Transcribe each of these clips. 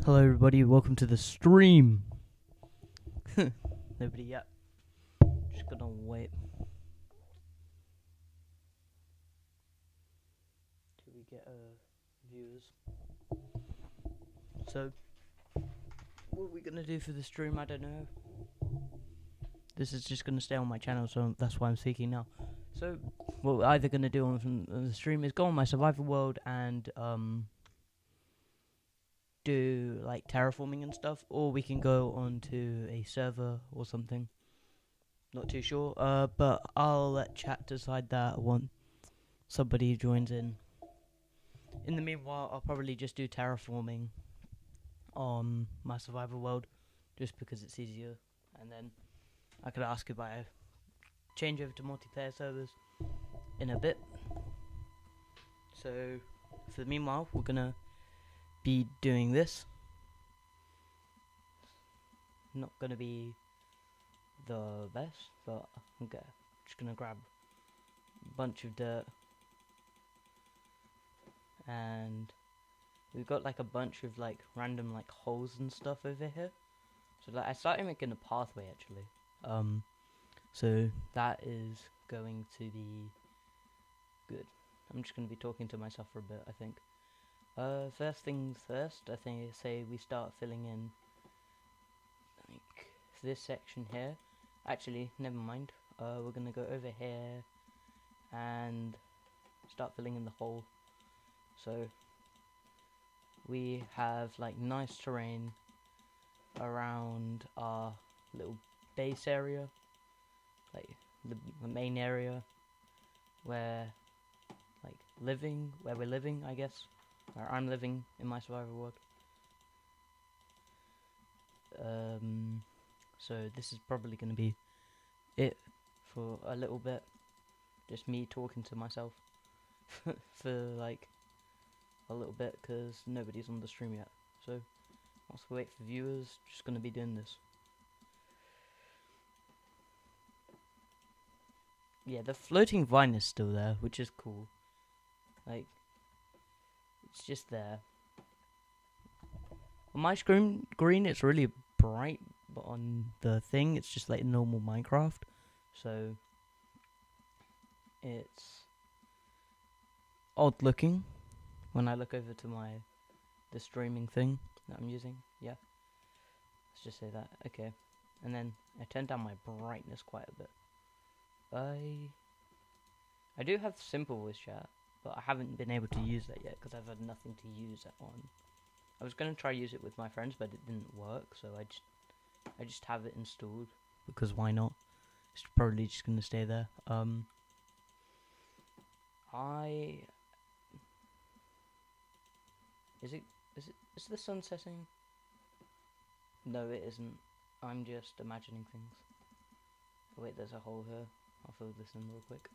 Hello everybody, welcome to the stream. Nobody yet. Just gonna wait till we get viewers. So, what are we gonna do for the stream? I don't know. This is just gonna stay on my channel, so that's why I'm speaking now. So, what we're either gonna do on the stream is go on my survival world and do like terraforming and stuff, or we can go onto a server or something. Not too sure, but I'll let chat decide that once somebody joins in. In the meanwhile, I'll probably just do terraforming on my survival world, just because it's easier, and then I could ask if I change over to multiplayer servers in a bit. So, for the meanwhile, we're gonna be doing this. Not gonna be the best, but okay. Just gonna grab a bunch of dirt, and we've got like a bunch of like random like holes and stuff over here. So like I started making a pathway actually. So that is going to be good. I'm just gonna be talking to myself for a bit, I think. First things first, I think say we start filling in like this section here. Actually, never mind. We're gonna go over here and start filling in the hole. So we have like nice terrain around our little base area, like the main area where where we're living, I guess. Where I'm living in my survival world. So this is probably going to be it for a little bit. Just me talking to myself for like a little bit, because nobody's on the stream yet. So whilst we wait for viewers, just going to be doing this. Yeah, the floating vine is still there, which is cool. Like, it's just there. On my screen, it's really bright, but on the thing, it's just like normal Minecraft. So, it's odd looking when I look over to the streaming thing that I'm using. Yeah, let's just say that. Okay, and then I turned down my brightness quite a bit. I do have simple voice chat, but I haven't been able to use that yet because I've had nothing to use it on. I was going to try use it with my friends, but it didn't work, so I just have it installed because why not? It's probably just going to stay there. Is the sun setting? No, it isn't. I'm just imagining things. Oh, wait, there's a hole here. I'll fill this in real quick.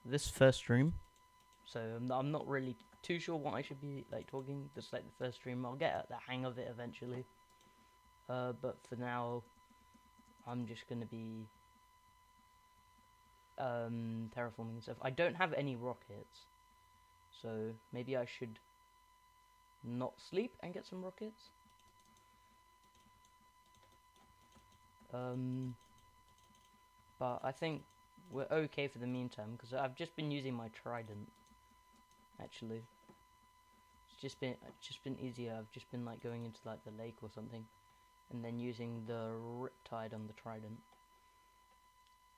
This first stream, so I'm not really too sure what I should be like talking. This like the first stream. I'll get the hang of it eventually. But for now, I'm just gonna be terraforming and stuff. I don't have any rockets, so maybe I should not sleep and get some rockets. But I think we're okay for the meantime, because I've just been using my trident. Actually, it's just been easier. I've just been like going into like the lake or something, and then using the riptide on the trident.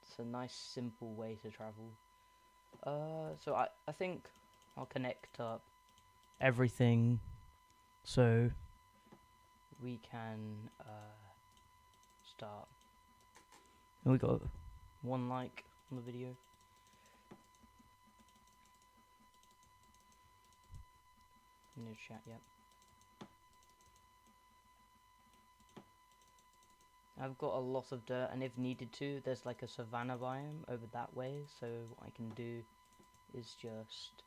It's a nice simple way to travel. So I think I'll connect up everything so we can start. And we got 1 like on the video. No chat yet. I've got a lot of dirt, and if needed to, there's like a savanna biome over that way, so what I can do is just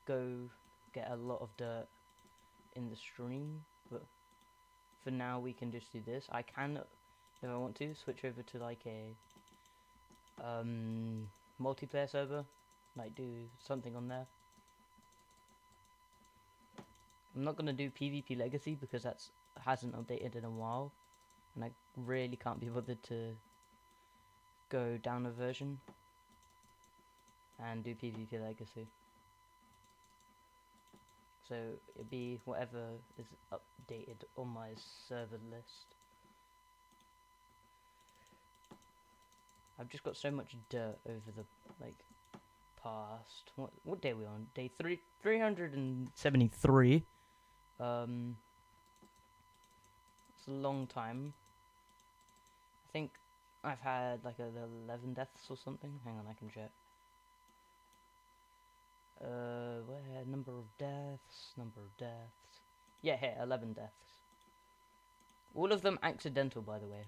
go get a lot of dirt in the stream, but for now we can just do this. I can, if I want to, switch over to like a multiplayer server, like do something on there. I'm not gonna do PvP Legacy because that's hasn't updated in a while, and I really can't be bothered to go down a version and do PvP Legacy. So it'd be whatever is updated on my server list. I've just got so much dirt over the past. What day are we on? Day 373. It's a long time. I think I've had like 11 deaths or something. Hang on, I can check. Where number of deaths? Yeah, here 11 deaths. All of them accidental, by the way.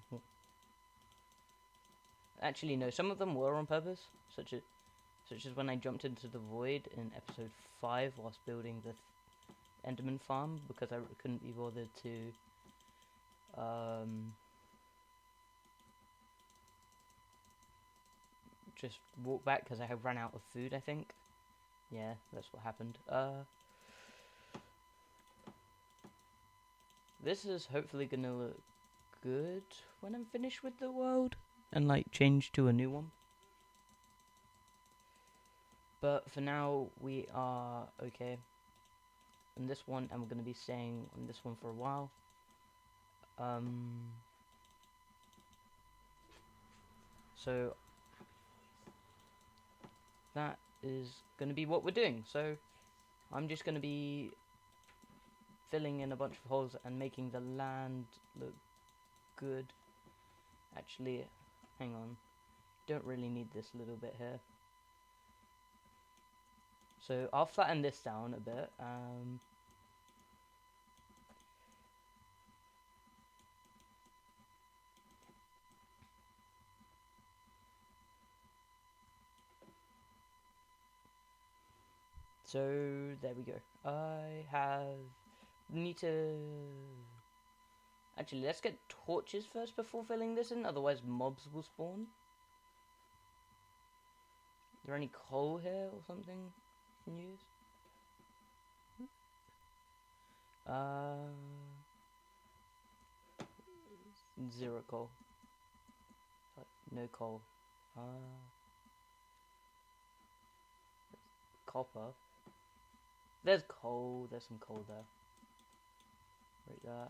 Actually, no. Some of them were on purpose, such as when I jumped into the void in episode 5 whilst building the Enderman farm because I couldn't be bothered to just walk back because I had run out of food, I think. Yeah, that's what happened. This is hopefully gonna look good when I'm finished with the world and like change to a new one. But for now we are okay in this one, and we're gonna be staying on this one for a while. So that is going to be what we're doing. So I'm just going to be filling in a bunch of holes and making the land look good. Actually, hang on. Don't really need this little bit here. So I'll flatten this down a bit. So there we go. Need to actually, let's get torches first before filling this in, otherwise mobs will spawn. Is there any coal here or something you can use? Zero coal. No coal. Copper. There's coal. There's some coal there. Right there.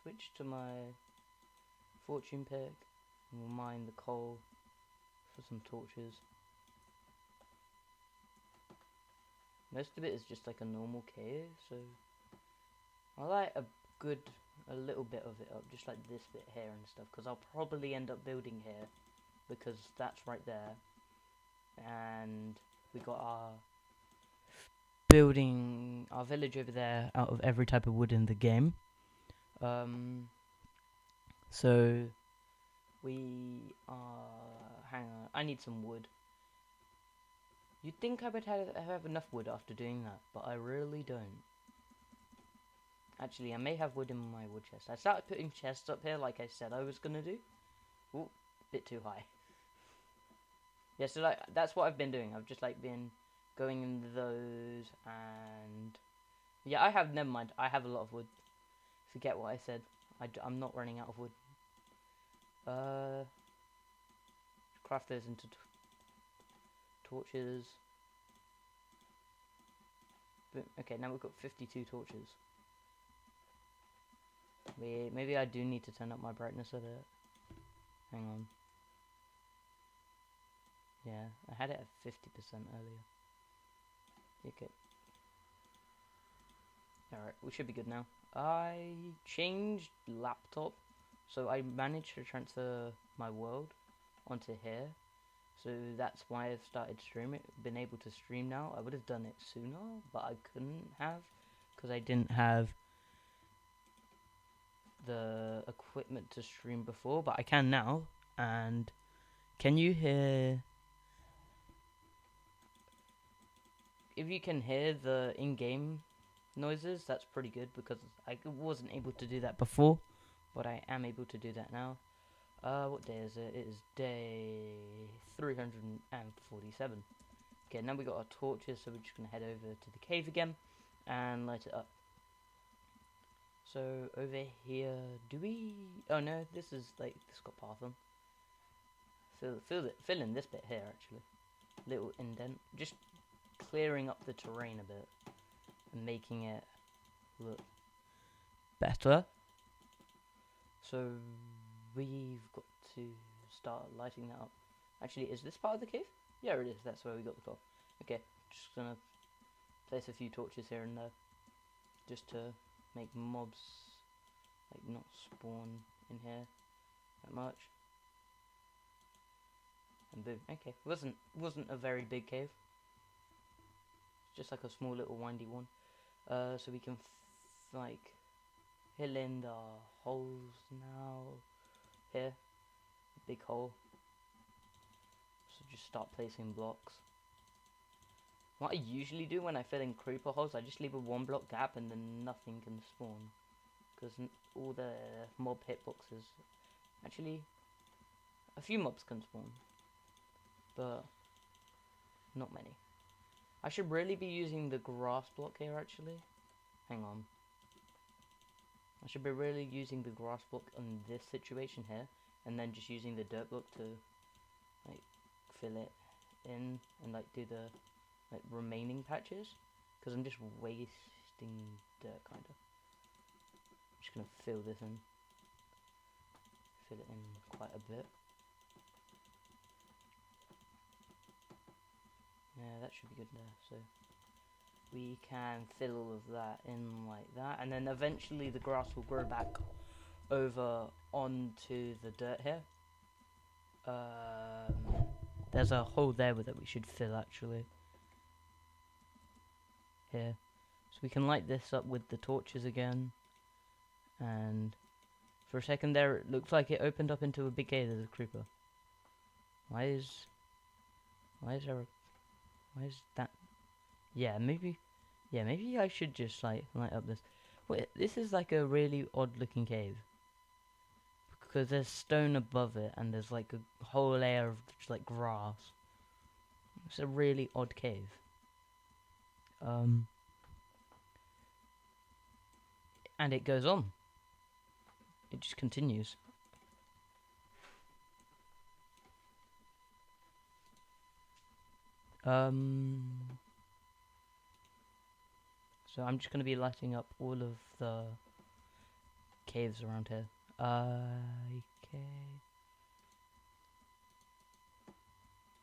Switch to my fortune pick, and we'll mine the coal for some torches. Most of it is just like a normal cave, so I like a little bit of it up, just like this bit here and stuff, because I'll probably end up building here, because that's right there, and we got our village over there out of every type of wood in the game. So we are, hang on, I need some wood. You'd think I would have enough wood after doing that, but I really don't. Actually, I may have wood in my wood chest. I started putting chests up here like I said I was gonna do. Ooh, bit too high. Yeah, so like that's what I've been doing. I've just like been going in those, and yeah, never mind, I have a lot of wood. Forget what I said. I'm not running out of wood. Craft those into torches. Okay, now we've got 52 torches. Maybe I do need to turn up my brightness a bit. Hang on. Yeah, I had it at 50% earlier. Okay. Alright, we should be good now. I changed laptop, so I managed to transfer my world onto here. So that's why I've started streaming, been able to stream now. I would have done it sooner, but I couldn't have, because I didn't have the equipment to stream before, but I can now. And can you hear, if you can hear the in-game noises, that's pretty good, because I wasn't able to do that before, but I am able to do that now. What day is it? It is day 347. Okay, now we got our torches, so we're just gonna head over to the cave again and light it up. So over here, do we? Oh no, this is like this got path on. Fill in this bit here actually. Little indent, just clearing up the terrain a bit and making it look better. So we've got to start lighting that up. Actually, is this part of the cave? Yeah, it is. That's where we got the coal. Okay, just gonna place a few torches here and there, just to make mobs like not spawn in here that much. And boom. Okay, wasn't a very big cave. It's just like a small little windy one. So we can like fill in the holes now. Here, big hole. So just start placing blocks. What I usually do when I fill in creeper holes, I just leave a 1 block gap and then nothing can spawn. Because all the mob hitboxes, actually, a few mobs can spawn. But, not many. I should really be using the grass block here actually. Hang on. I should be really using the grass block in this situation here. And then just using the dirt block to, like, fill it in and, like, do the like remaining patches, because I'm just wasting dirt kind of. Just gonna fill this in, fill it in quite a bit. Yeah, that should be good there. So we can fill all of that in like that, and then eventually the grass will grow back over onto the dirt here. There's a hole there that we should fill actually. Here, so we can light this up with the torches again, and for a second there it looked like it opened up into a big cave. There's a creeper. Why is that? Yeah, maybe I should just like light up this. Wait, this is like a really odd looking cave because there's stone above it and there's like a whole layer of just like grass. It's a really odd cave. And it goes on. It just continues. So I'm just going to be lighting up all of the caves around here. Okay.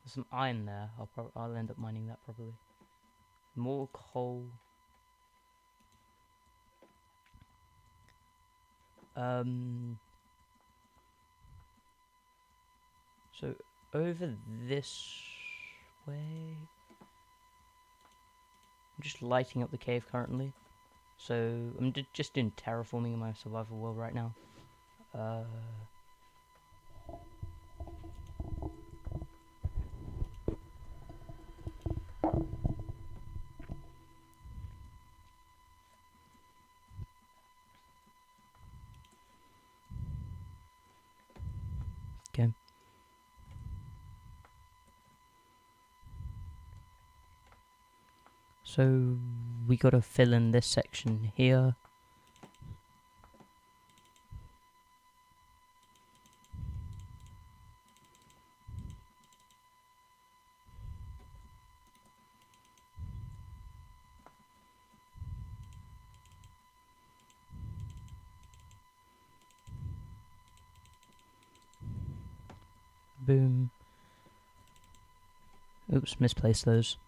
There's some iron there. I'll end up mining that probably. More coal. So over this way, I'm just lighting up the cave currently. So I'm just doing terraforming in my survival world right now. Okay. So we gotta fill in this section here. Boom. Oops, misplaced those.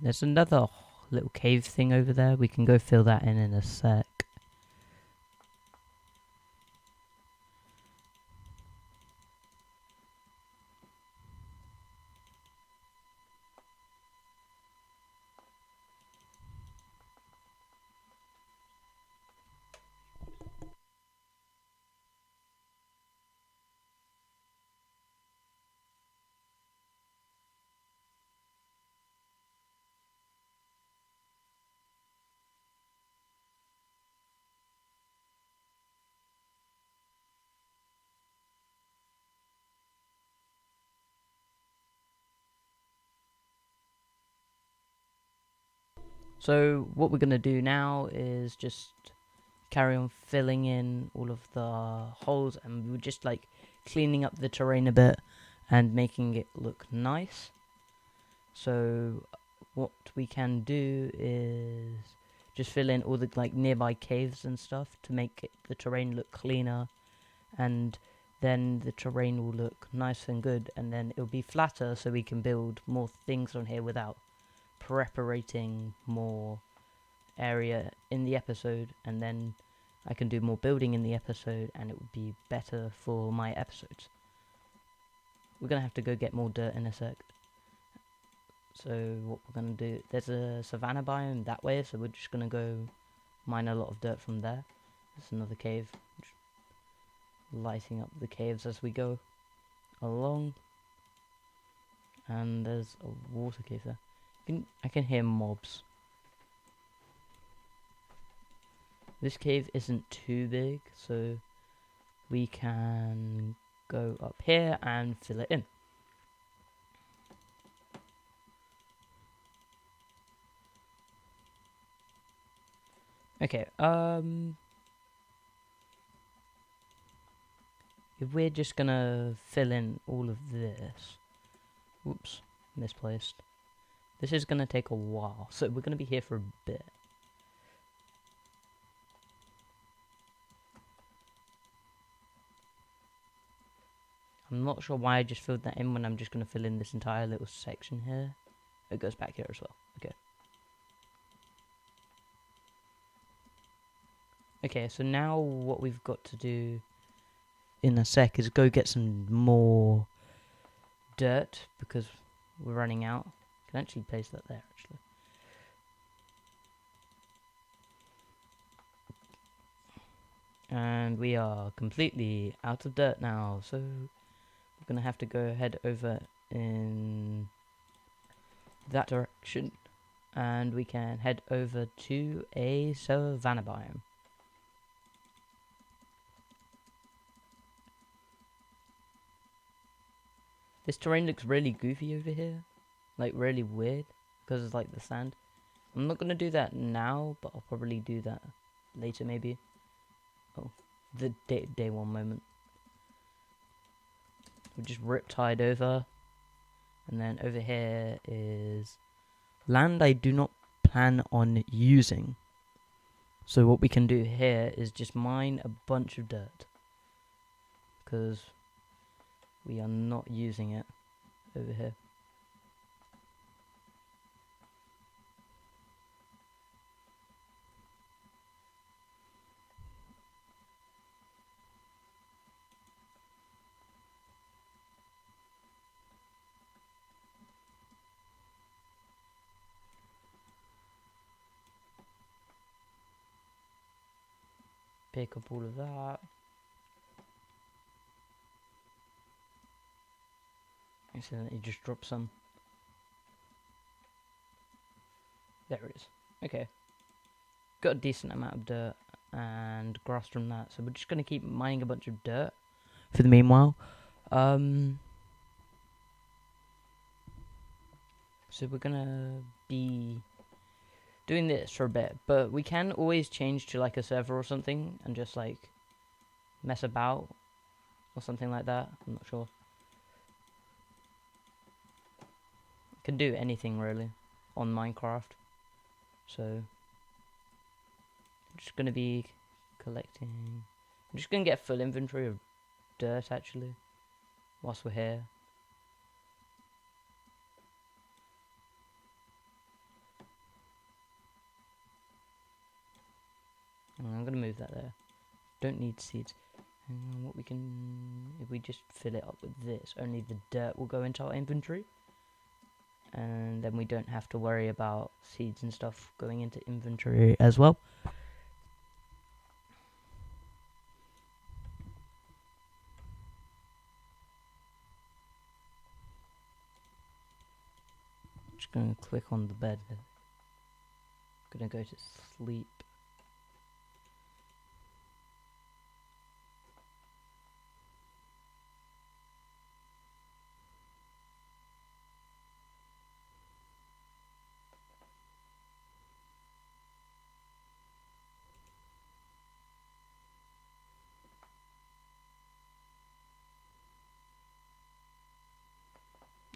There's another little cave thing over there. We can go fill that in a sec. So what we're gonna do now is just carry on filling in all of the holes, and we're just like cleaning up the terrain a bit and making it look nice. So what we can do is just fill in all the like nearby caves and stuff to make the terrain look cleaner, and then the terrain will look nice and good, and then it'll be flatter so we can build more things on here without preparating more area in the episode, and then I can do more building in the episode and it would be better for my episodes. We're gonna have to go get more dirt in a sec. So what we're gonna do, there's a savanna biome that way, so we're just gonna go mine a lot of dirt from there. There's another cave, just lighting up the caves as we go along. And there's a water cave there. I can hear mobs. This cave isn't too big, so we can go up here and fill it in. Okay, if we're just gonna fill in all of this, oops, misplaced. This is gonna take a while, so we're gonna be here for a bit. I'm not sure why I just filled that in when I'm just gonna fill in this entire little section here. It goes back here as well. Okay. Okay, so now what we've got to do in a sec is go get some more dirt because we're running out. I can actually place that there actually. And we are completely out of dirt now, so we're gonna have to go head over in that direction, and we can head over to a savanna biome. This terrain looks really goofy over here, like really weird, because it's like the sand. I'm not gonna do that now, but I'll probably do that later maybe. Oh, the day one moment. We just riptide over, and then over here is land I do not plan on using. So what we can do here is just mine a bunch of dirt, because we are not using it over here. Pick up all of that. Accidentally just drop some. There it is. Okay. Got a decent amount of dirt and grass from that, so we're just gonna keep mining a bunch of dirt for the meanwhile. So we're gonna be doing this for a bit, but we can always change to like a server or something and just like mess about or something like that. I'm not sure. Can do anything really on Minecraft. So I'm just gonna be collecting. I'm just gonna get full inventory of dirt actually whilst we're here. I'm gonna move that there. Don't need seeds. And what we can, if we just fill it up with this, only the dirt will go into our inventory, and then we don't have to worry about seeds and stuff going into inventory as well. Just gonna click on the bed. Gonna go to sleep.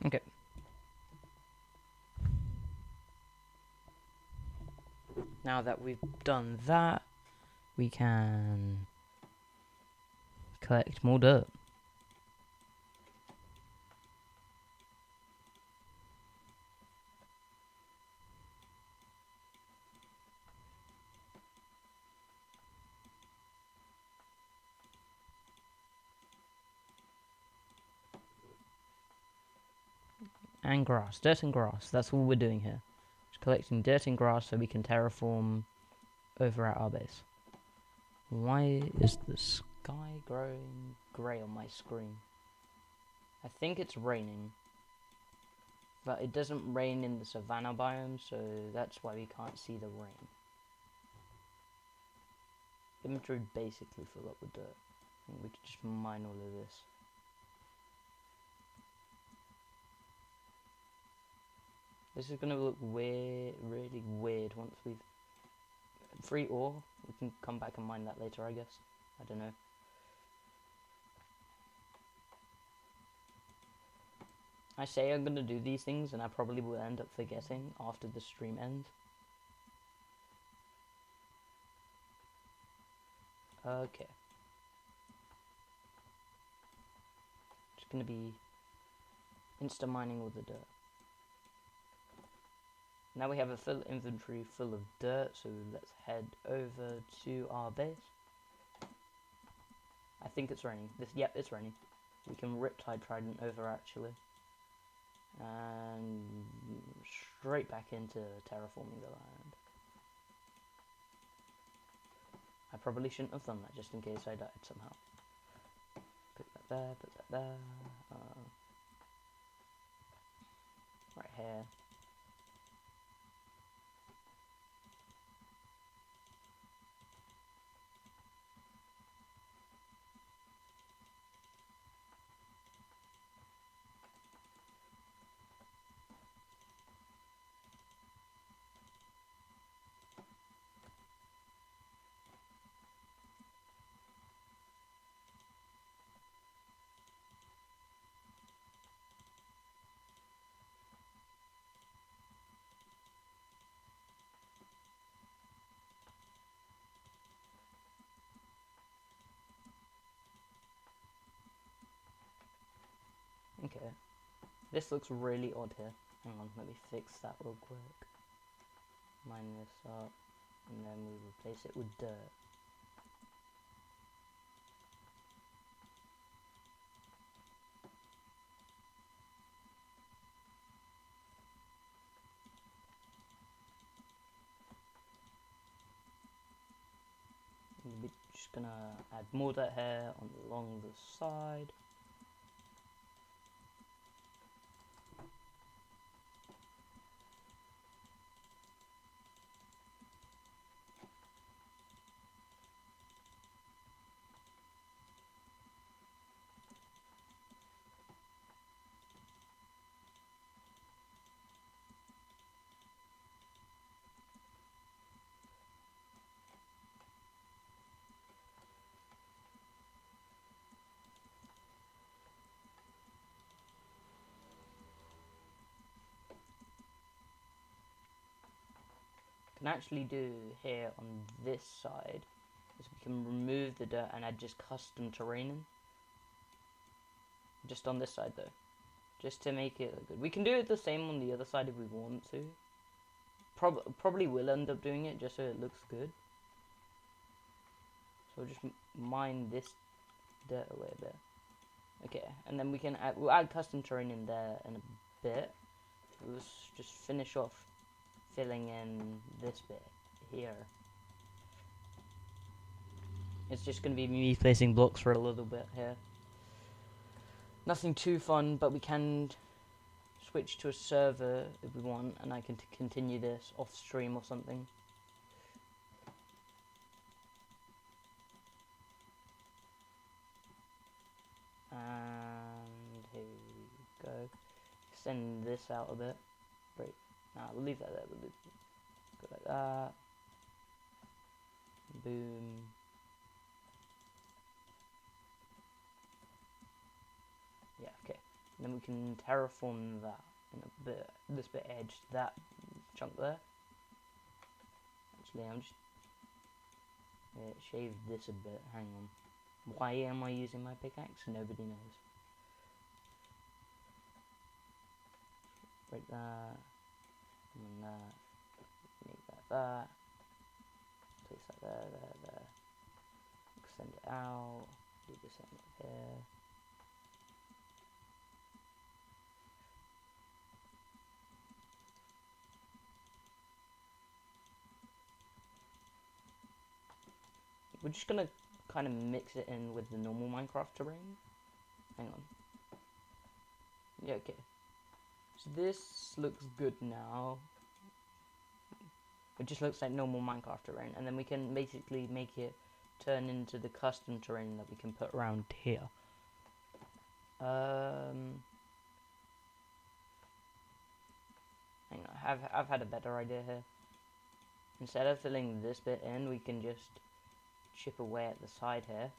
Okay. Now that we've done that, we can collect more dirt. And grass. Dirt and grass. That's all we're doing here. Just collecting dirt and grass so we can terraform over at our base. Why is the sky growing grey on my screen? I think it's raining. But it doesn't rain in the savanna biome, so that's why we can't see the rain. Inventory basically full up with dirt. I think we could just mine all of this. This is gonna look weird, really weird once we've free ore. We can come back and mine that later, I guess. I don't know. I say I'm gonna do these things, and I probably will end up forgetting after the stream ends. Okay. Just gonna be insta mining all the dirt. Now we have a full inventory full of dirt, so let's head over to our base. I think it's raining. Yep, it's raining. We can Riptide Trident over actually. And straight back into terraforming the land. I probably shouldn't have done that just in case I died somehow. Put that there, put that there. Right here. Okay. This looks really odd here. Hang on, let me fix that real quick. Mine this up, and then we replace it with dirt. We're just gonna add more dirt here along the side. Can actually do here on this side is we can remove the dirt and add just custom terrain in. Just on this side though, just to make it look good. We can do it the same on the other side if we want to. Probably will end up doing it just so it looks good. So we'll just mine this dirt away a bit. Okay, and then we'll add custom terrain in there in a bit. Let's just finish off filling in this bit here. It's just going to be me placing blocks for a little bit here. Nothing too fun, but we can switch to a server if we want, and I can continue this off stream or something. And here we go. Extend this out a bit. Right. Nah, we'll leave that there. We'll go like that. Boom. Yeah, okay. And then we can terraform that in a bit. This bit edge that chunk there. Actually, I'm just shave this a bit. Hang on. Why am I using my pickaxe? Nobody knows. Break that. And then that. Make that that. Place that there. Extend it out. Do the same up here. We're just gonna kind of mix it in with the normal Minecraft terrain. Hang on. Yeah, okay. So this looks good now. It just looks like normal Minecraft terrain, and then we can basically make it turn into the custom terrain that we can put around here. Hang on, I've had a better idea here. Instead of filling this bit in, we can just chip away at the side here.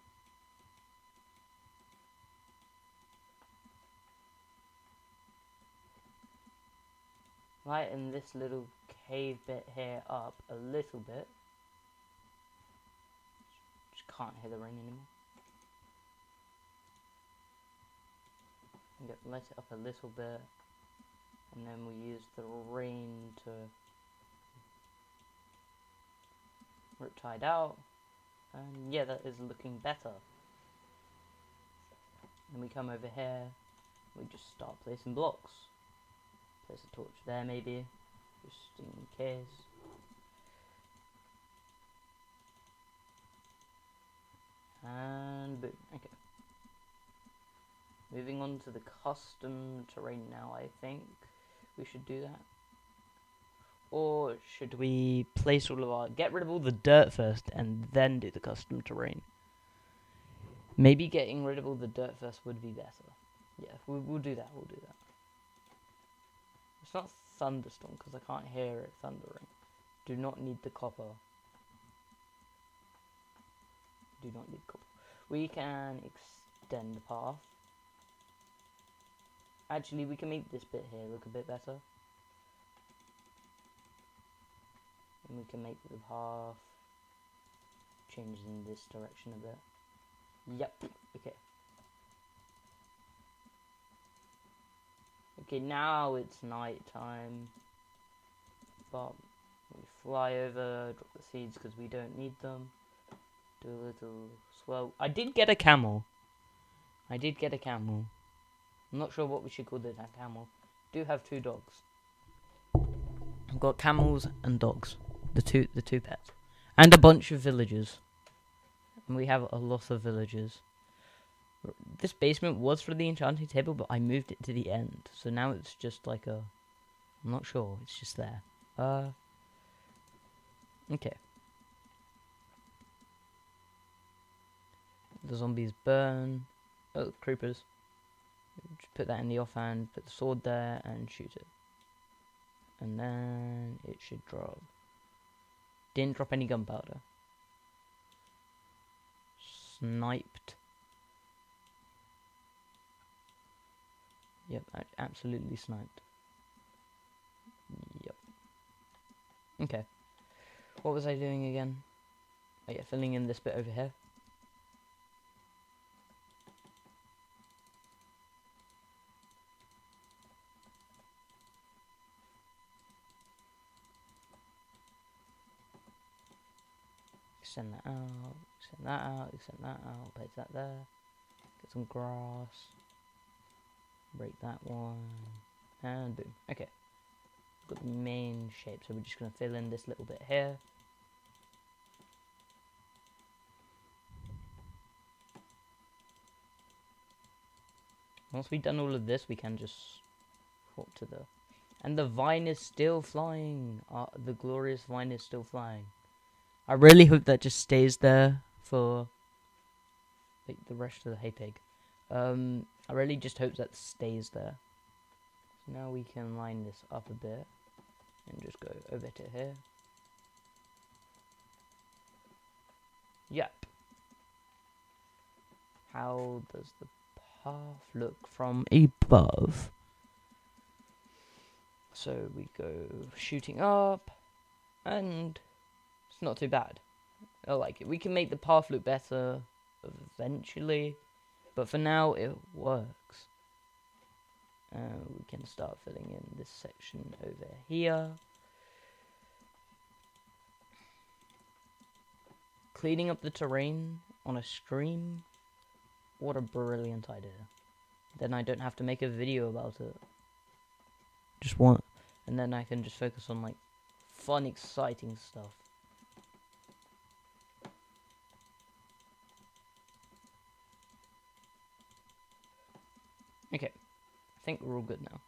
Lighten this little cave bit here up a little bit. Just can't hear the rain anymore. Light it up a little bit, and then we use the rain to riptide out, and yeah, that is looking better. Then we come over here, we just start placing blocks. Place a torch there maybe, just in case. And boom, okay. Moving on to the custom terrain now, I think we should do that. Or should we place all of our... Get rid of all the dirt first and then do the custom terrain? Maybe getting rid of all the dirt first would be better. Yeah, we'll do that, It's not thunderstorm because I can't hear it thundering. Do not need the copper. Do not need copper. We can extend the path. Actually, we can make this bit here look a bit better. And we can make the path change in this direction a bit. Yep, okay. Okay, now it's night time. But we fly over, drop the seeds because we don't need them. Do a little swell. I did get a camel. I'm not sure what we should call that camel. Do have 2 dogs. I've got camels and dogs. The two pets. And a bunch of villagers. And we have a lot of villagers. This basement was for the enchanting table, but I moved it to the end. So now it's just like a... I'm not sure. It's just there. Okay. The zombies burn. Oh, creepers. Just put that in the offhand, put the sword there, and shoot it. And then it should drop. Didn't drop any gunpowder. Sniped. Yep, absolutely sniped. Yep. Okay. What was I doing again? Oh yeah, filling in this bit over here. Extend that out, extend that out, extend that out, place that there. Get some grass. Break that one. And boom. Okay. Got the main shape, so we're just going to fill in this little bit here. Once we've done all of this, we can just hop to the... And the vine is still flying. The glorious vine is still flying. I really hope that just stays there for like the rest of the hay pig. I really just hope that stays there. So now we can line this up a bit and just go over to here. Yep. How does the path look from above? So we go shooting up, and it's not too bad. I like it. We can make the path look better eventually, but for now it works. We can start filling in this section over here. Cleaning up the terrain on a stream. What a brilliant idea. Then I don't have to make a video about it. Just one. And then I can just focus on like fun, exciting stuff. Okay. I think we're all good now.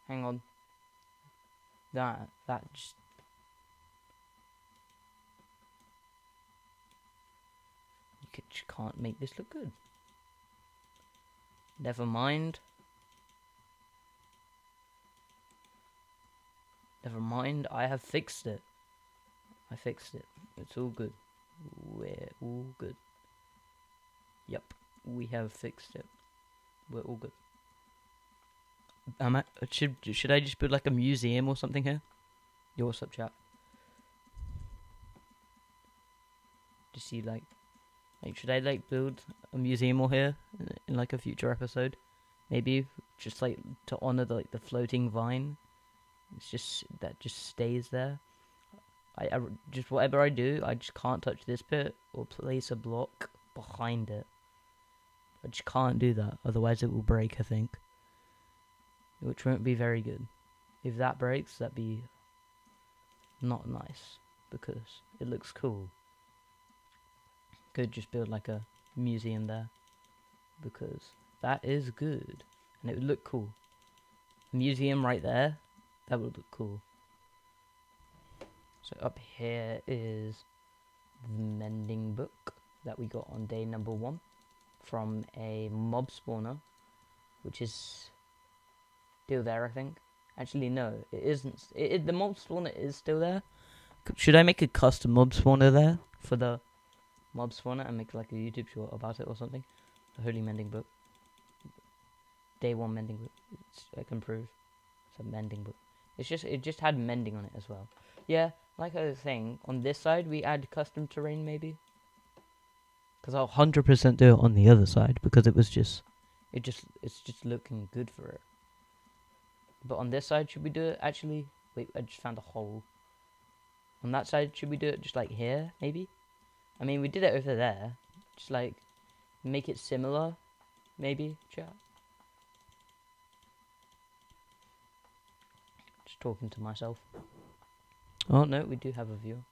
Hang on. That just... You just can't make this look good. Never mind. Never mind, I have fixed it. I fixed it. It's all good. We're all good. Yep, we have fixed it. We're all good. Should I just build like a museum or something here? Yo, what's up, chat? Just see like should I like build a museum or here in like a future episode? Maybe just like to honor the floating vine. It's just that just stays there. I just whatever I do, I just can't touch this bit or place a block behind it. I just can't do that, otherwise it will break, I think. Which won't be very good. If that breaks, that'd be not nice, because it looks cool. Could just build like a museum there, because that is good, and it would look cool. A museum right there, that would look cool. So up here is the mending book that we got on day number 1 from a mob spawner, which is still there, I think. Actually, no, it isn't. The mob spawner is still there. Should I make a custom mob spawner there for the mob spawner and make like a YouTube short about it or something? The holy mending book. Day 1 mending book. I can prove it's a mending book. It just had mending on it as well. Yeah, like I was saying, on this side we add custom terrain maybe. Because I'll 100% do it on the other side, because it's just looking good for it. But on this side, should we do it actually? Wait, I just found a hole. On that side, should we do it just like here, maybe? I mean, we did it over there. Just like make it similar, maybe, chat. Just talking to myself. Oh no, we do have a viewer.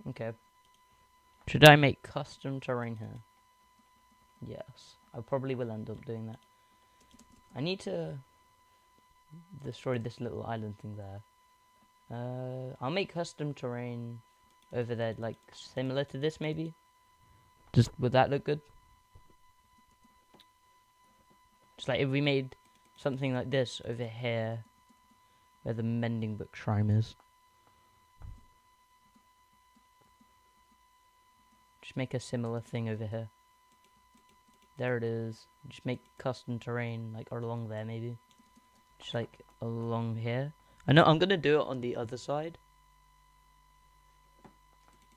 Okay. Should I make custom terrain here? Yes, I probably will end up doing that. I need to destroy this little island thing there. I'll make custom terrain over there, like similar to this maybe. Would that look good? Just like if we made something like this over here, where the mending book shrine is. Just make a similar thing over here. There it is. Just make custom terrain like along there maybe. Just like along here. I know I'm gonna do it on the other side.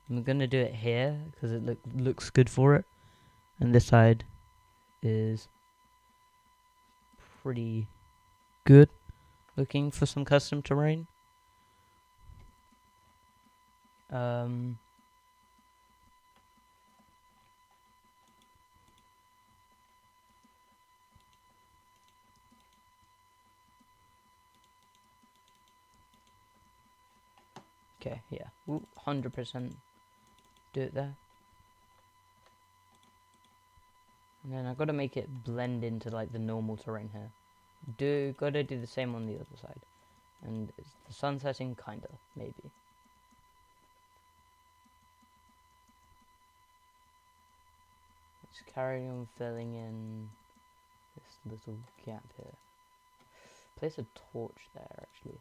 I'm gonna do it here because it looks good for it. And this side is pretty good looking for some custom terrain. Okay, yeah, 100% do it there. And then I've got to make it blend into like the normal terrain here. Gotta do the same on the other side. And it's the sun setting, kinda, maybe. Let's carry on filling in this little gap here. Place a torch there, actually.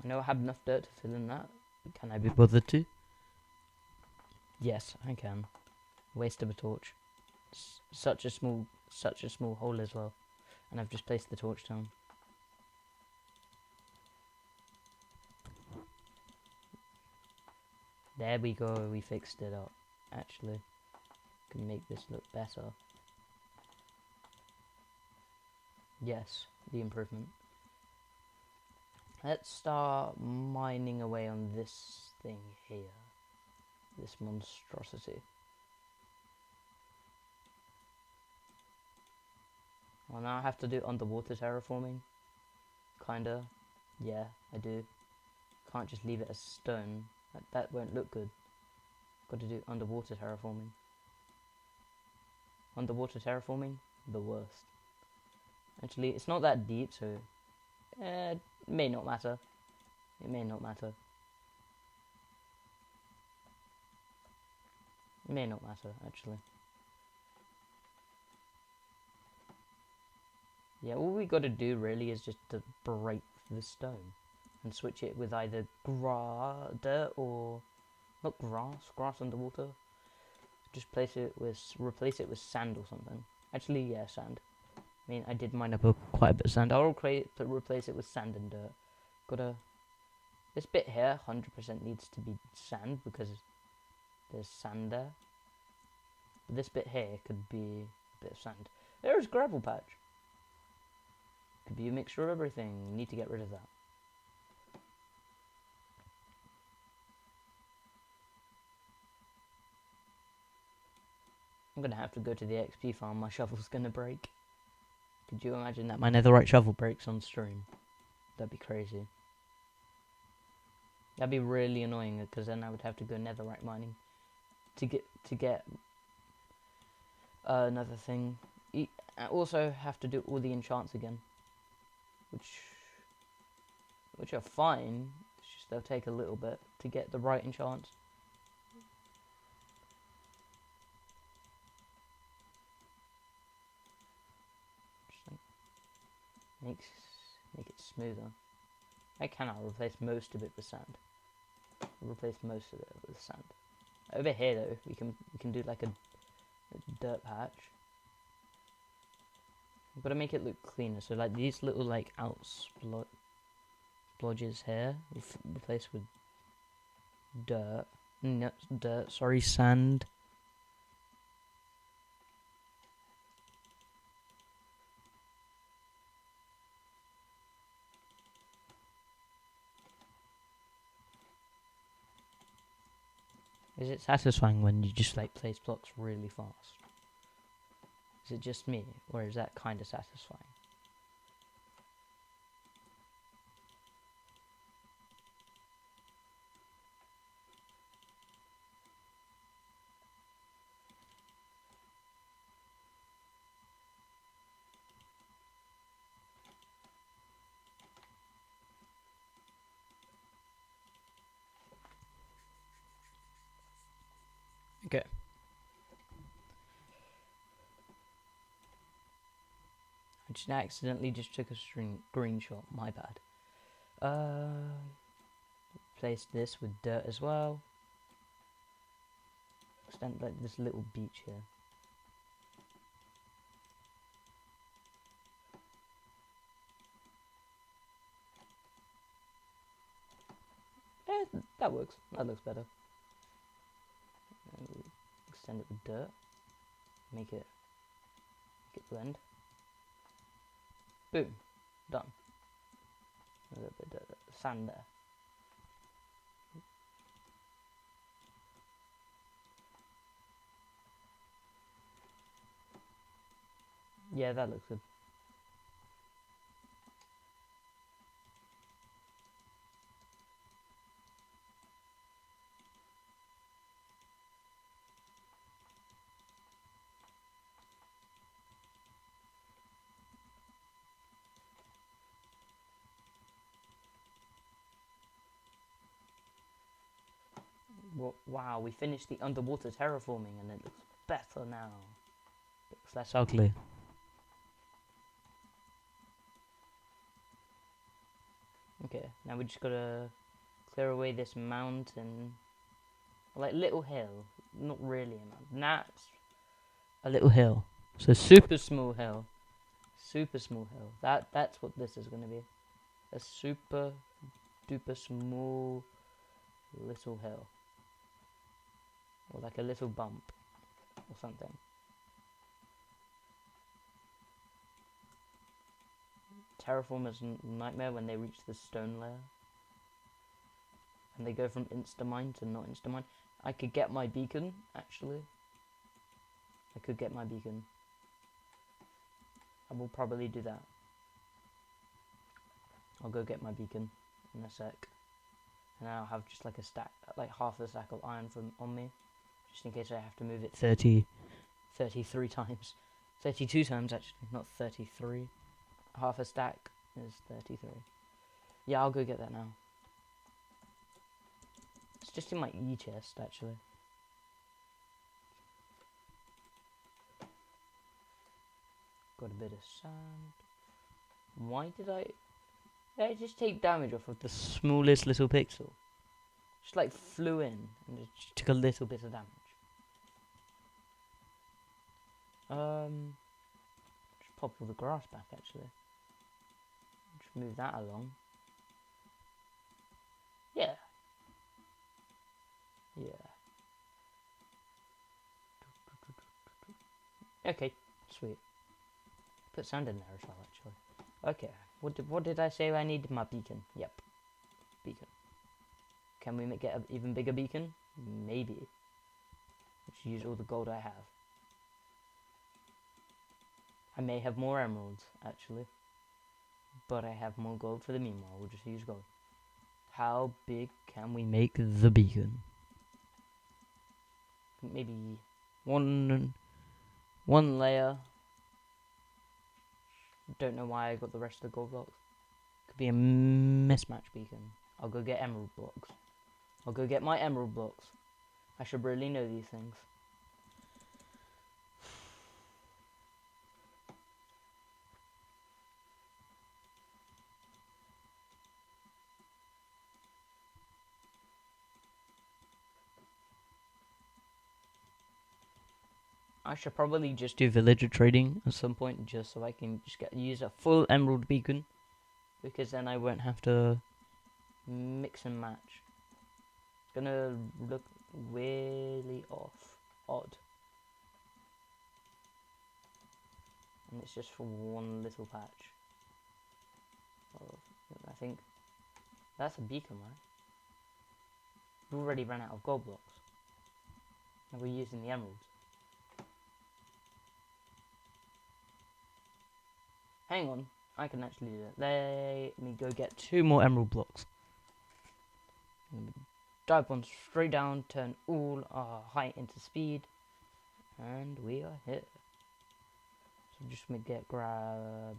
I know I have enough dirt to fill in that. Can I be bothered to? Yes, I can. Waste of a torch. Such a small hole as well. And I've just placed the torch down. There we go, we fixed it up. Actually, can make this look better. Yes, the improvement. Let's start mining away on this thing here. This monstrosity. Well, now I have to do underwater terraforming. Kinda. Yeah, I do. Can't just leave it as stone. That won't look good. Got to do underwater terraforming. Underwater terraforming? The worst. Actually, it's not that deep, so... it may not matter. It may not matter. It may not matter, actually. Yeah, all we got to do really is just to break the stone and switch it with either dirt or not grass underwater. Just replace it with sand or something. Actually, yeah, sand. I mean, I did mine up quite a bit of sand. I'll replace it with sand and dirt. This bit here, 100% needs to be sand because there's sand there. But this bit here could be a bit of sand. There's gravel patch. Could be a mixture of everything. Need to get rid of that. I'm gonna have to go to the XP farm. My shovel's gonna break. Could you imagine that my netherite shovel breaks on stream? That'd be crazy. That'd be really annoying because then I would have to go netherite mining to get another thing. I also have to do all the enchants again, which are fine. It's just they'll take a little bit to get the right enchants. Just like make it smoother. I cannot replace most of it with sand. I'll replace most of it with sand. Over here though, we can do like a dirt patch. I've got to make it look cleaner. So like these little like splodges here, replace with dirt. No, dirt. Sorry, sand. Is it satisfying when you just like place blocks really fast? Is it just me, or is that kind of satisfying? Okay. I just accidentally just took a screenshot. My bad. Place this with dirt as well. Extend like this little beach here. That works. That looks better. Extend it with dirt. Make it blend. Boom. Done. A little bit of sand there. Yeah, that looks good. Wow, we finished the underwater terraforming and it looks better now. It looks less ugly. Okay, now we just gotta clear away this mountain. Like little hill. Not really a mountain. That's a little hill. So super small hill. Super small hill. That's what this is gonna be. A super duper small little hill. Or like a little bump. Or something. Terraformers nightmare when they reach the stone layer. And they go from insta-mine to not insta-mine. I could get my beacon, actually. I could get my beacon. I will probably do that. I'll go get my beacon in a sec. And I'll have just like a stack, like half a stack of iron on me. Just in case I have to move it 33 times. 32 times actually, not 33. Half a stack is 33. Yeah, I'll go get that now. It's just in my chest actually. Got a bit of sand. Why did I just take damage off of the smallest little pixel? Just like flew in and just took a little bit of damage. Just pop all the grass back actually. Just move that along. Yeah. Yeah. Okay, sweet. Put sand in there as well actually. Okay. What did I say I needed? My beacon. Yep. Beacon. Can we get an even bigger beacon? Maybe. Let's use all the gold I have. I may have more emeralds, actually. But I have more gold for the meanwhile. We'll just use gold. How big can we make the beacon? Maybe one layer. Don't know why I got the rest of the gold blocks. Could be a mismatch beacon. I'll go get emerald blocks. I'll go get my emerald blocks. I should really know these things. I should probably just do villager trading at some point, just so I can just use a full emerald beacon, because then I won't have to mix and match. It's gonna look really odd, and it's just for one little patch. I think that's a beacon, right? We already ran out of gold blocks, and we're using the emeralds. Hang on, I can actually do that. Let me go get 2 more emerald blocks. Dive one straight down, turn all our height into speed, and we are here. So just grab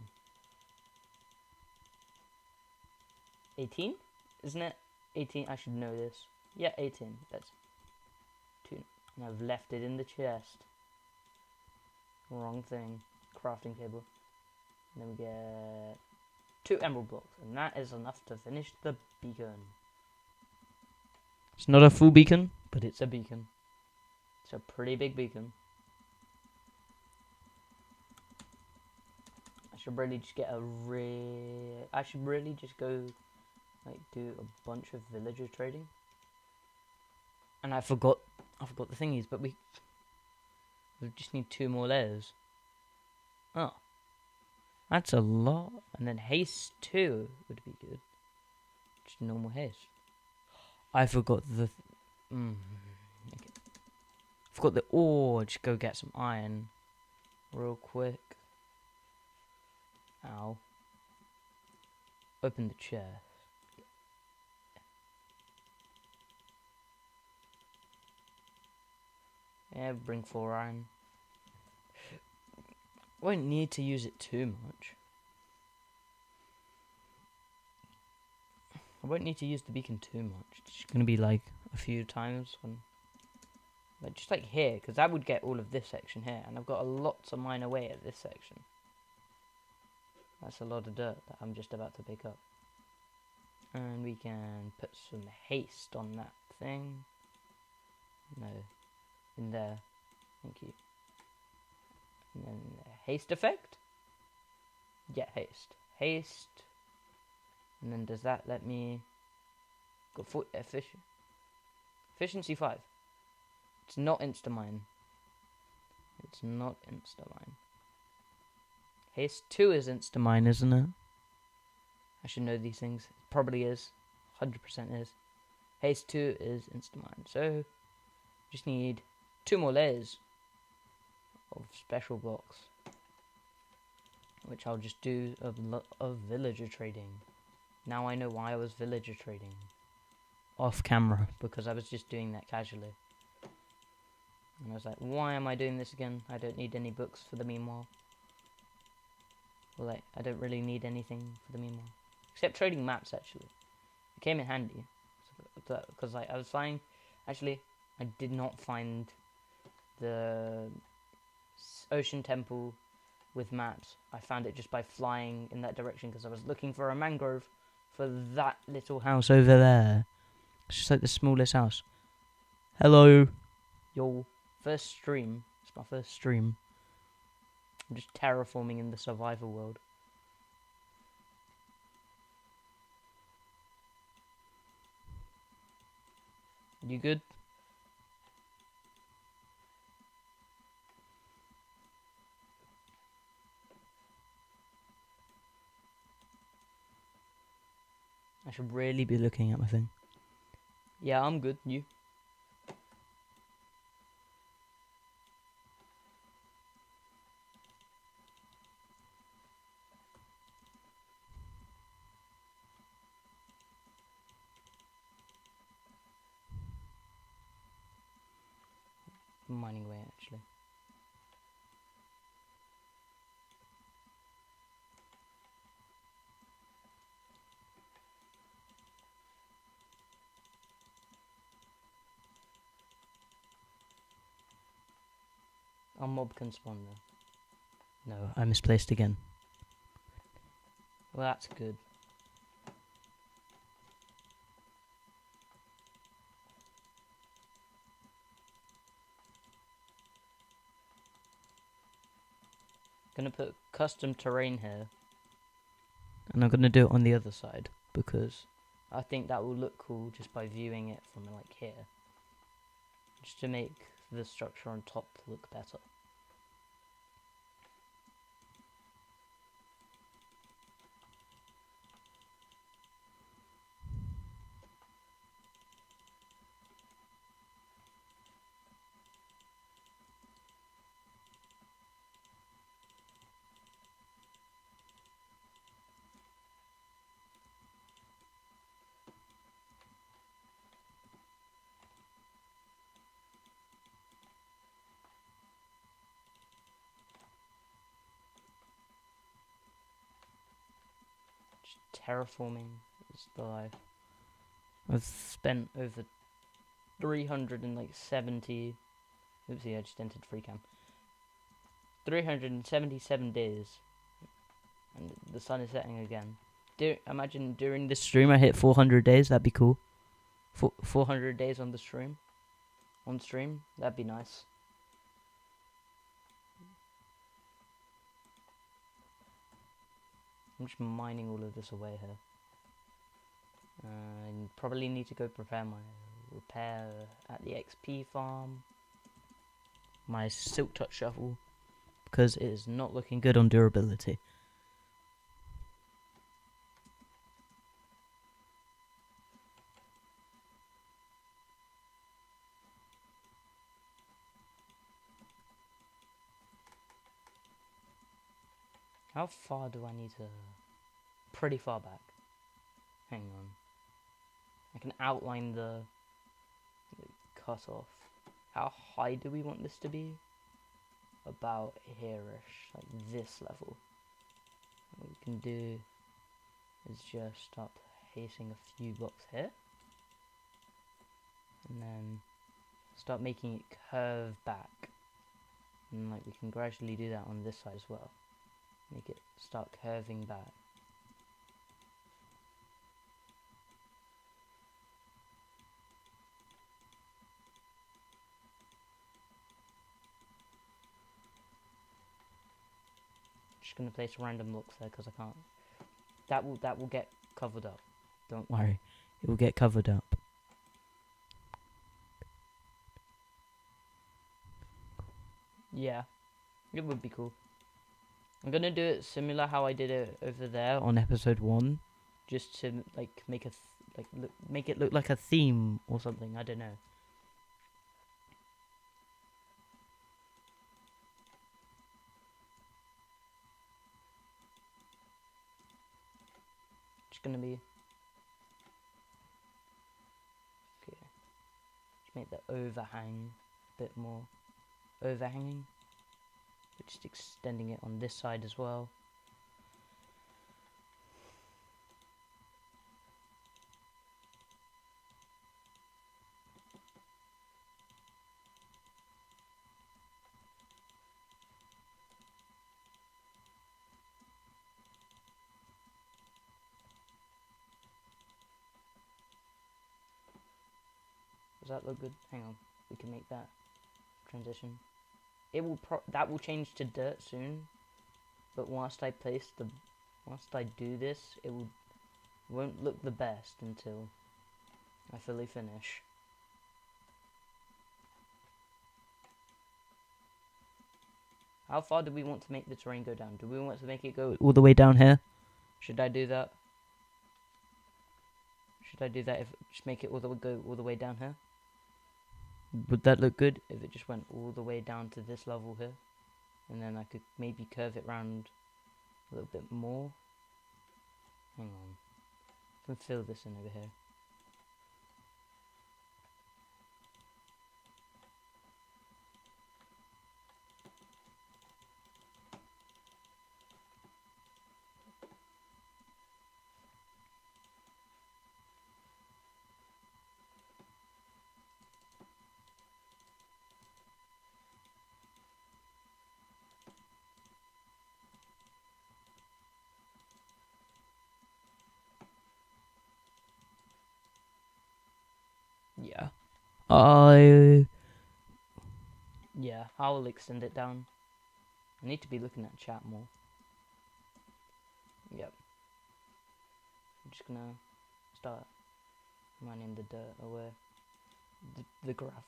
18, isn't it? 18. I should know this. Yeah, 18. That's 2. And I've left it in the chest. Wrong thing. Crafting table. And then we get 2 emerald blocks, and that is enough to finish the beacon. It's not a full beacon, but it's a beacon. It's a pretty big beacon. I should really just get I should really just go, like, do a bunch of villager trading. And I forgot the thingies, but we just need 2 more layers. Oh. That's a lot. And then haste 2 would be good. Just normal haste. I forgot the... okay. Forgot the ore. Just go get some iron. Real quick. Ow. Open the chest. Yeah, bring 4 iron. Won't need to use it too much. I won't need to use the beacon too much. It's just gonna be like a few times when, like, just like here, because that would get all of this section here, and I've got a lot to mine away at this section. That's a lot of dirt that I'm just about to pick up. And we can put some haste on that thing. No, in there. Thank you. And then haste effect? Yeah, haste. Haste. And then does that let me go for efficiency 5? It's not instamine. It's not instamine. Haste 2 is instamine, isn't it? I should know these things. It probably is. 100% is. Haste 2 is instamine. So, just need 2 more layers of special blocks, which I'll just do of villager trading. Now I know why I was villager trading off camera, because I was just doing that casually. And I was like, why am I doing this again? I don't need any books for the meanwhile. Well, like, I don't really need anything for the meanwhile. Except trading maps, actually. It came in handy. Because like, I was flying. Actually, I did not find the ocean temple with maps. I found it just by flying in that direction, because I was looking for a mangrove for that little house over there. It's just like the smallest house. Hello. Yo. First stream. It's my first stream. I'm just terraforming in the survival world. You good? I should really be looking at my thing. Yeah, I'm good. You? Mining away, actually. Our mob can spawn there. No, I misplaced again. Well, that's good. Gonna put custom terrain here, and I'm gonna do it on the other side, because I think that will look cool just by viewing it from like here, just to make the structure on top look better. Terraforming is the life. I've spent over 370. Oopsie, I just entered free cam. 377 days, and the sun is setting again. Imagine during this stream I hit 400 days. That'd be cool. 400 days on the stream. On stream, that'd be nice. I'm just mining all of this away here. I probably need to go prepare my repair at the XP farm. My silk touch shovel, because it is not looking good on durability. How far do I need to... Pretty far back. Hang on. I can outline the cut off. How high do we want this to be? About here-ish, like this level. What we can do is just start placing a few blocks here. And then start making it curve back. And like we can gradually do that on this side as well. Make it start curving back. Just gonna place random blocks there because I can't. That will get covered up. Don't worry, it will get covered up. Yeah, it would be cool. I'm gonna do it similar how I did it over there on episode 1, just to like make make it look like a theme or something. I don't know. Just gonna be okay. Just make the overhang a bit more overhanging. But just extending it on this side as well. Does that look good? Hang on, we can make that transition. It will that will change to dirt soon, but whilst I do this, won't look the best until I fully finish. How far do we want to make the terrain go down? Do we want to make it go all the way down here? Should I do that? Should I do that if just make it go all the way down here? Would that look good if it just went all the way down to this level here? And then I could maybe curve it round a little bit more. Hang on. I can fill this in over here. Yeah. Yeah, I will extend it down. I need to be looking at chat more. Yep. I'm just gonna start mining the dirt away. The gravel.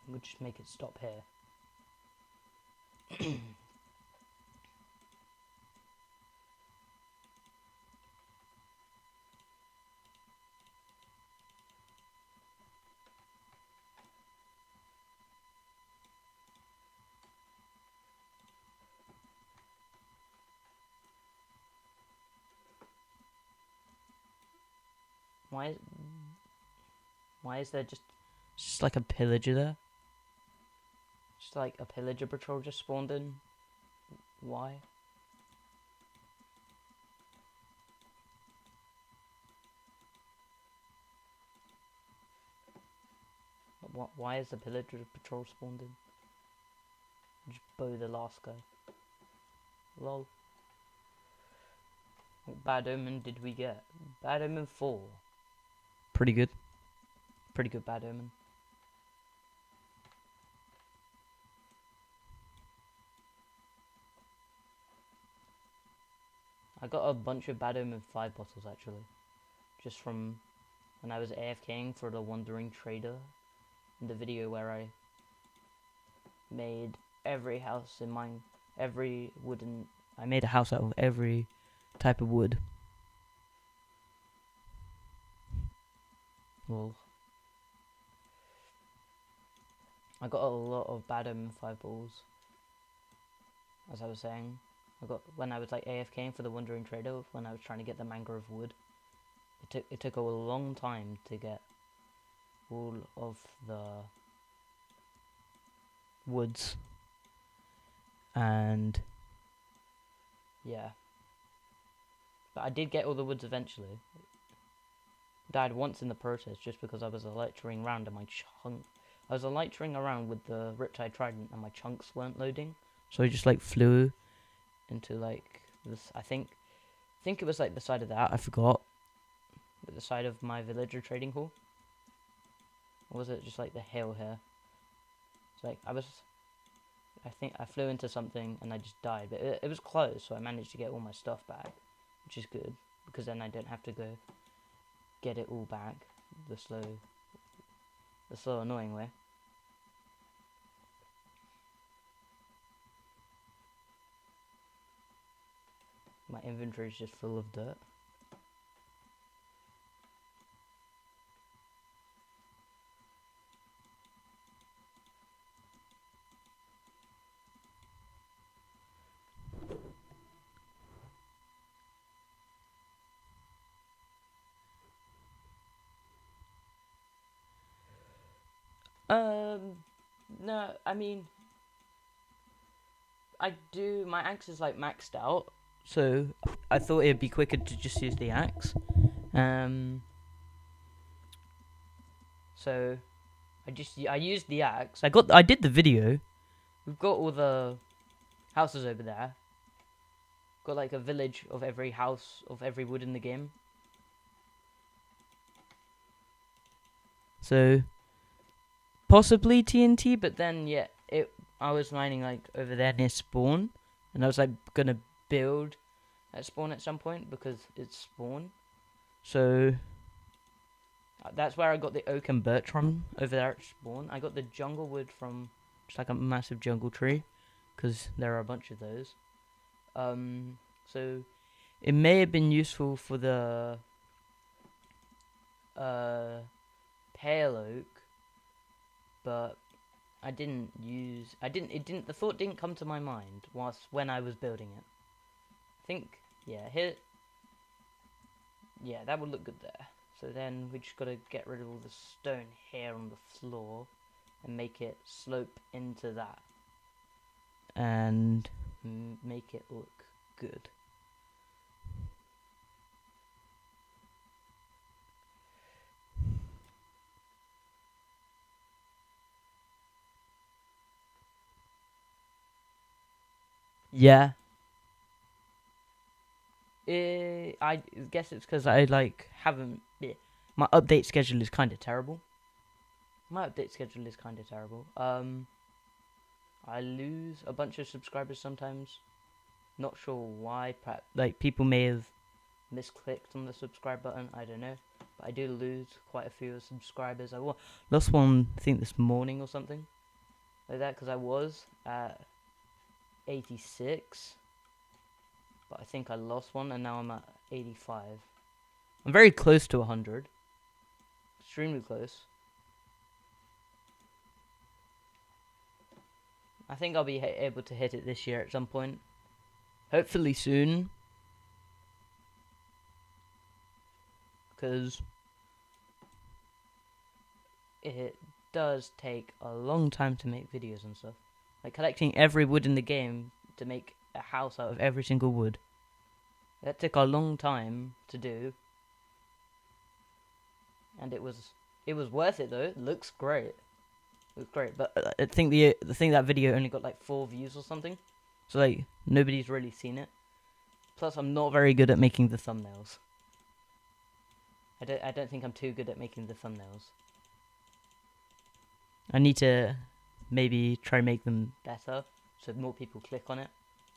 We'll just make it stop here. Why is there just like a pillager there? Just like a pillager patrol just spawned in. Why? Why is the pillager patrol spawned in? Just bow the last guy. Lol. What bad omen did we get? Bad omen 4. Pretty good. Pretty good bad omen. I got a bunch of bad omen 5 bottles actually. Just from when I was AFKing for the Wandering Trader. In the video where I made every house in mine, I made a house out of every type of wood. Well, I got a lot of bad omen 5 balls. As I was saying, I got when I was like AFKing for the Wandering Trader, when I was trying to get the mangrove wood. It took a long time to get all of the woods, and yeah, but I did get all the woods eventually. Died once in the process just because I was lecturing around and I was elytring around with the Riptide Trident and my chunks weren't loading, so I just like flew into like this. I think it was like the side of that. I forgot, but the side of my villager trading hall. Or was it just like the hill here? It's like I think I flew into something and I just died, but it was close, so I managed to get all my stuff back, which is good because then I don't have to go get it all back the slow annoying way. My inventory is just full of dirt. No, I mean, my axe is like maxed out, so I thought it'd be quicker to just use the axe. So I used the axe. I did the video. We've got all the houses over there. Got like a village of every house of every wood in the game. So possibly TNT, but then yeah, I was mining like over there near spawn, and I was like gonna build at spawn at some point because it's spawn. So that's where I got the oak and birch from, over there at spawn. I got the jungle wood from just like a massive jungle tree, because there are a bunch of those. So it may have been useful for the pale oak, but the thought didn't come to my mind when I was building it. I think, yeah, that would look good there. So then we just gotta get rid of all the stone here on the floor and make it slope into that. And make it look good. Yeah. I guess it's because I like haven't. My update schedule is kind of terrible. I lose a bunch of subscribers sometimes. Not sure why. Perhaps, like people may have misclicked on the subscribe button. I don't know. But I do lose quite a few subscribers. I lost one, I think, this morning or something like that, because I was at 86. But I think I lost one, and now I'm at 85. I'm very close to 100. Extremely close. I think I'll be able to hit it this year at some point. Hopefully soon. Because it does take a long time to make videos and stuff. Like collecting every wood in the game to make a house out of every single wood. That took a long time to do. And it was worth it though. It looks great. But I think that video only got like 4 views or something. So like nobody's really seen it. Plus I'm not very good at making the thumbnails. I don't think I'm too good at making the thumbnails. I need to maybe try and make them better so more people click on it.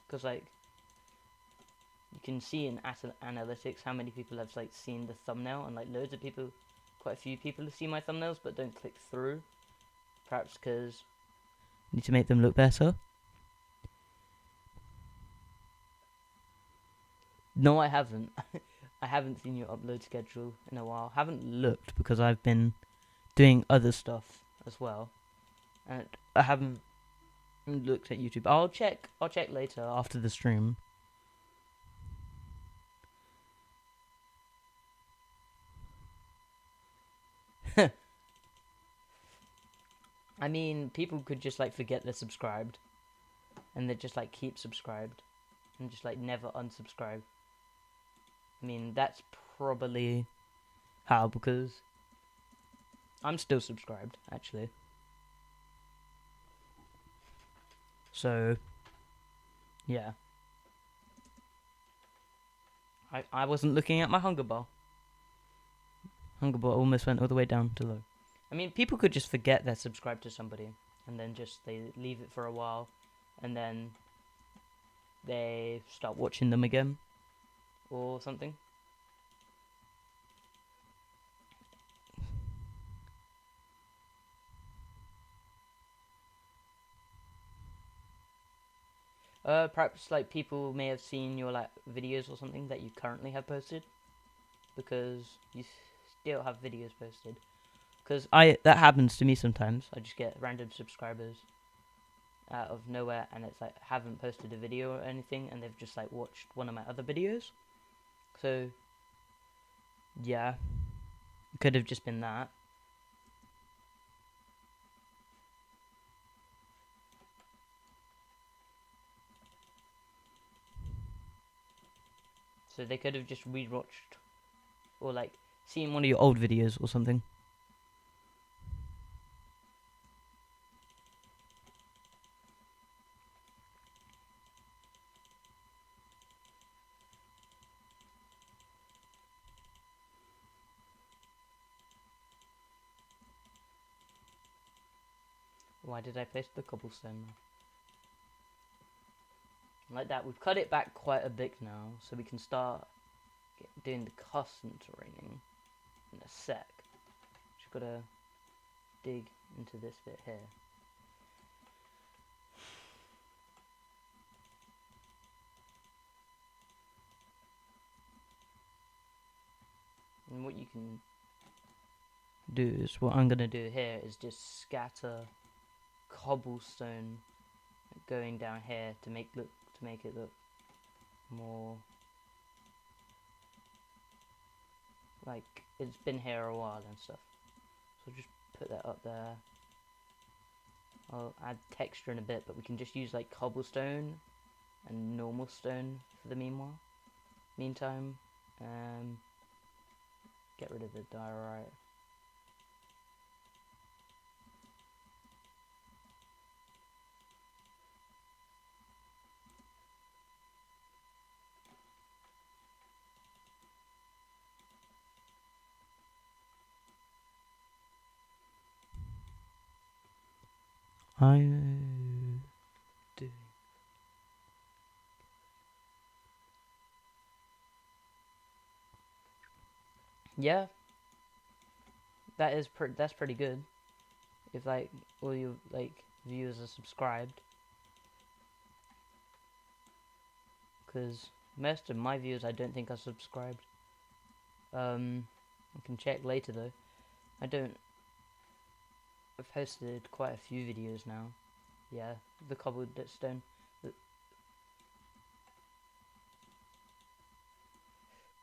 Because like you can see in analytics how many people have like seen the thumbnail, and like loads of people, quite a few people see my thumbnails but don't click through. Perhaps because I need to make them look better. No, I haven't. I haven't seen your upload schedule in a while. Haven't looked because I've been doing other stuff as well, and I haven't looked at YouTube. I'll check later after the stream. I mean, people could just like forget they're subscribed, and they just like keep subscribed, and just like never unsubscribe. I mean, that's probably how, because I'm still subscribed, actually. So yeah, I wasn't looking at my hunger bar. Hunger bar almost went all the way down to low. I mean, people could just forget they're subscribed to somebody, and then just they leave it for a while, and then they start watching them again, or something. Perhaps like people may have seen your like videos or something that you currently have posted, because you still have videos posted. Because that happens to me sometimes. I just get random subscribers out of nowhere, and it's like haven't posted a video or anything, and they've just like watched one of my other videos. So yeah, it could have just been that. So they could have just rewatched or like seen one of your old videos or something. Why did I place the cobblestone? Like that, we've cut it back quite a bit now, so we can start doing the custom terraining in a sec. Just gotta dig into this bit here. And what you can do is, what I'm gonna do here is just scatter cobblestone going down here to make it look more like it's been here a while and stuff. So just put that up there. I'll add texture in a bit, but we can just use like cobblestone and normal stone for the meantime. Get rid of the diorite. Yeah, that's pretty good. If like all your like viewers are subscribed, because most of my viewers I don't think are subscribed. I can check later though. I've posted quite a few videos now. Yeah, the cobblestone.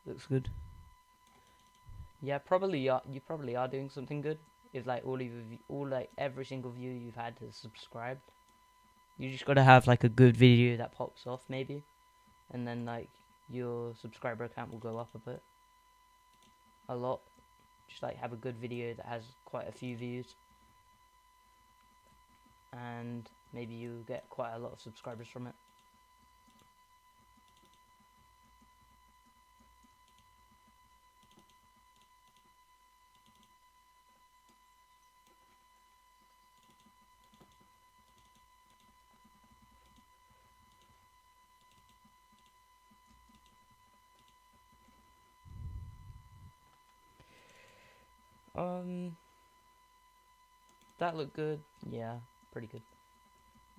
Looks good. Yeah, you probably are doing something good. If like every single view you've had has subscribed. You just gotta have like a good video that pops off maybe, and then like your subscriber count will go up a lot. Just like have a good video that has quite a few views, and maybe you get quite a lot of subscribers from it. That looked good. Yeah, pretty good.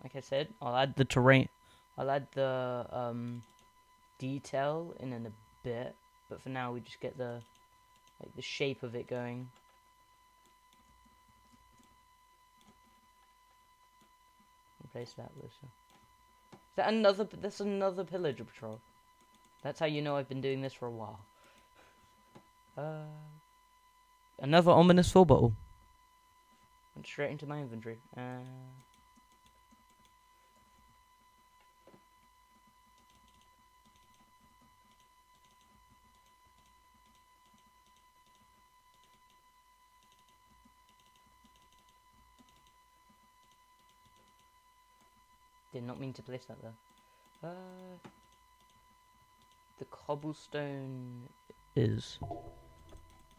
Like I said, I'll add the terrain. I'll add the detail in a bit, but for now we just get the shape of it going. Replace that with Is that another? That's another pillager patrol. That's how you know I've been doing this for a while. Another ominous full bottle. Went straight into my inventory. Did not mean to place that there. The cobblestone is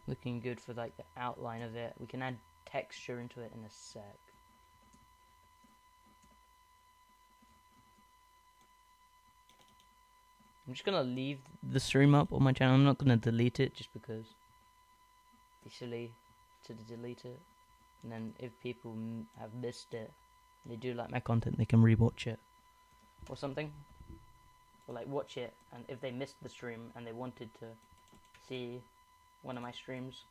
looking good for like the outline of it. We can add texture into it in a sec. I'm just gonna leave the stream up on my channel. I'm not gonna delete it just because it's silly to delete it. And then if people have missed it, they do like my content, they can rewatch it or something, or like watch it. And if they missed the stream and they wanted to see one of my streams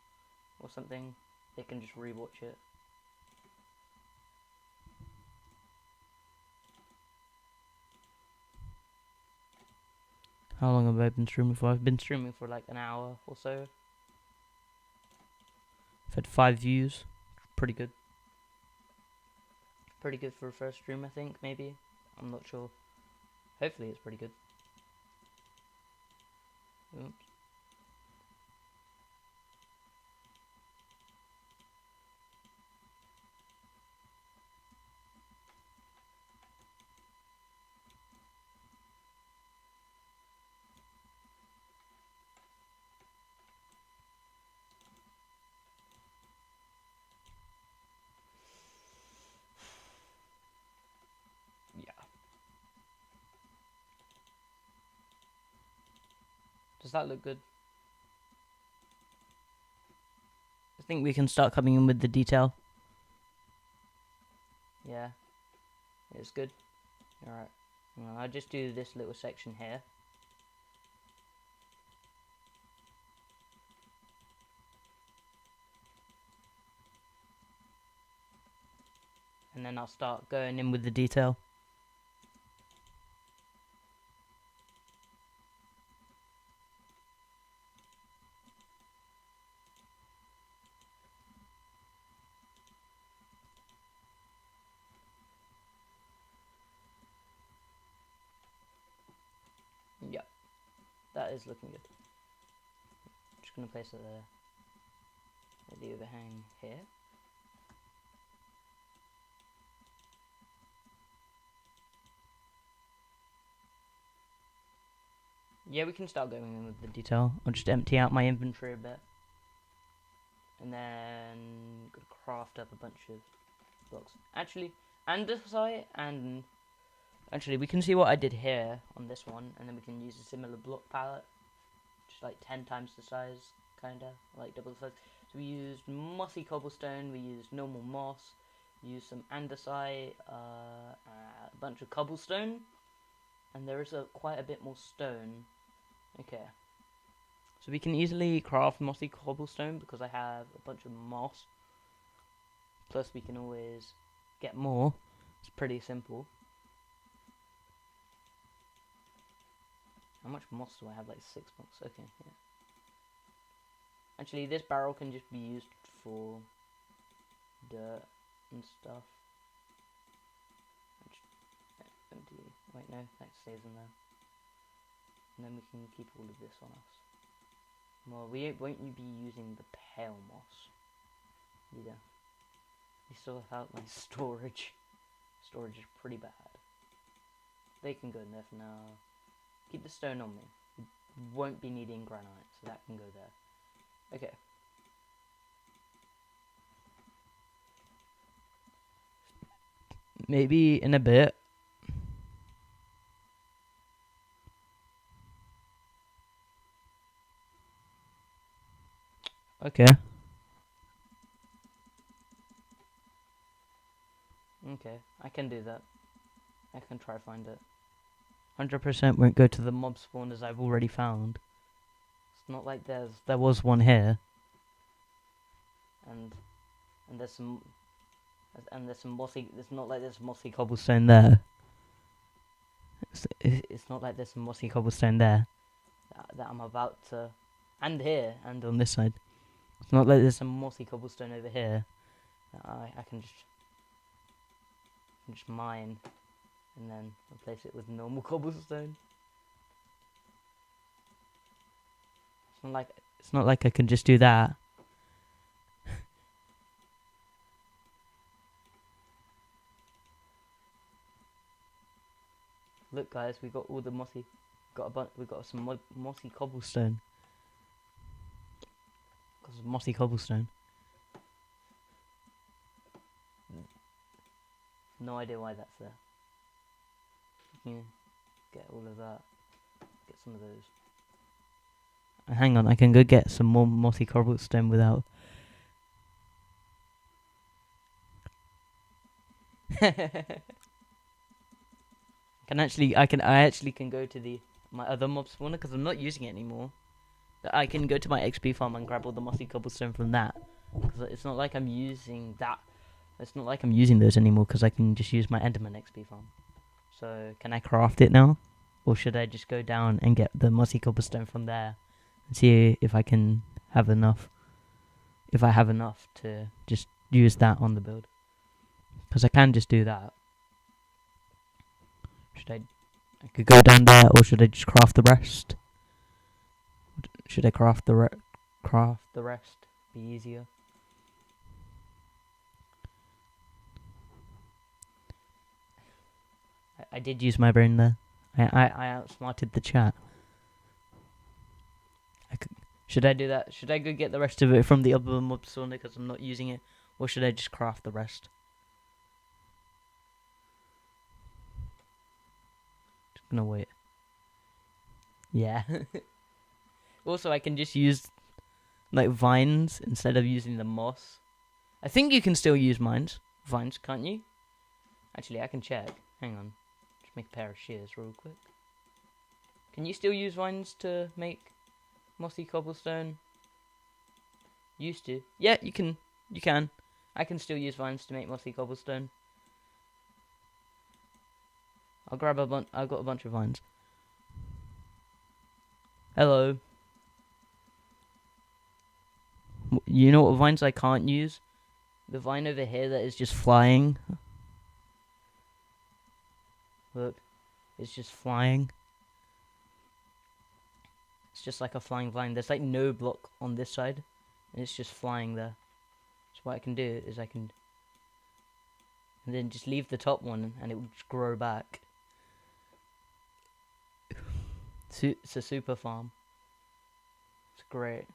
or something, they can just rewatch it. How long have I been streaming for? I've been streaming for like an hour or so. I've had 5 views. Pretty good. Pretty good for a first stream, I think, maybe. I'm not sure. Hopefully it's pretty good. Oops. Does that look good? I think we can start coming in with the detail. Yeah, it's good. Alright, well, I'll just do this little section here. And then I'll start going in with the detail. Yep, that is looking good. Just gonna place it there. The overhang here. Yeah, we can start going in with the detail. I'll just empty out my inventory a bit. And then gonna craft up a bunch of blocks. Actually, andesite and actually we can see what I did here on this one, and then we can use a similar block palette, just like 10 times the size, kinda like double the size. So we used mossy cobblestone, we used normal moss, we used some andesite, a bunch of cobblestone, and there is quite a bit more stone. Okay. So we can easily craft mossy cobblestone because I have a bunch of moss. Plus we can always get more. It's pretty simple. How much moss do I have? Like 6 blocks. Okay, yeah. Actually, this barrel can just be used for dirt and stuff. Empty. Wait, no, that stays in there. And then we can keep all of this on us. Well, won't you be using the pale moss? Yeah. We still have my storage. Storage is pretty bad. They can go in there for now. Keep the stone on me. We won't be needing granite, so that can go there. Okay. Maybe in a bit. Okay. Okay, I can do that. I can try find it. 100% won't go to the mob spawners I've already found. It's not like there was one here. And there's some mossy. It's not like there's mossy cobblestone there. It's not like there's some mossy cobblestone there that I'm about to, and here and on this side. It's not like there's some mossy cobblestone over here that I can just mine and then replace it with normal cobblestone. It's not like I can just do that. Look, guys, we got all the mossy. We got some mossy cobblestone. Got some mossy cobblestone. No idea why that's there. Yeah, get all of that. Get some of those. Hang on, I can go get some more mossy cobblestone without. I actually can go to my other mob spawner because I'm not using it anymore. I can go to my XP farm and grab all the mossy cobblestone from that. Because it's not like I'm using that. It's not like I'm using those anymore because I can just use my Enderman XP farm. So can I craft it now, or should I just go down and get the mossy cobblestone from there and see if I can have enough? If I have enough to just use that on the build, because I can just do that. I could go down there, or should I just craft the rest? Should I craft the rest? Be easier. I did use my brain there. I outsmarted the chat. Should I do that? Should I go get the rest of it from the other mob spawner because I'm not using it, or should I just craft the rest? Just gonna wait. Yeah. Also, I can just use like vines instead of using the moss. I think you can still use vines, can't you? Actually, I can check. Hang on. Just make a pair of shears real quick. Can you still use vines to make mossy cobblestone? Used to. Yeah, you can. You can. I can still use vines to make mossy cobblestone. I'll grab a bunch. I've got a bunch of vines. Hello. You know what vines I can't use? The vine over here that is just flying. Look, it's just flying. It's just like a flying vine. There's like no block on this side, and it's just flying there. So what I can do is and then just leave the top one, and it will just grow back. It's a super farm. It's great.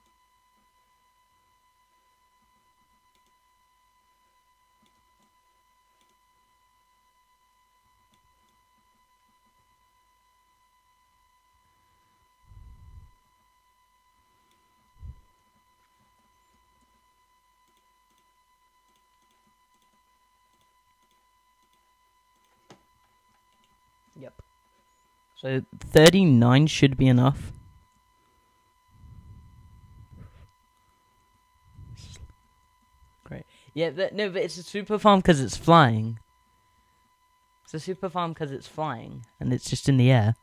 Yep. So 39 should be enough. Great. Yeah, no, but it's a super farm because it's flying. It's a super farm because it's flying and it's just in the air.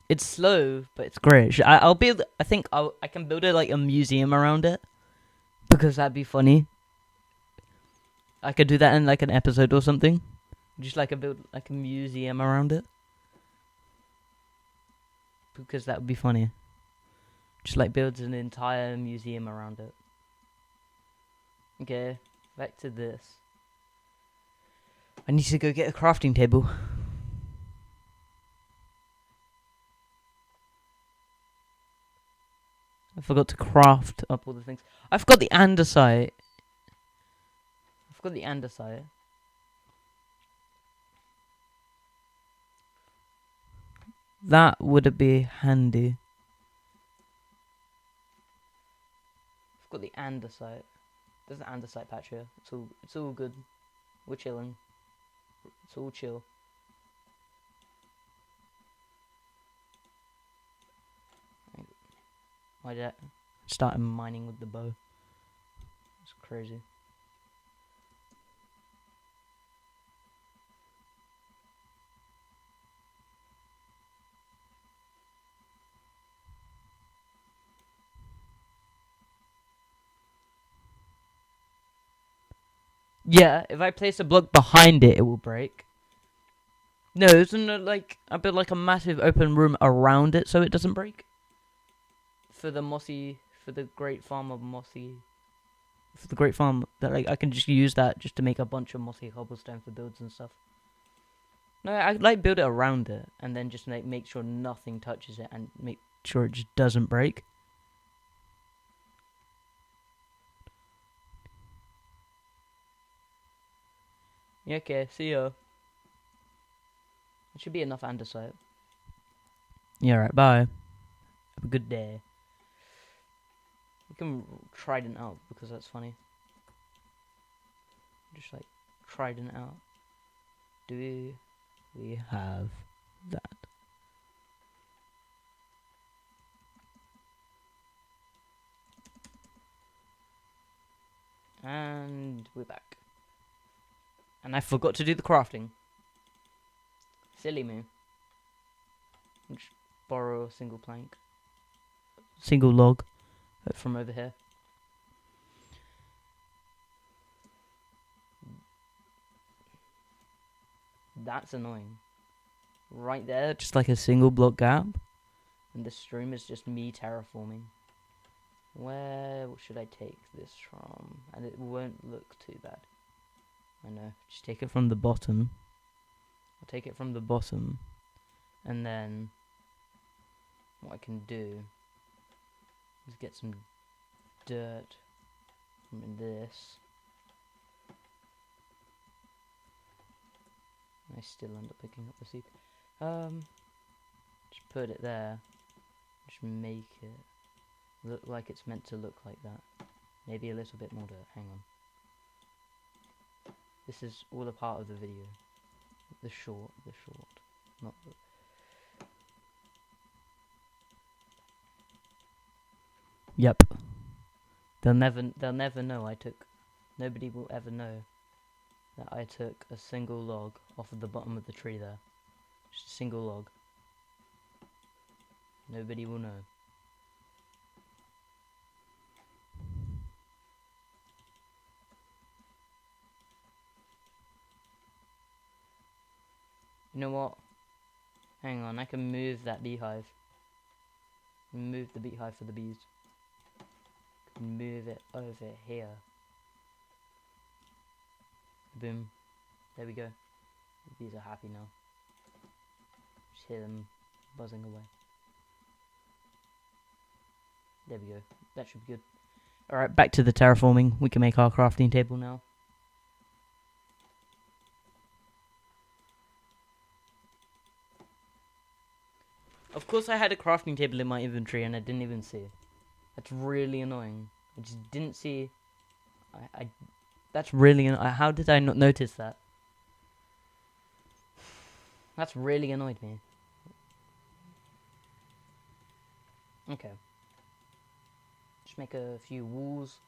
It's slow, but it's great. I'll build. I think I can build it like a museum around it because that'd be funny. I could do that in like an episode or something. Just like build like a museum around it. Because that would be funny. Just like builds an entire museum around it. Okay, back to this. I need to go get a crafting table. I forgot to craft up all the things. I forgot the andesite. That would be handy. I've got the andesite. There's an andesite patch here. It's all good. We're chilling. It's all chill. Why did I start mining with the bow? It's crazy. Yeah, if I place a block behind it, it will break. No, isn't it like I built like a massive open room around it so it doesn't break? For the great farm of mossy. For the great farm that like I can just use that just to make a bunch of mossy cobblestone for builds and stuff. No, I like build it around it, and then just like make sure nothing touches it, and make sure it just doesn't break. Yeah, okay, see ya. It should be enough andesite. Yeah, right, bye. Have a good day. We can trident out because that's funny. Just like trident out. Do we have that? And we're back. And I forgot to do the crafting. Silly me. Just borrow a single plank. Single log from over here. That's annoying. Right there, just like a single block gap. And this stream is just me terraforming. Where should I take this from? And it won't look too bad. I know. Just take it from the bottom. I'll take it from the bottom. And then what I can do is get some dirt from this. I still end up picking up the seed. Just put it there. Just make it look like it's meant to look like that. Maybe a little bit more dirt. Hang on. This is all a part of the video. The short, not the. Yep. They'll never know nobody will ever know that I took a single log off of the bottom of the tree there. Just a single log. Nobody will know. You know what? Hang on, I can move that beehive. Move the beehive for the bees. Move it over here. Boom. There we go. The bees are happy now. Just hear them buzzing away. There we go. That should be good. Alright, back to the terraforming. We can make our crafting table now. Of course I had a crafting table in my inventory and I didn't even see it. That's really annoying. I just didn't see. That's really annoying. How did I not notice that? That's really annoyed me. Okay. Just make a few walls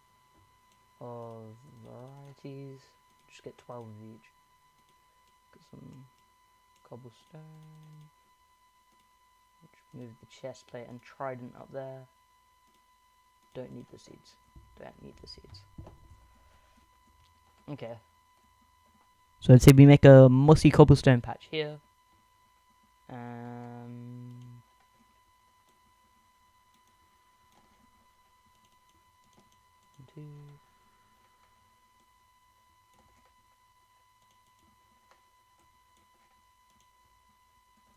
of varieties. Just get 12 of each. Get some cobblestone. Just move the chest plate and trident up there. Don't need the seeds. Don't need the seeds. Okay. So let's say we make a mossy cobblestone patch here. 2.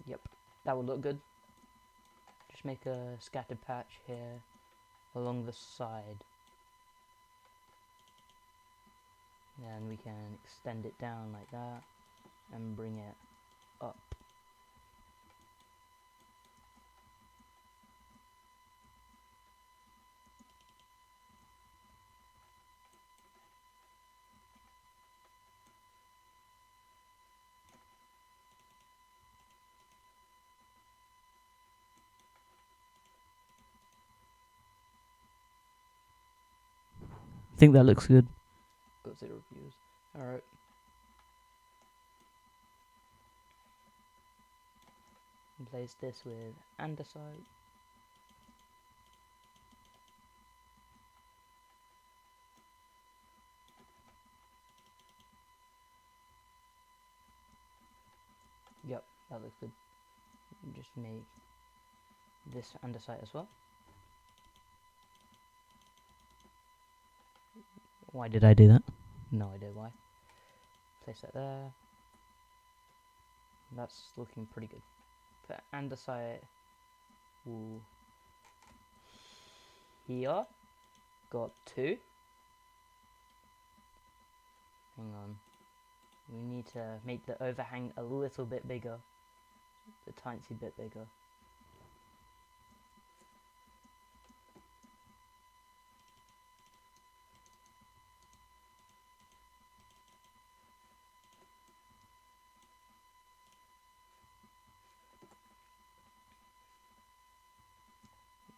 Yep, that will look good. Just make a scattered patch here along the side. Then we can extend it down like that and bring it up. I think that looks good. Got 0 views. Alright. Replace this with andesite. Yep, that looks good. Just make this andesite as well. Why did I do that? No idea why. Place that there. That's looking pretty good. Put andesite wool here. Got 2. Hang on. We need to make the overhang a little bit bigger. A tiny bit bigger.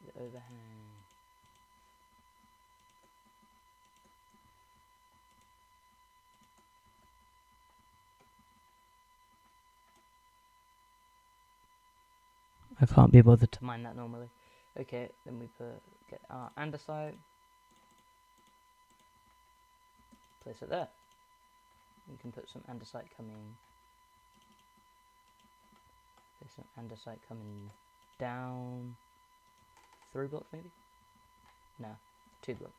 The overhang. I can't be bothered to mine that normally. Okay, then we get our andesite. Place it there. We can put some andesite coming. There's some andesite coming down 3 blocks maybe? No, 2 blocks.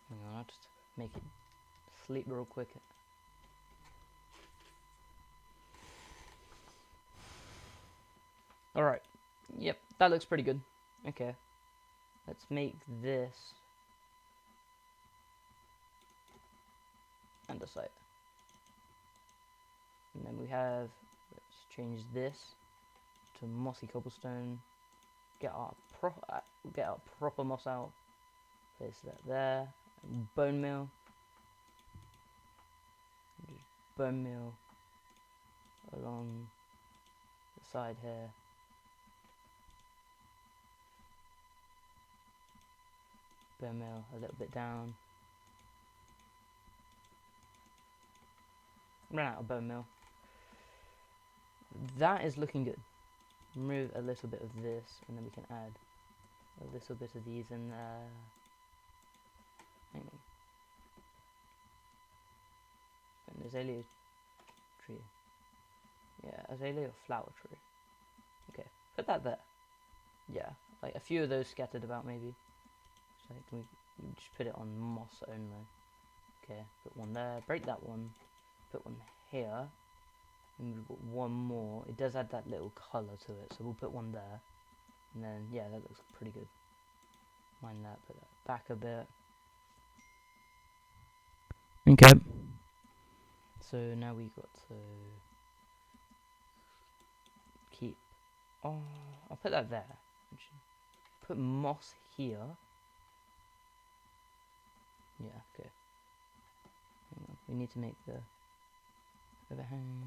Hang on, I'll just make it sleep real quick. Alright, yep, that looks pretty good. Okay, let's make this andesite. And then we have, let's change this to mossy cobblestone. Get our proper moss out. Place that there. Bone meal. Just bone meal along the side here. Bone meal a little bit down. Ran out of bone meal. That is looking good. Remove a little bit of this, and then we can add a little bit of these in there. Hang on. An azalea tree. Yeah, azalea flower tree. Okay, put that there. Yeah, like a few of those scattered about maybe. So we just put it on moss only. Okay, put one there. Break that one. Put one here. And we've got one more. It does add that little colour to it, so we'll put one there. And then, yeah, that looks pretty good. Mind that, put that back a bit. Okay. So now we got to keep. Oh, I'll put that there. Put moss here. Yeah, okay. Hang on. We need to make the overhang.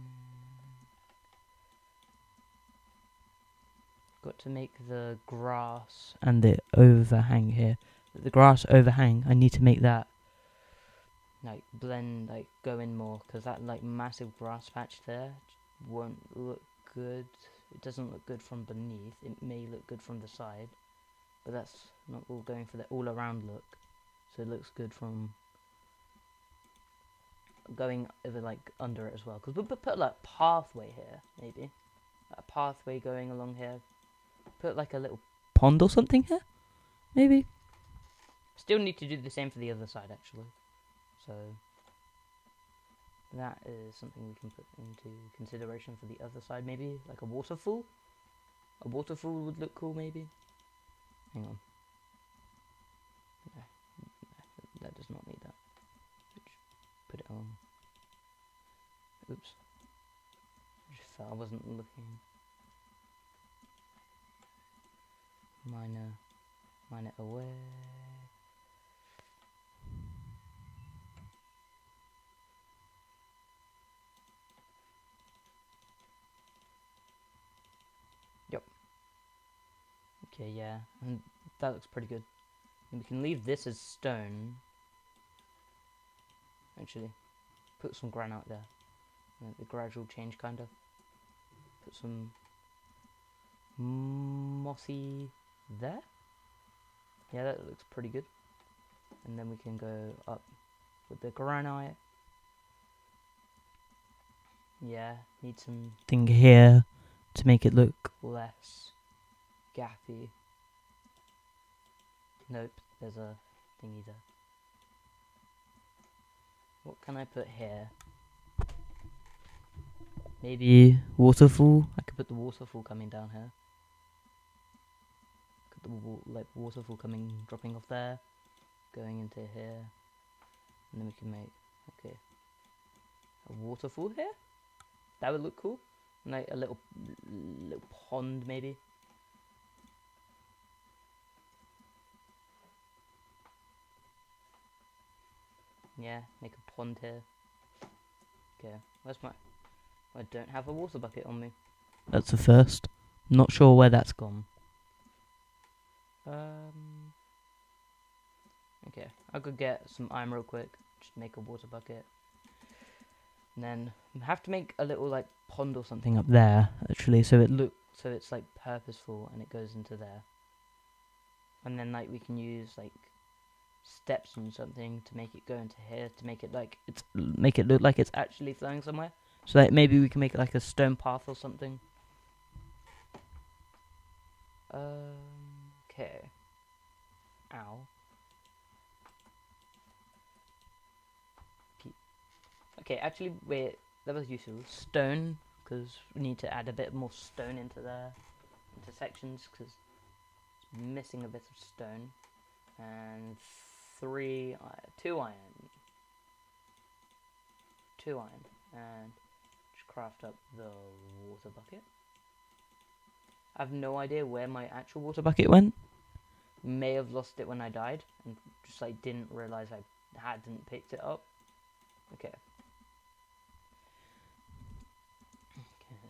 Got to make the grass and the overhang here. The grass overhang, I need to make that like blend, like go in more, because that like massive grass patch there won't look good. It doesn't look good from beneath. It may look good from the side, but that's not all going for the all around look. So it looks good from going over like under it as well, because we'll put like pathway here, maybe a pathway going along here. Put like a little pond or something here, maybe. Still need to do the same for the other side actually, so that is something we can put into consideration for the other side. Maybe like a waterfall. A waterfall would look cool maybe. Hang on. No, that does not need that. Put it on. Oops. I just thought I wasn't looking. Mine it away. Yep. Okay, yeah, and that looks pretty good. And we can leave this as stone. Actually, put some granite there. Like the gradual change, kind of. Put some mossy there. Yeah, that looks pretty good. And then we can go up with the granite. Yeah, need some thing here to make it look less gappy. Nope, there's a thingy there. What can I put here? Maybe waterfall. I could put the waterfall coming down here. Put the waterfall dropping off there, going into here, and then we can make a waterfall here. That would look cool. Like a little pond maybe. Yeah, make a pond here. Okay, where's my... I don't have a water bucket on me. That's the first. Not sure where that's gone. Okay, I could get some iron real quick. Just make a water bucket. And then I have to make a little like pond or something up there actually, so it's like purposeful and it goes into there. And then like we can use like steps and something to make it go into here, to make it look like it's actually flowing somewhere. So like maybe we can make it like a stone path or something. Okay. Ow. Okay, actually, wait, that was useful. Stone, because we need to add a bit more stone into there, into sections, because it's missing a bit of stone. And 2 iron. 2 iron. And just craft up the water bucket. I have no idea where my actual water bucket went. May have lost it when I died, and just like didn't realize I hadn't picked it up. Okay.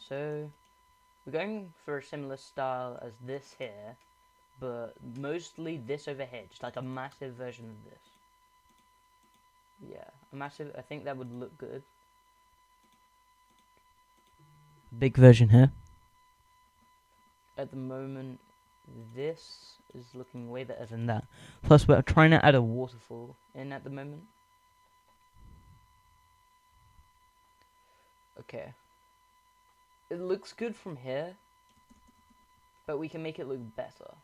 So we're going for a similar style as this here, but mostly this over here, just like a massive version of this. Yeah, a massive, I think that would look good. Big version here. At the moment, this is looking way better than that. Plus, we're trying to add a waterfall in at the moment. Okay. It looks good from here, but we can make it look better.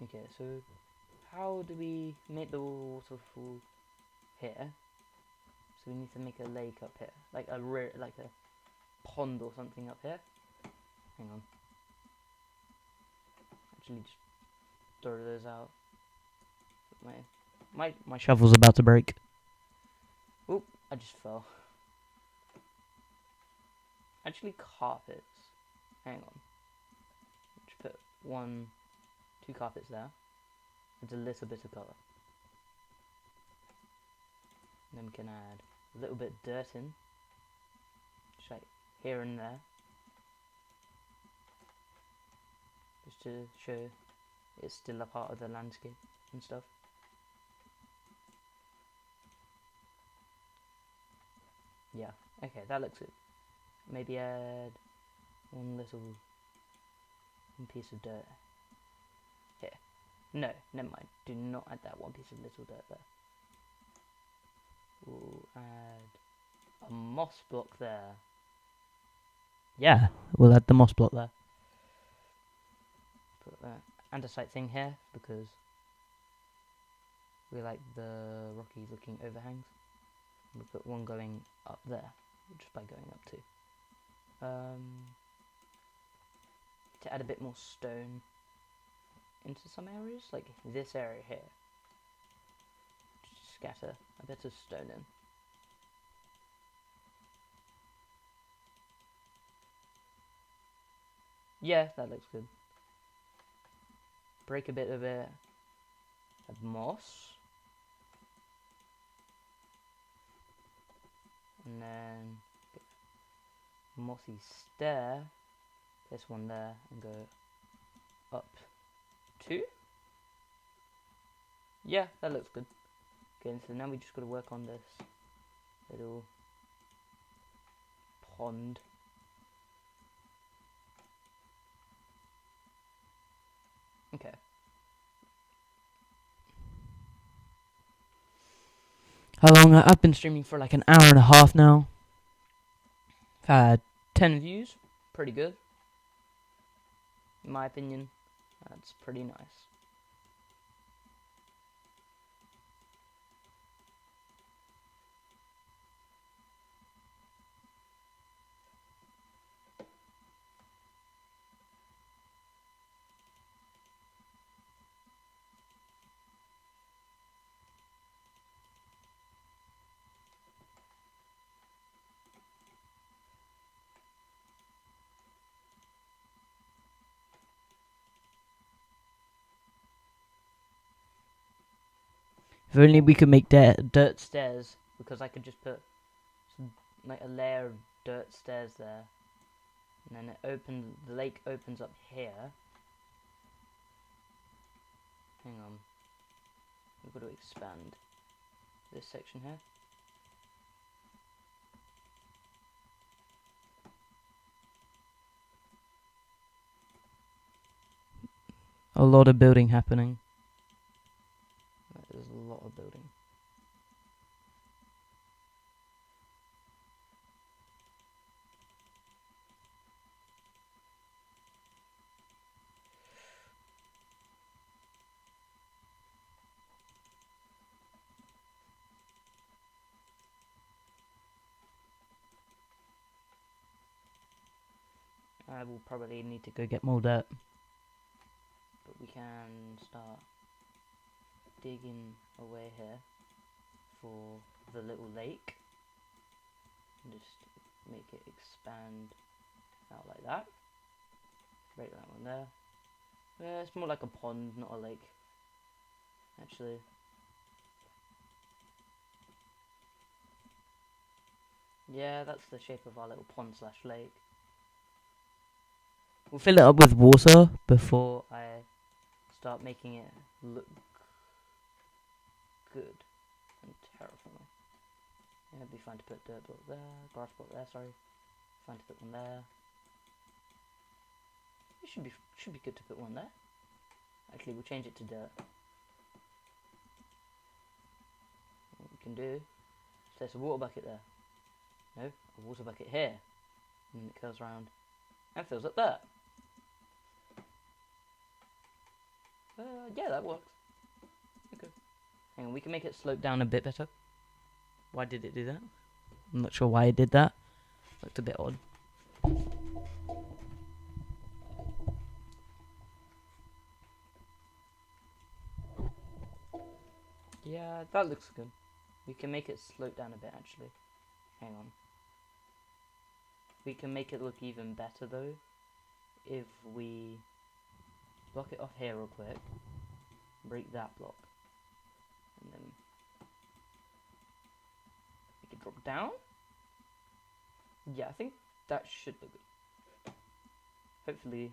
Okay, so how do we make the waterfall here? So we need to make a lake up here, like a pond or something up here. Hang on. Actually, just throw those out. My shovel's about to break. Oop! I just fell. Actually, carpets. Hang on. Just put 2 carpets there. It's a little bit of colour. And then we can add a little bit of dirt in. Just like here and there. Just to show it's still a part of the landscape and stuff. Yeah, okay, that looks good. Maybe add one piece of dirt here. No, never mind. Do not add that one piece of little dirt there. We'll add a moss block there. Yeah, we'll add the moss block there. Put that andesite thing here because we like the rocky looking overhangs. We'll put one going up there, just by going up too. To add a bit more stone into some areas, like this area here. Just scatter a bit of stone in. Yeah, that looks good. Break a bit of it. Add moss. And then mossy stair. This one there and go up 2. Yeah, that looks good. Okay, so now we just gotta work on this little pond. Okay. How long? I've been streaming for like an hour and a half now. I've had 10 views. Pretty good. In my opinion, that's pretty nice. If only we could make dirt stairs, because I could just put like a layer of dirt stairs there, and then the lake opens up here. Hang on, we've got to expand this section here. A lot of building happening. There's a lot of building. I will probably need to go get more dirt, but we can start digging away here for the little lake. Just make it expand out like that. Break that one there. Yeah, it's more like a pond, not a lake, actually. Yeah, that's the shape of our little pond slash lake. We'll fill it up with water before I start making it look good and terraforming. Yeah, it'd be fine to put dirt block there, grass block there, sorry. Fine to put one there. It should be good to put one there. Actually, we'll change it to dirt. What we can do is place a water bucket there. No, a water bucket here. And it curls around and fills up there. Yeah, that works. Okay. Hang on, we can make it slope down a bit better. Why did it do that? I'm not sure why it did that. Looked a bit odd. Yeah, that looks good. We can make it slope down a bit, actually. Hang on. We can make it look even better, though, if we block it off here real quick, break that block, and then make it drop down. Yeah, I think that should look good. Hopefully.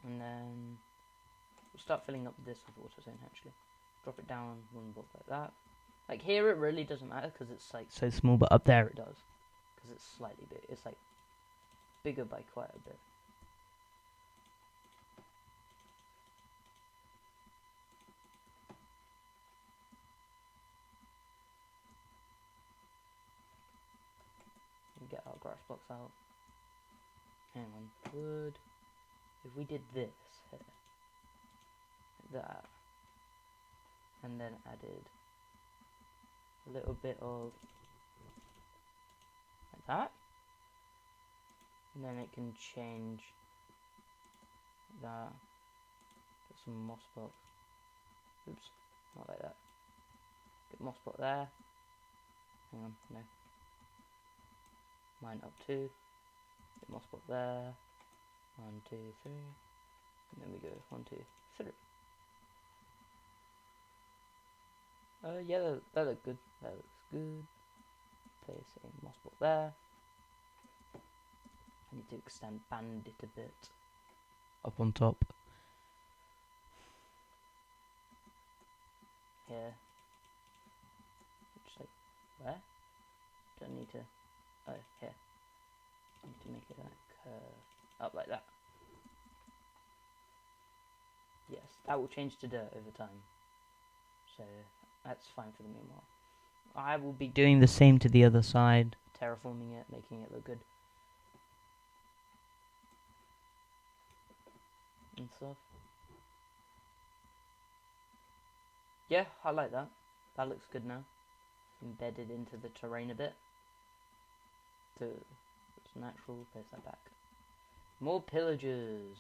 And then we'll start filling up this with water zone, actually. Drop it down one block like that. Like here it really doesn't matter because it's like so small, but up there it does. Because it's slightly big. It's like bigger by quite a bit. We get our grass blocks out. Hang on, wood. If we did this here, like that, and then added a little bit of like that, and then it can change that. Get some moss blocks. Oops, not like that. Get moss block there. Hang on, no. Mine up 2. Get moss block there. 1, 2, 3. And then we go 1, 2, 3. Yeah, that looks good. That looks good. Place a moss block there. I need to expand it a bit. Up on top. Here. Just like, where? Don't need to, oh, here. I need to make it like curve up like that. Yes, that will change to dirt over time. So, that's fine for the meanwhile. I will be doing the same to the other side, terraforming it, making it look good. And stuff. Yeah, I like that. That looks good now. Embedded into the terrain a bit. So, it's natural, place that back. More pillagers.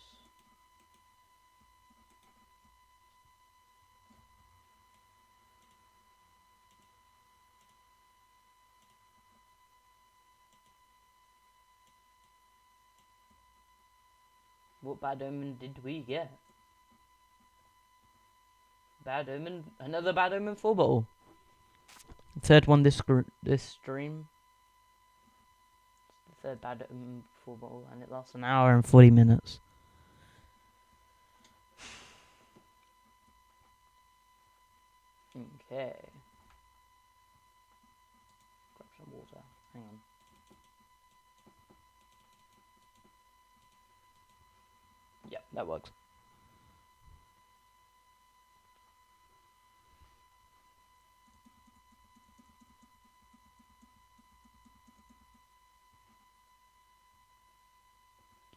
What bad omen did we get? Bad omen, another bad omen 4 bottle. Third one this stream. The third bad omen 4 bottle, and it lasts an hour and 40 minutes. Okay. Grab some water. Hang on. Yep, that works.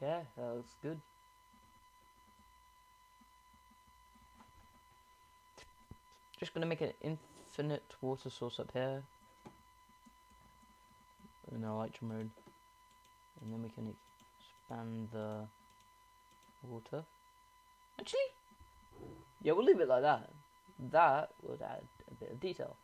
Yeah, that looks good. Just gonna make an infinite water source up here in our elytra mode, and then we can expand the water. Actually, yeah, we'll leave it like that. That would add a bit of detail.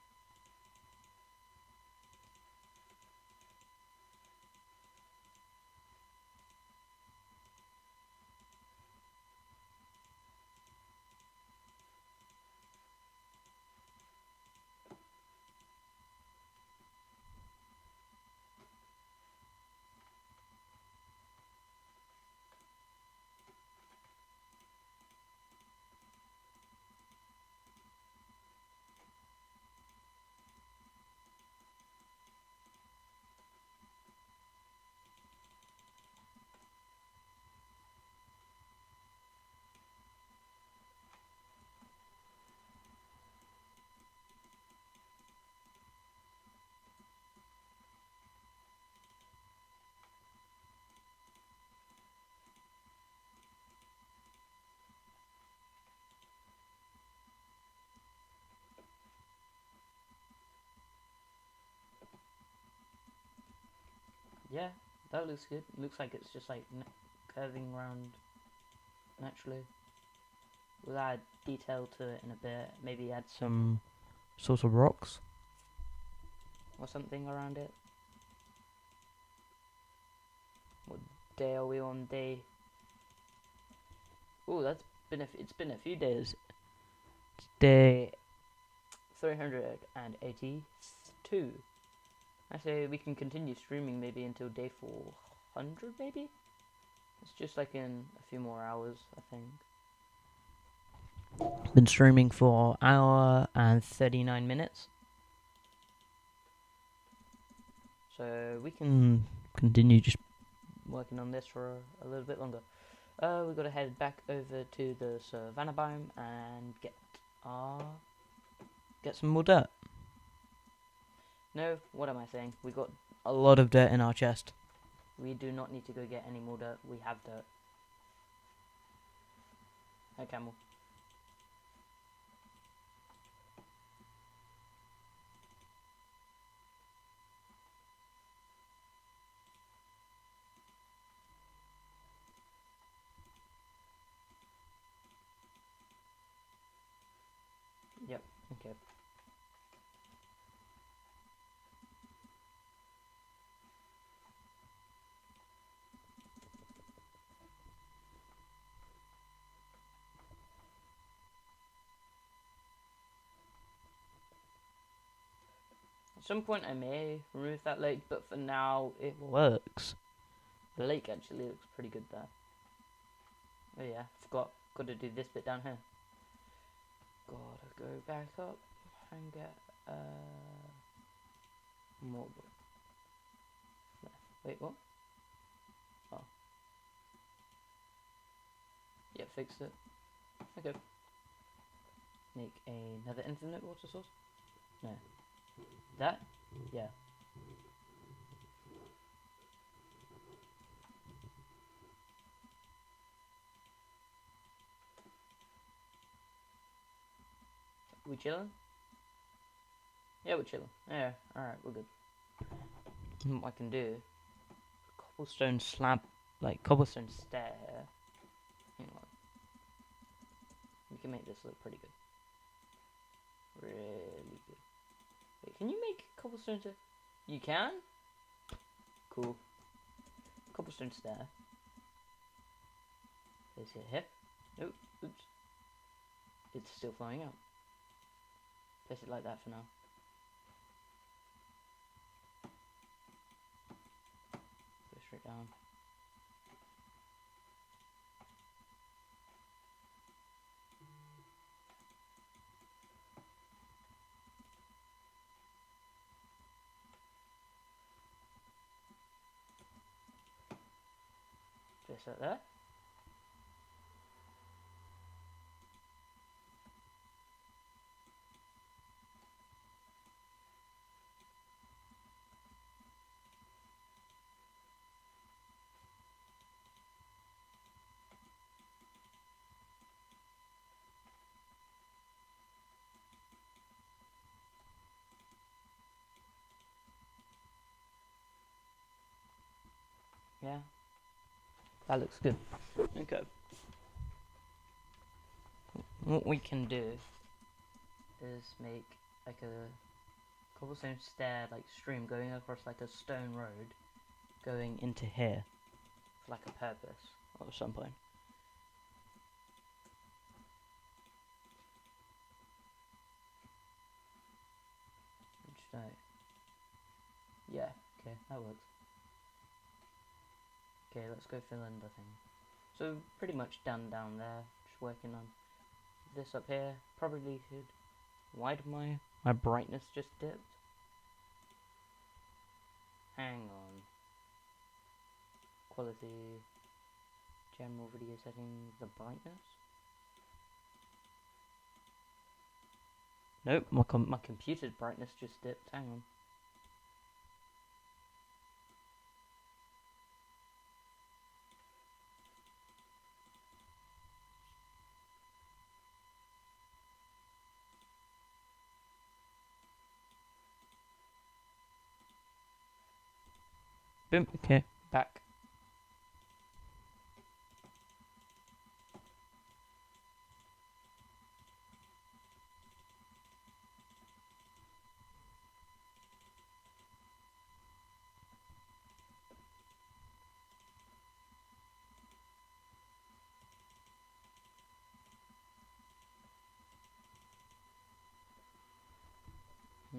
Yeah, that looks good. Looks like it's just like curving around naturally. We'll add detail to it in a bit. Maybe add some sort of rocks or something around it. What day are we on? Day. Oh, it's been a few days. It's day 382. I say we can continue streaming maybe until day 400 maybe? It's just like in a few more hours, I think. Been streaming for an hour and 39 minutes. So we can continue just working on this for a little bit longer. We've got to head back over to the savannah biome and get some more dirt. No, what am I saying? We got a lot of dirt in our chest. We do not need to go get any more dirt. We have dirt. Hey, camel. Yep, okay. At some point I may remove that lake, but for now it works. The lake actually looks pretty good there. Oh yeah, got to do this bit down here. Gotta go back up and get more. Wait, what? Oh. Yeah, fixed it. Okay. Make another infinite water source? No. That? Yeah. We chilling? Yeah, we're chilling. Yeah, alright, we're good. What I can do, cobblestone slab, like cobblestone stair. Hang on. We can make this look pretty good. Really good. Wait, can you make cobblestone stair? You can? Cool. Cobblestone stair. Is it here? Nope. Oops. It's still flying out. Place it like that for now. Go straight down. Place that there. Yeah, that looks good. Okay. What we can do is make like a cobblestone stair, like stream going across like a stone road, going into here for like a purpose at some point. Yeah, okay, that works. Okay, let's go fill in the thing. So pretty much done down there. Just working on this up here. Probably should. Why did my brightness just dipped? Hang on. Quality. General video settings. The brightness. Nope, my computer's brightness just dipped. Hang on. Boom. Okay, back.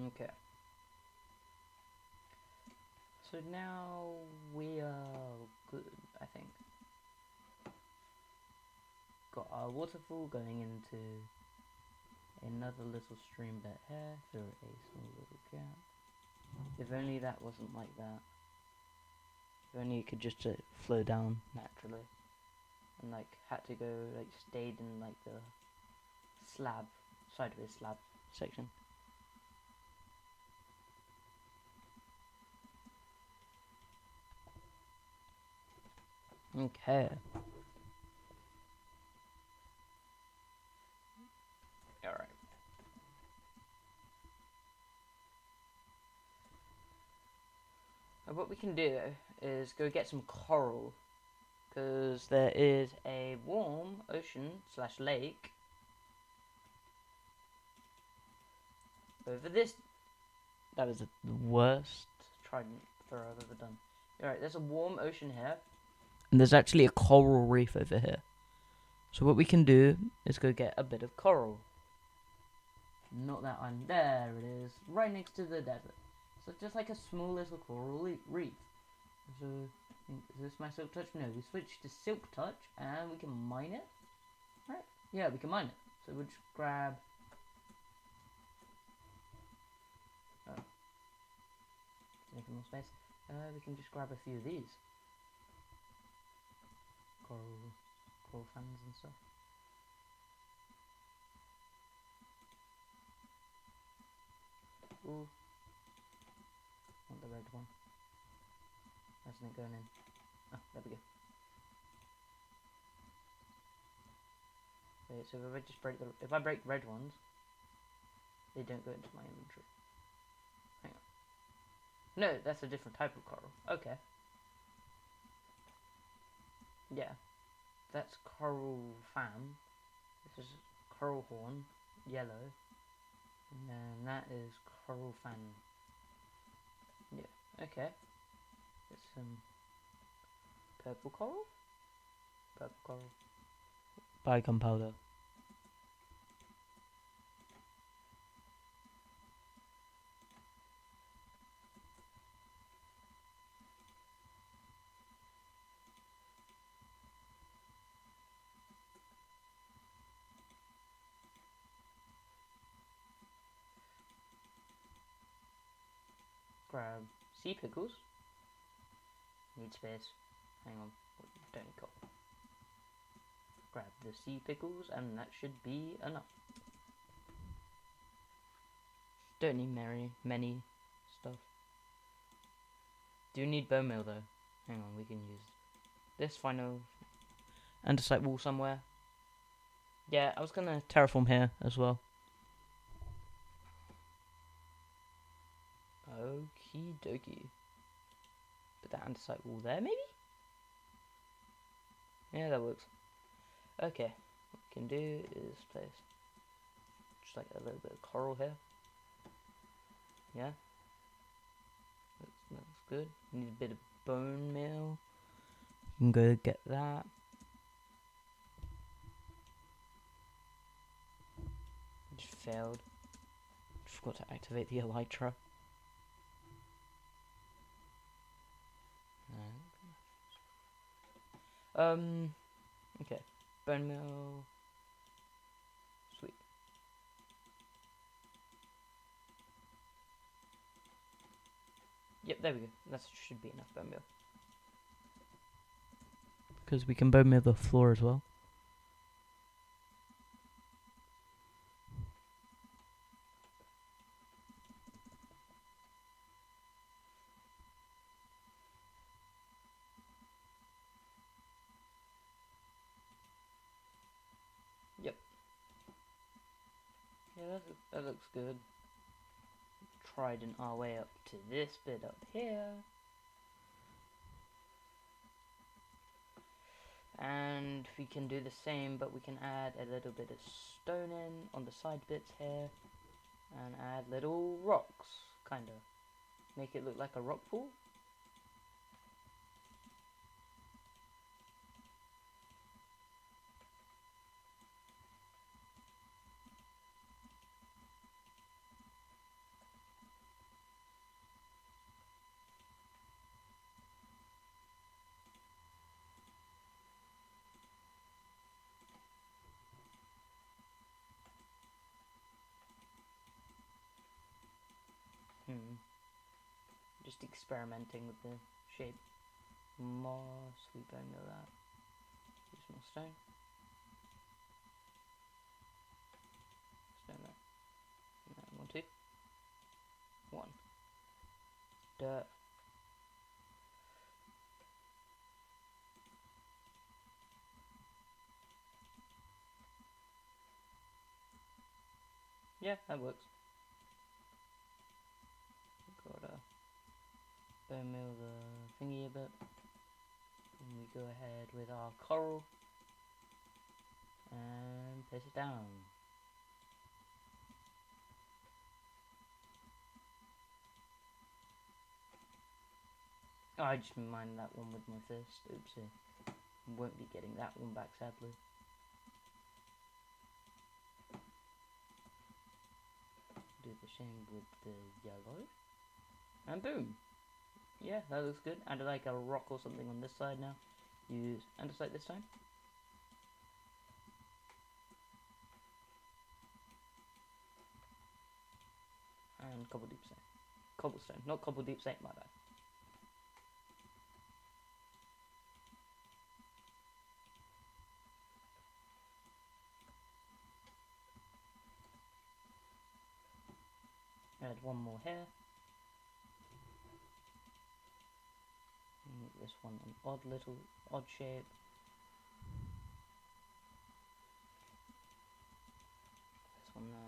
Okay. So now we are good, I think. Got our waterfall going into another little stream bit here through a small little gap. If only that wasn't like that. If only it could just flow down naturally. And like had to go, like stayed in like the slab, sideways slab section. Okay. Alright. And what we can do is go get some coral. Because there is a warm ocean / lake over this. That was the worst trident throw I've ever done. Alright, there's a warm ocean here. And there's actually a coral reef over here. So what we can do is go get a bit of coral. Not that one. There it is. Right next to the desert. So just like a small little coral reef. So, is this my silk touch? No, we switch to silk touch and we can mine it. Right? Yeah, we can mine it. So we'll just grab... Oh. Making more space. We can just grab a few of these. Coral fans and stuff. Ooh. Want the red one. Why isn't it going in? Oh, there we go. Wait, so if I just break if I break red ones, they don't go into my inventory. Hang on. No, that's a different type of coral. Okay. Yeah. That's coral fan. This is coral horn, yellow. And then that is coral fan. Yeah, okay. There's some purple coral. Purple coral. Buy gunpowder. Grab sea pickles. Need space. Hang on. Don't need coal. Grab the sea pickles, and that should be enough. Don't need many stuff. Do need bone meal though. Hang on, we can use this final andesite wall somewhere. Yeah, I was gonna terraform here as well. Okie dokie. Put that andesite wall there, maybe? Yeah, that works. Okay, what we can do is place just like a little bit of coral here. Yeah, that's good. Need a bit of bone meal. You can go get that. Just failed. Just forgot to activate the elytra. Okay. Bone meal. Sweet. Yep, there we go. That should be enough bone meal. Because we can bone meal the floor as well. Yep. Yeah, that looks good. Trident our way up to this bit up here. And we can do the same, but we can add a little bit of stone in on the side bits here. And add little rocks, kinda. Make it look like a rock pool. Just experimenting with the shape. More sweet bone meal that. Use more stone. Stone there. No, 1, 2. 1. Dirt. Yeah, that works. Gotta bone meal the thingy a bit. And we go ahead with our coral and place it down. Oh, I just mined that one with my fist. Oopsie. Won't be getting that one back, sadly. Do the same with the yellow. And boom! Yeah, that looks good. Add like a rock or something on this side now. Use andesite this time. And cobble deep stone. Cobblestone, not cobble deep stone, my bad. Add one more here. Make this one an odd shape. This one there.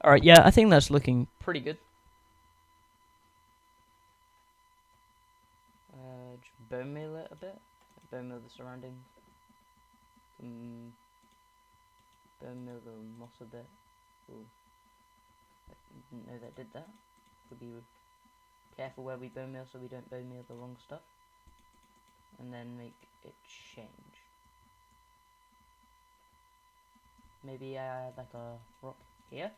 Alright, yeah, I think that's looking pretty good. Just bone meal it a bit. Bone meal the surroundings. Bone meal the moss a bit. Ooh. I didn't know that did that. We'll be careful where we bone meal so we don't bone meal the wrong stuff. And then make it change. Maybe add like a rock here.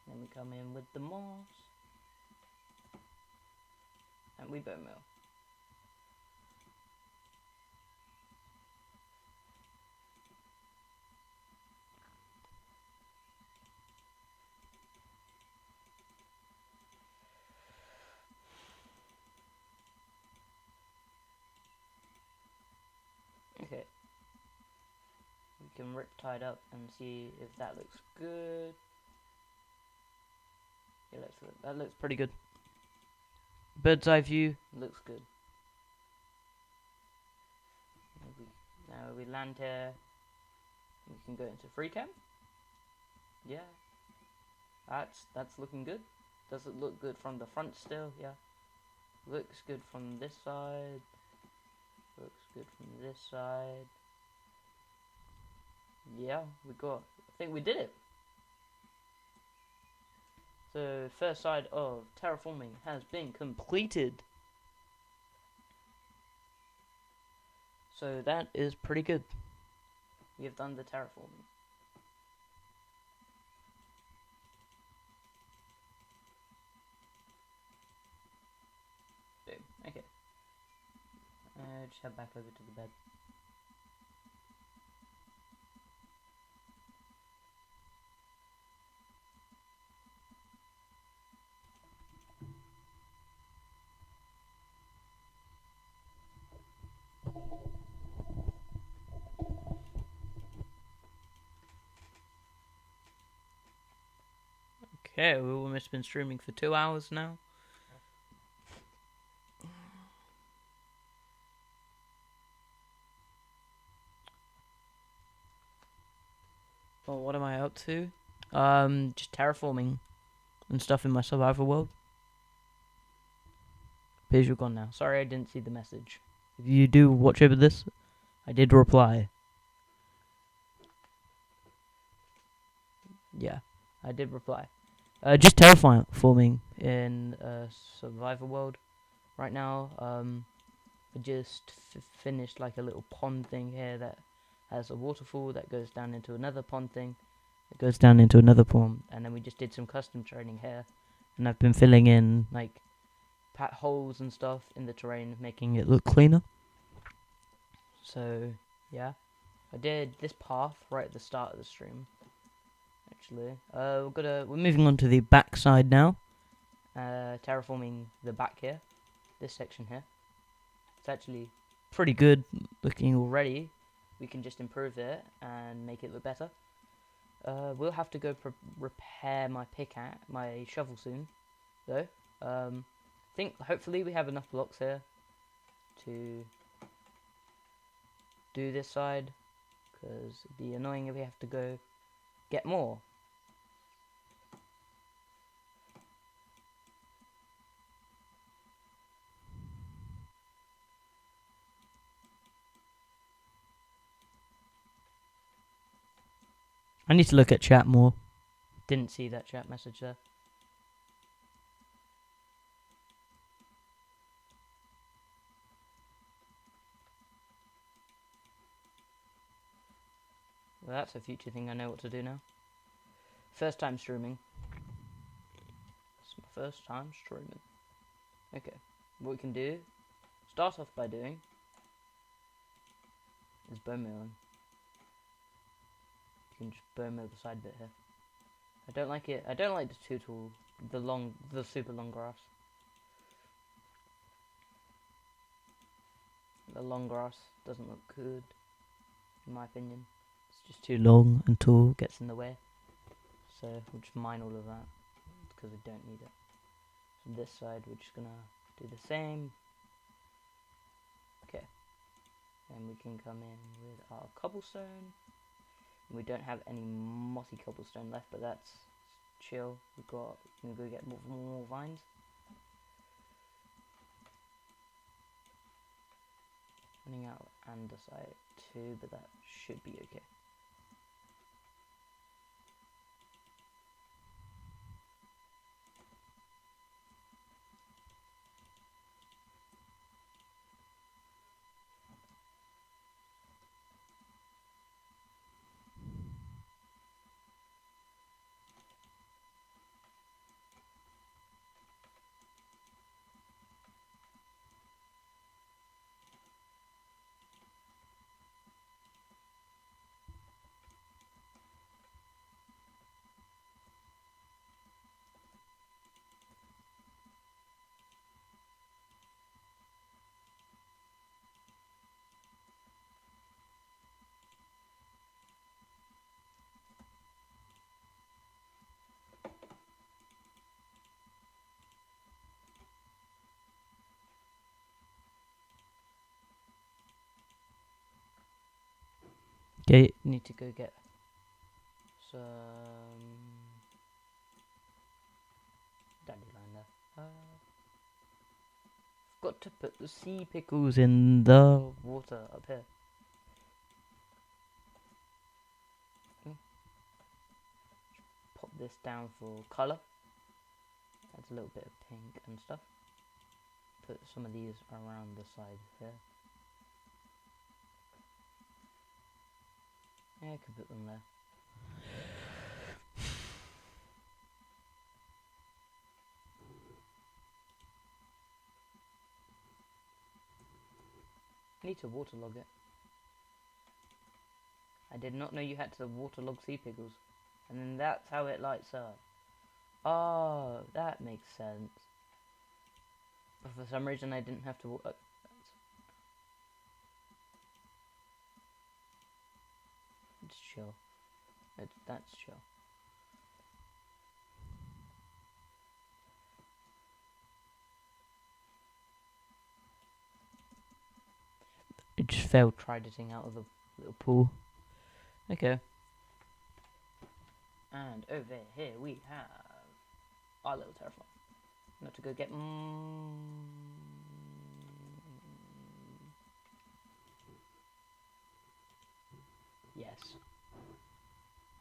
Then we come in with the moss. And we bone meal. Okay. We can riptide up and see if that looks good. Yeah, that looks pretty good. Bird's eye view looks good. Now we land here. We can go into free cam. Yeah, that's looking good. Does it look good from the front still? Yeah. Looks good from this side. Looks good from this side. Yeah, I think we did it. So first side of terraforming has been completed. So that is pretty good. We have done the terraforming. Boom. Okay. Just head back over to the bed. Okay, we've almost been streaming for 2 hours now. Well, what am I up to? Just terraforming and stuff in my survival world. Page you're gone now. Sorry I didn't see the message. If you do watch over this, I did reply. Yeah, I did reply. Just terraforming in survival world right now. I just finished like a little pond thing here that has a waterfall that goes down into another pond thing. It goes down into another pond, and then we just did some custom training here, and I've been filling in like holes and stuff in the terrain, making it look cleaner. So yeah, I did this path right at the start of the stream. Actually, we're moving on to the back side now. Terraforming the back here, this section here. It's actually pretty good looking already. We can just improve it and make it look better. We'll have to go repair my my shovel soon, though. I think hopefully we have enough blocks here to do this side, because it'd be annoying if we have to go get more. I need to look at chat more. Didn't see that chat message there. Well, that's a future thing I know what to do now. First time streaming. It's my first time streaming. Okay, what we can do, start off by doing, is bone milling. You can just bone mill the side bit here. I don't like it. I don't like the too tall, the super long grass. The long grass doesn't look good, in my opinion. It's just too long and tall, gets in the way. So we'll just mine all of that because we don't need it. So this side we're just gonna do the same. Okay. And we can come in with our cobblestone. We don't have any mossy cobblestone left, but that's chill. We can go get more vines. Running out andesite too, but that should be okay. Okay, need to go get some dandelion there. Got to put the sea pickles in the water up here. Pop this down for colour. Adds a little bit of pink and stuff. Put some of these around the side here. Yeah, I could put them there. I need to waterlog it. I did not know you had to waterlog sea pickles. And then that's how it lights up. Oh, that makes sense. But for some reason I didn't have to... it's chill. That's chill. It just failed triditing out of the little pool. Okay. And over here we have our little terraform. Not to go get yes.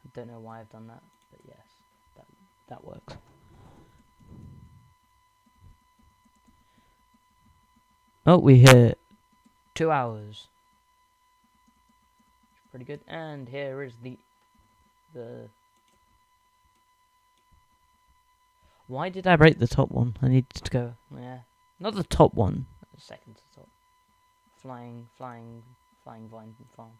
I don't know why I've done that, but yes, that works. Oh, we hit 2 hours. Pretty good. And here is the why did I break the top one? I need to go, yeah, not the top one, the second to top. Flying vine farm.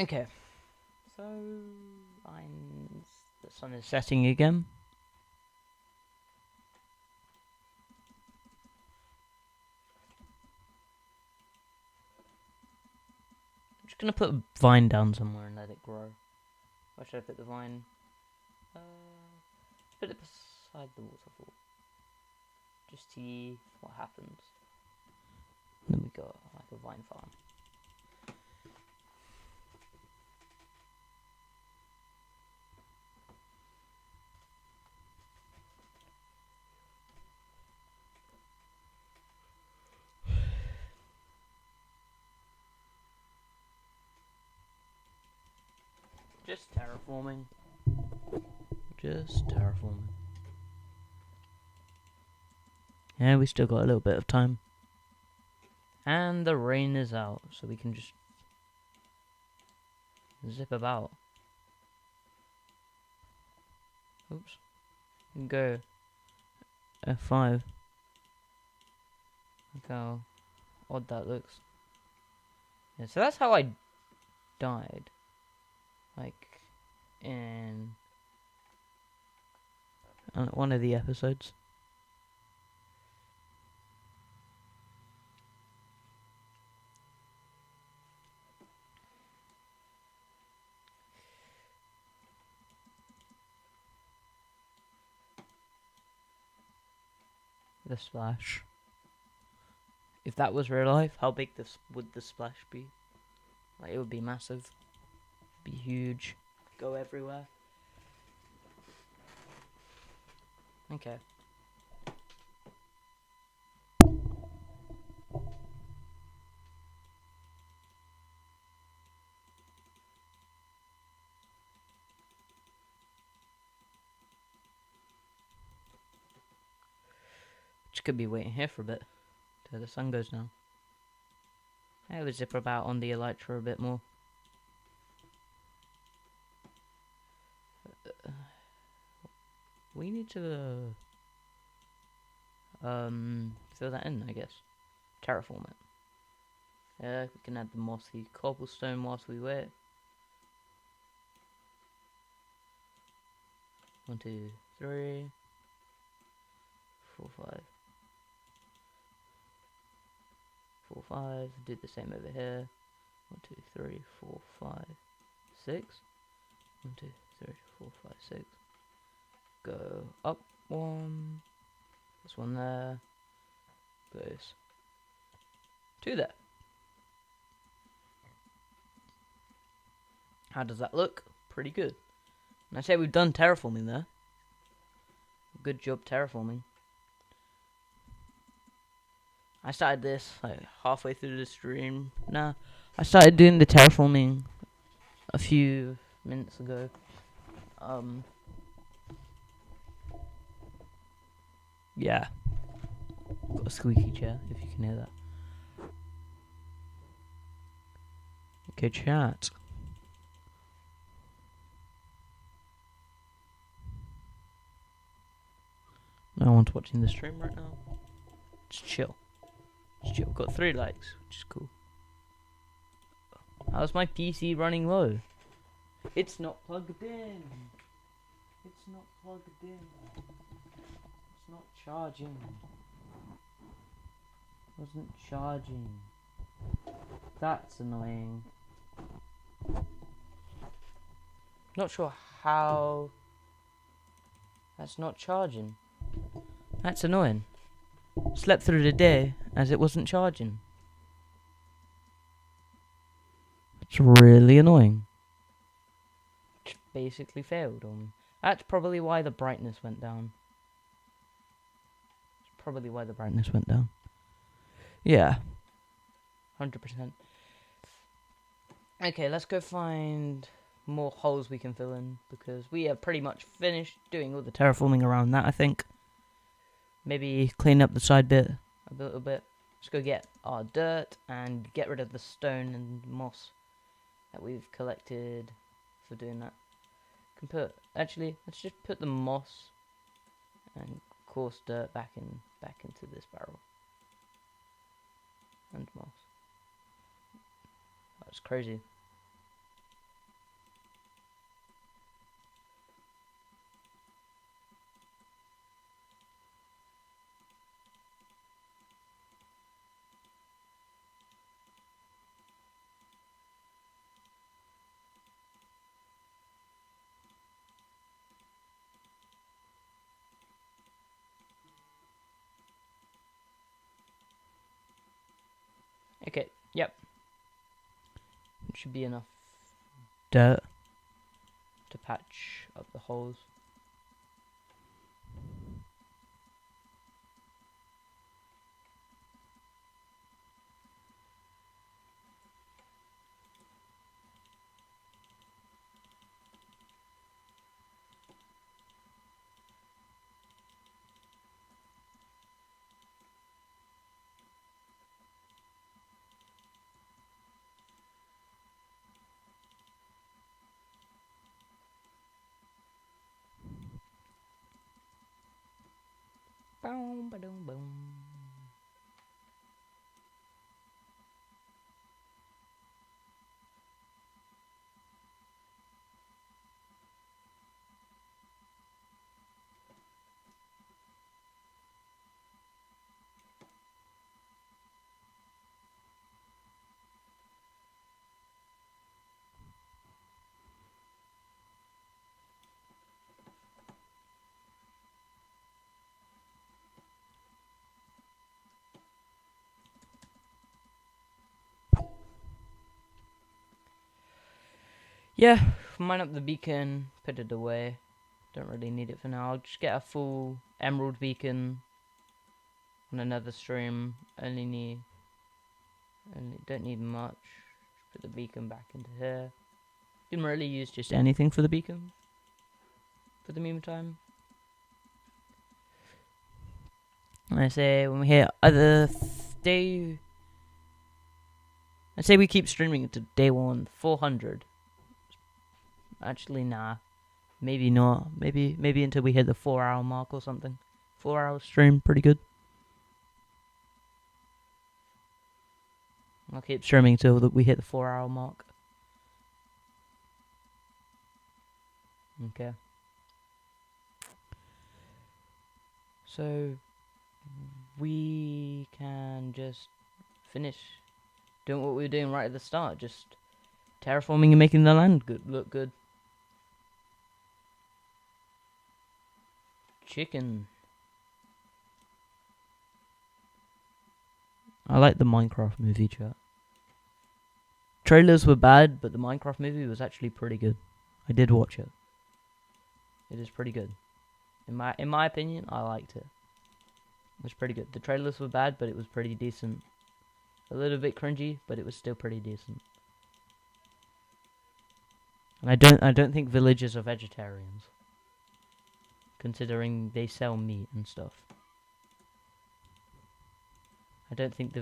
Okay, So, the sun is setting again. I'm just gonna put a vine down somewhere and let it grow. Where should I put the vine? Put it beside the waterfall. Just see what happens. Then we got like a vine farm. Just terraforming. Just terraforming. Yeah, we still got a little bit of time. And the rain is out, so we can just zip about. Oops. We can go F5. Look how odd that looks. Yeah, so that's how I died. Like, in one of the episodes. The splash. If that was real life, how big would the splash be? Like, it would be massive. Be huge. Go everywhere. Okay. Just could be waiting here for a bit till the sun goes down. I would zip about on the elytra a bit more. We need to fill that in, I guess. Terraform it. Yeah, we can add the mossy cobblestone whilst we wait. 1, 2, 3, 4, 5. 4, 5. Do the same over here. 1, 2, 3, 4, 5, 6. 1, 2, 3, 4, 5, 6. Go up 1. This one there. Goes 2 there. How does that look? Pretty good. And I say we've done terraforming there. Good job terraforming. I started this like halfway through the stream. Nah, I started doing the terraforming a few minutes ago. Yeah. Got a squeaky chair, if you can hear that. Okay, chat. No one's watching the stream right now. Just chill. Just chill. Got 3 likes, which is cool. How's my PC running low? It's not plugged in. It's not plugged in. It's not charging. Wasn't charging. That's annoying. Not sure how that's not charging. That's annoying. Slept through the day as it wasn't charging. It's really annoying. Just basically failed on. That's probably why the brightness went down. That's probably why the brightness went down. Yeah. 100%. Okay, let's go find more holes we can fill in, because we have pretty much finished doing all the terraforming around that, I think. Maybe clean up the side bit a little bit. Let's go get our dirt and get rid of the stone and moss that we've collected for doing that. Actually, let's just put the moss and coarse dirt back into this barrel. And moss. That's crazy. Okay, yep. It should be enough dirt to patch up the holes. Boom, ba-dum, boom. Yeah, mine up the beacon, put it away. Don't really need it for now. I'll just get a full emerald beacon on another stream. Don't need much. Just put the beacon back into here. Didn't really use just anything for the beacon for the meantime. I say when we hit other day, I say we keep streaming to day 400. Actually, nah. Maybe not. Maybe until we hit the 4-hour mark or something. 4-hour stream, pretty good. I'll keep streaming till we hit the 4-hour mark. Okay. So we can just finish doing what we were doing right at the start, just terraforming and making the land look good. Chicken. I like the Minecraft movie, chat. Trailers were bad, but the Minecraft movie was actually pretty good. I did watch it. It is pretty good. In my opinion, I liked it. It was pretty good. The trailers were bad, but it was pretty decent. A little bit cringy, but it was still pretty decent. And I don't think villagers are vegetarians, considering they sell meat and stuff. I don't think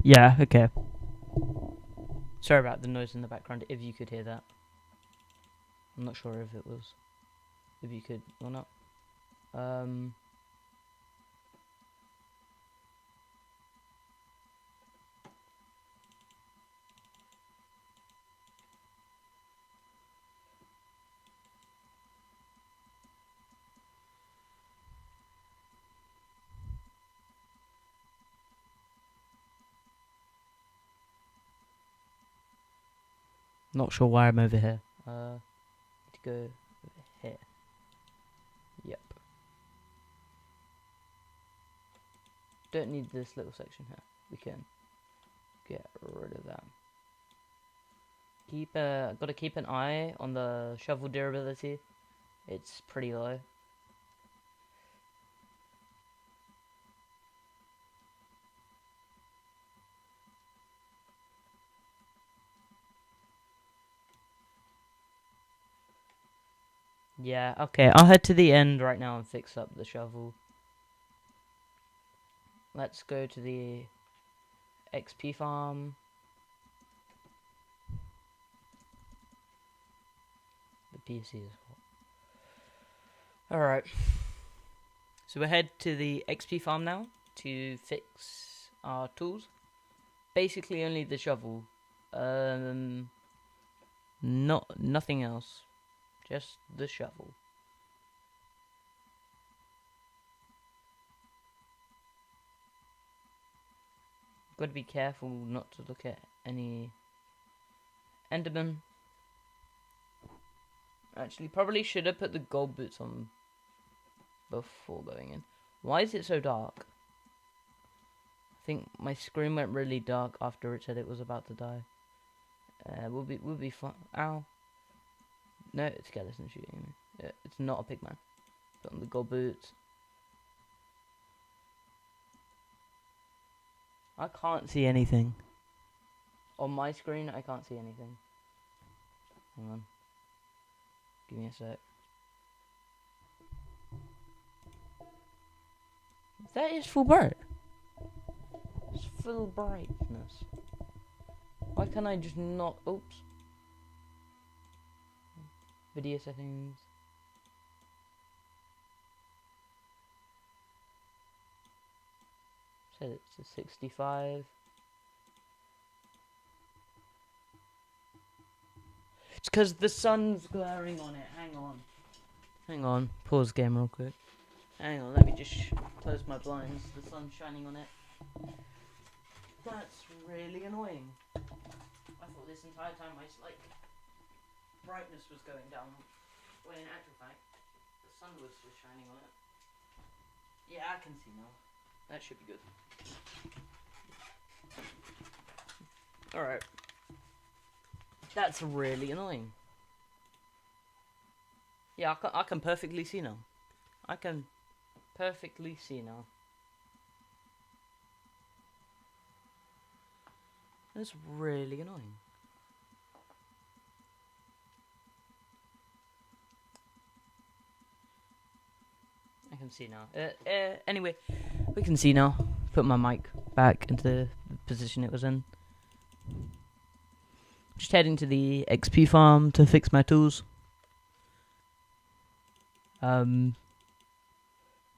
Yeah, okay. Sorry about the noise in the background, if you could hear that. I'm not sure if you could or not. Not sure why I'm over here. Need to go over here. Yep. Don't need this little section here. We can get rid of that. Gotta keep an eye on the shovel durability. It's pretty low. Yeah, okay, I'll head to the end right now and fix up the shovel. Let's go to the XP farm. The PC is hot. Alright. So we'll head to the XP farm now to fix our tools. Basically only the shovel. Nothing else. Just the shovel. Got to be careful not to look at any Enderman. Actually, probably should have put the gold boots on before going in. Why is it so dark? I think my screen went really dark after it said it was about to die. We'll be fine. Ow. No, it's skeleton shooting me. Yeah, it's not a pigman. Put on the gold boots. I can't see anything. On my screen, I can't see anything. Hang on. Give me a sec. That is full bright. It's full brightness. Why can't I just not... Oops. Video settings. Set it to 65. It's because the sun's glaring on it. Hang on. Hang on. Pause game real quick. Hang on, let me just close my blinds. The sun's shining on it. That's really annoying. I thought this entire time my brightness was going down, when in actual fact, the sun was just shining on it. Yeah, I can see now. That should be good. Alright. That's really annoying. Yeah, I can perfectly see now. I can perfectly see now. That's really annoying. I can see now. Anyway, we can see now. Put my mic back into the position it was in. Just heading to the XP farm to fix my tools.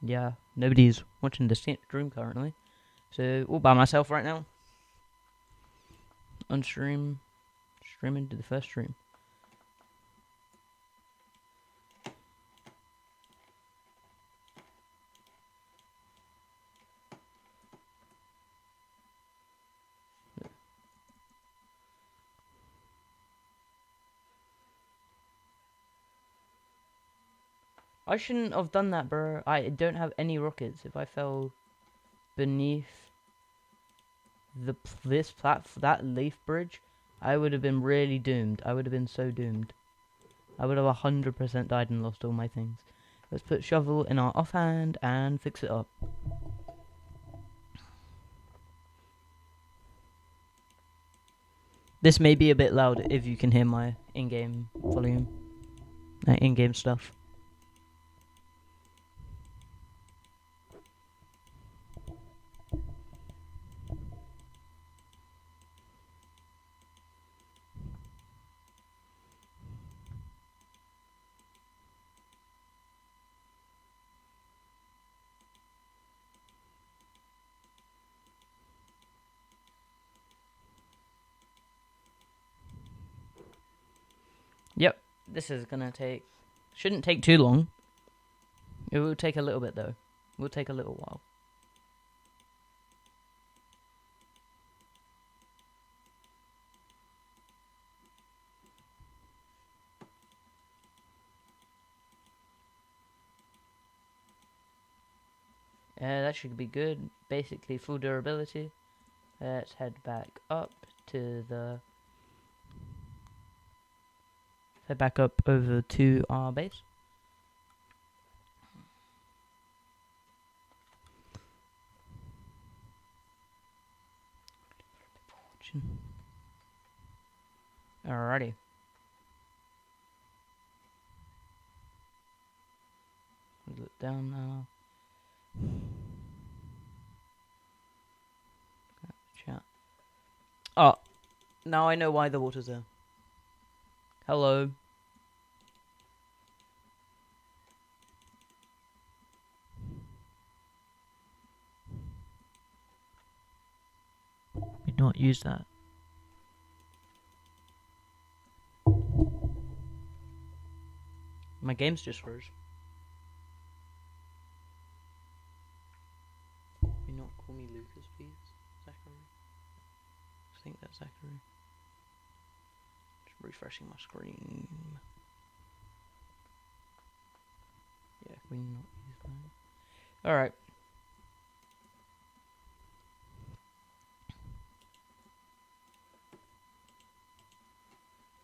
Yeah, nobody's watching the stream currently, so all by myself right now. On stream, streaming to the first stream. I shouldn't have done that, bro. I don't have any rockets. If I fell beneath that leaf bridge, I would have been really doomed. I would have been so doomed. I would have 100% died and lost all my things. Let's put shovel in our offhand and fix it up. This may be a bit loud if you can hear my in-game volume, in-game stuff. Yep, this is gonna take... Shouldn't take too long. It will take a little bit though. It will take a little while. That should be good. Basically full durability. Let's head back up to the... Head back up over to our base. Alrighty. Look down now. Chat. Oh, now I know why the water's there. Hello. We not use that. My game's just froze. You not call me Lucas, please, Zachary? think that's accurate. Just refreshing my screen. Yeah, can we not use that? Alright.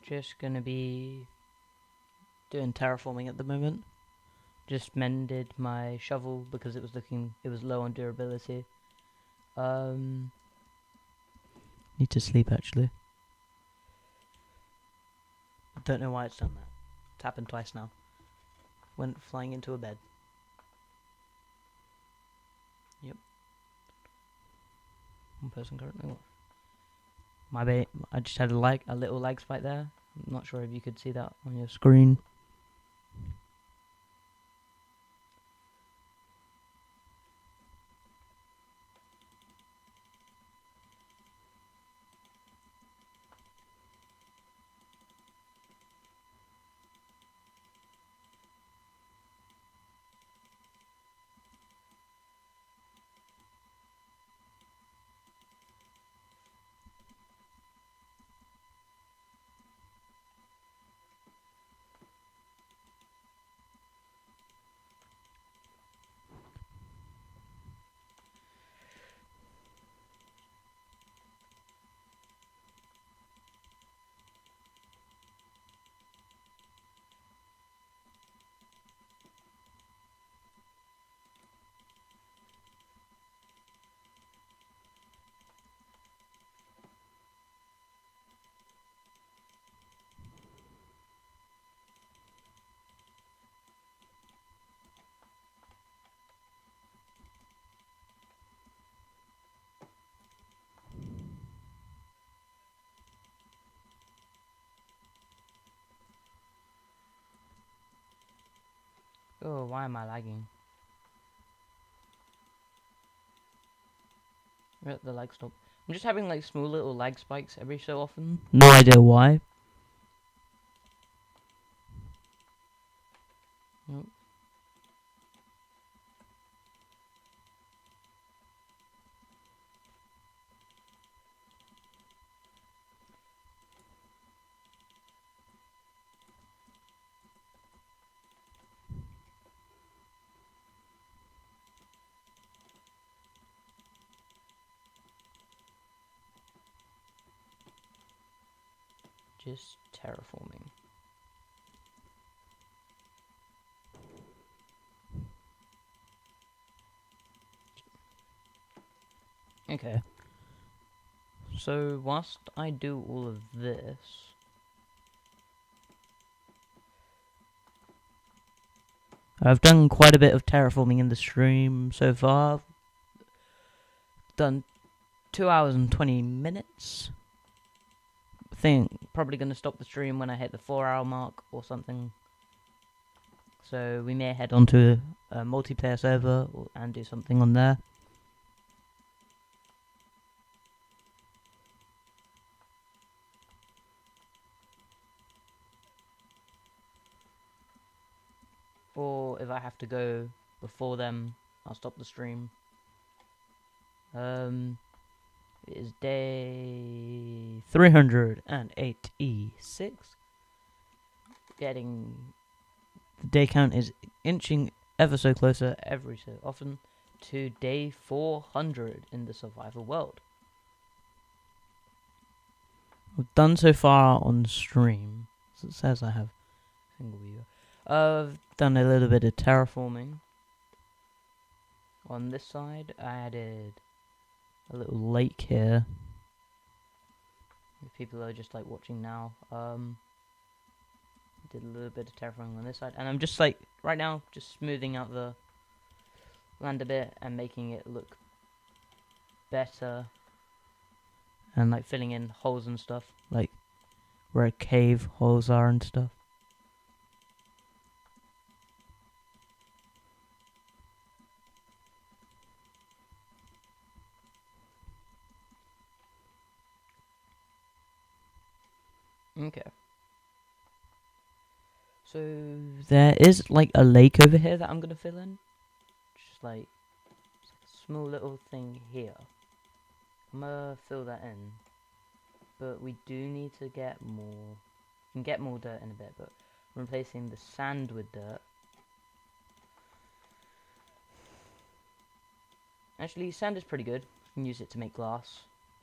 Just gonna be doing terraforming at the moment. Just mended my shovel because it was low on durability. Need to sleep actually. Don't know why it's done that. It's happened twice now. Went flying into a bed. Yep. One person currently. I just had a little lag spike there. I'm not sure if you could see that on your screen. Oh, why am I lagging? The lag stop. I'm just having like small little lag spikes every so often. No idea why. Nope. Just terraforming. Okay. So whilst I do all of this, I've done quite a bit of terraforming in the stream so far. Done 2 hours and 20 minutes. I think probably going to stop the stream when I hit the 4-hour mark or something. So we may head on to a multiplayer server and do something on there. Or if I have to go before them, I'll stop the stream. It is day 386. The day count is inching ever so closer every so often to day 400 in the survival world. I've done so far on stream, so it says I have single viewer. I've done a little bit of terraforming. On this side, I added a little lake here. If people are just like watching now, did a little bit of terraforming on this side, and I'm just like right now just smoothing out the land a bit and making it look better, and like filling in holes and stuff, like where cave holes are and stuff. Okay. So there is like a lake over here that I'm gonna fill in. Just like a small little thing here. I'm gonna fill that in. but we do need to get more. We can get more dirt in a bit, but I'm replacing the sand with dirt. Actually, sand is pretty good. You can use it to make glass.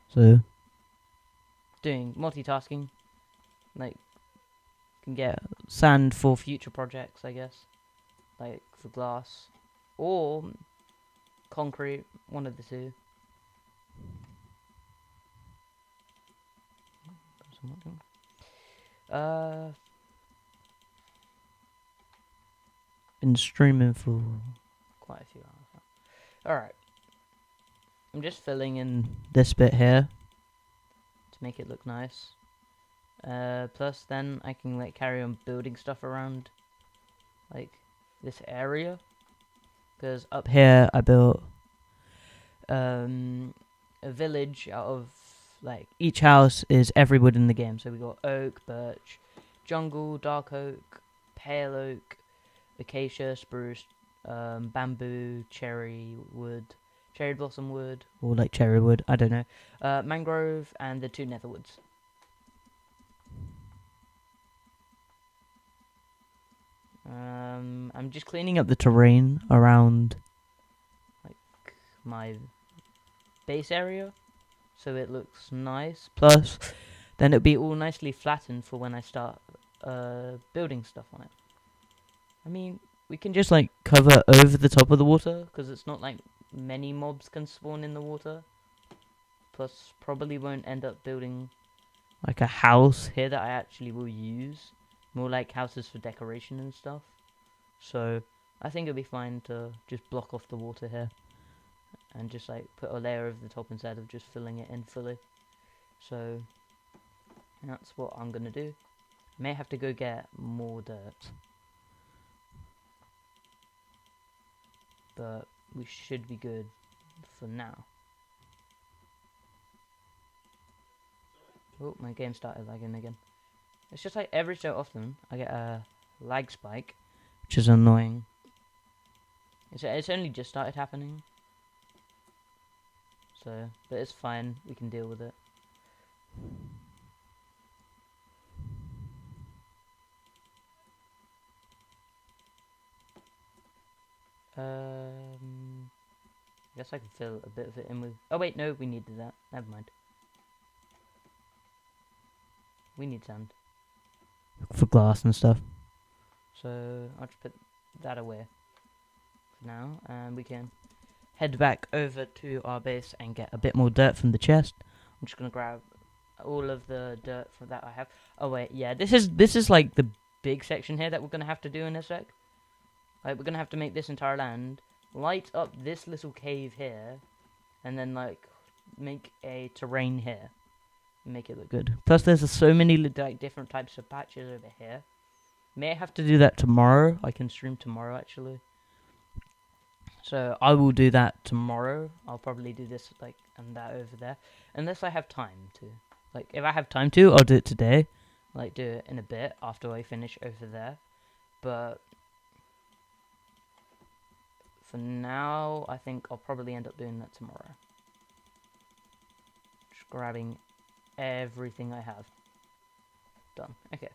So, doing multitasking, like, can get sand for future projects, I guess, like for glass, or concrete, one of the two. Been streaming for quite a few hours now. Alright. I'm just filling in this bit here to make it look nice. Plus then I can like carry on building stuff around like this area. Because up here I built a village out of like each house is every wood in the game. So we got oak, birch, jungle, dark oak, pale oak, acacia, spruce, bamboo, cherry wood, cherry blossom wood, or like cherry wood, I don't know, mangrove, and the 2 nether woods. I'm just cleaning up the terrain around like my base area so it looks nice. Plus, then it'll be all nicely flattened for when I start building stuff on it. I mean, we can just like cover over the top of the water because it's not like many mobs can spawn in the water. Plus, probably won't end up building like a house here that I actually will use. More like houses for decoration and stuff. So, I think it'll be fine to just block off the water here. And just like put a layer over the top instead of just filling it in fully. So, that's what I'm gonna do. May have to go get more dirt. But we should be good for now. Oh, my game started lagging again. It's just like every so often I get a lag spike, which is annoying. It's only just started happening. So, but it's fine, we can deal with it. I guess I can fill a bit of it in with... Oh wait, no, we needed that. Never mind. We need sand. For glass and stuff. So, I'll just put that away for now. And we can head back over to our base and get a bit more dirt from the chest. I'm just going to grab all of the dirt for that I have. Oh wait, yeah, this is like the big section here that we're going to have to do in a sec. Like, we're going to have to make this entire land, light up this little cave here, and then, like, make a terrain here. And make it look good. Plus, there's so many, like, different types of patches over here. May I have to do that tomorrow? I can stream tomorrow, actually. So, I will do that tomorrow. I'll probably do this, like, and that over there. Unless I have time to. Like, if I have time to, I'll do it today. Like, do it in a bit after I finish over there. But... for now, I think I'll probably end up doing that tomorrow. Just grabbing everything I have. Done. Okay.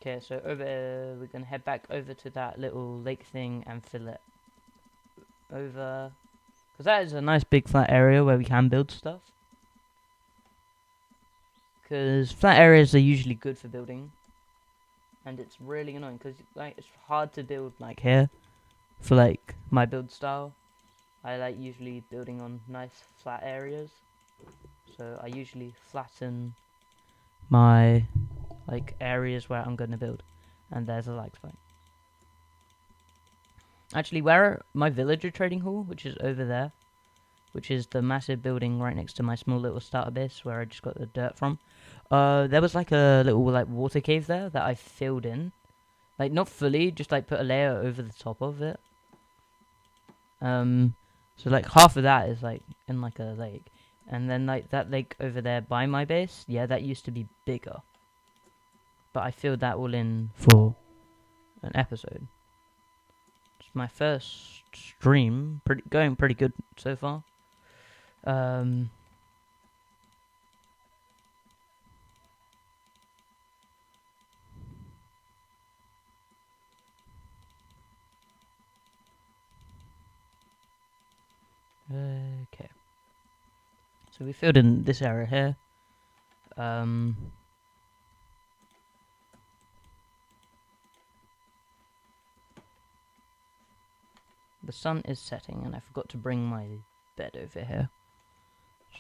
Okay, so over, we're going to head back over to that little lake thing and fill it over. Because that is a nice big flat area where we can build stuff. Because flat areas are usually good for building. And it's really annoying because like it's hard to build like here. For like my build style. I like usually building on nice flat areas. So I usually flatten my like areas where I'm going to build. And there's a lag spike. Actually, where my villager trading hall, which is over there, which is the massive building right next to my small little starter base where I just got the dirt from. There was like a little like water cave there that I filled in, like not fully, just like put a layer over the top of it. So like half of that is like in like a lake, and then like that lake over there by my base, yeah, that used to be bigger, but I filled that all in for an episode. It's my first stream, going pretty good so far. Okay. So we filled in this area here. The sun is setting, and I forgot to bring my bed over here,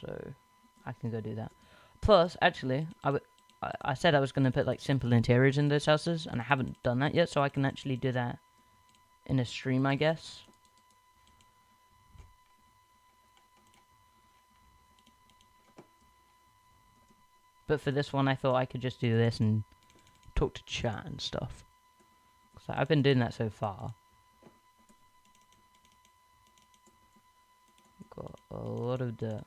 so I can go do that. Plus, actually, I said I was going to put like simple interiors in those houses, and I haven't done that yet, so I can actually do that in a stream, I guess. But for this one, I thought I could just do this and talk to chat and stuff. So I've been doing that so far. Got a lot of dirt.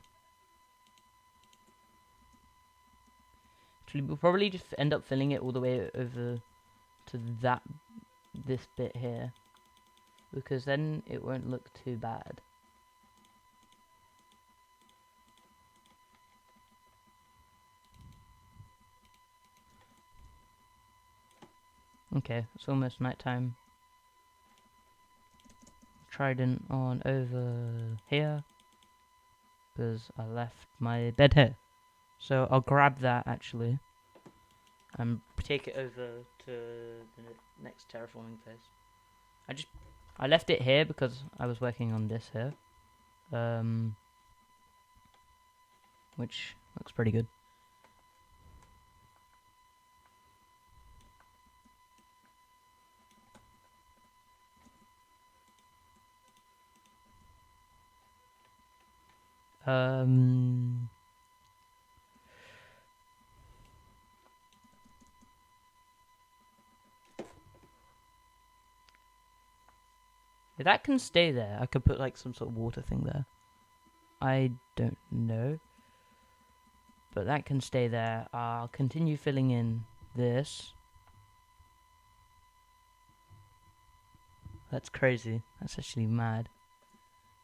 Actually, we'll probably just end up filling it all the way over to this bit here, because then it won't look too bad. Okay, it's almost nighttime. Trident on over here, because I left my bed here. So I'll grab that actually and take it over to the next terraforming place. I left it here because I was working on this here, which looks pretty good. That can stay there. I could put like some sort of water thing there. I don't know. But that can stay there. I'll continue filling in this. That's crazy. That's actually mad.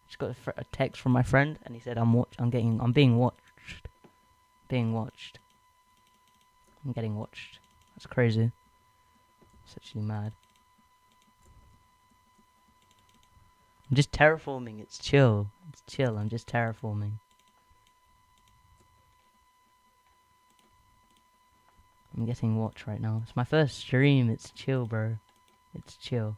Just got a text from my friend, and he said I'm being watched. I'm getting watched. That's crazy. It's actually mad. I'm just terraforming. It's chill. It's chill. I'm just terraforming. I'm getting watched right now. It's my first stream. It's chill, bro. It's chill.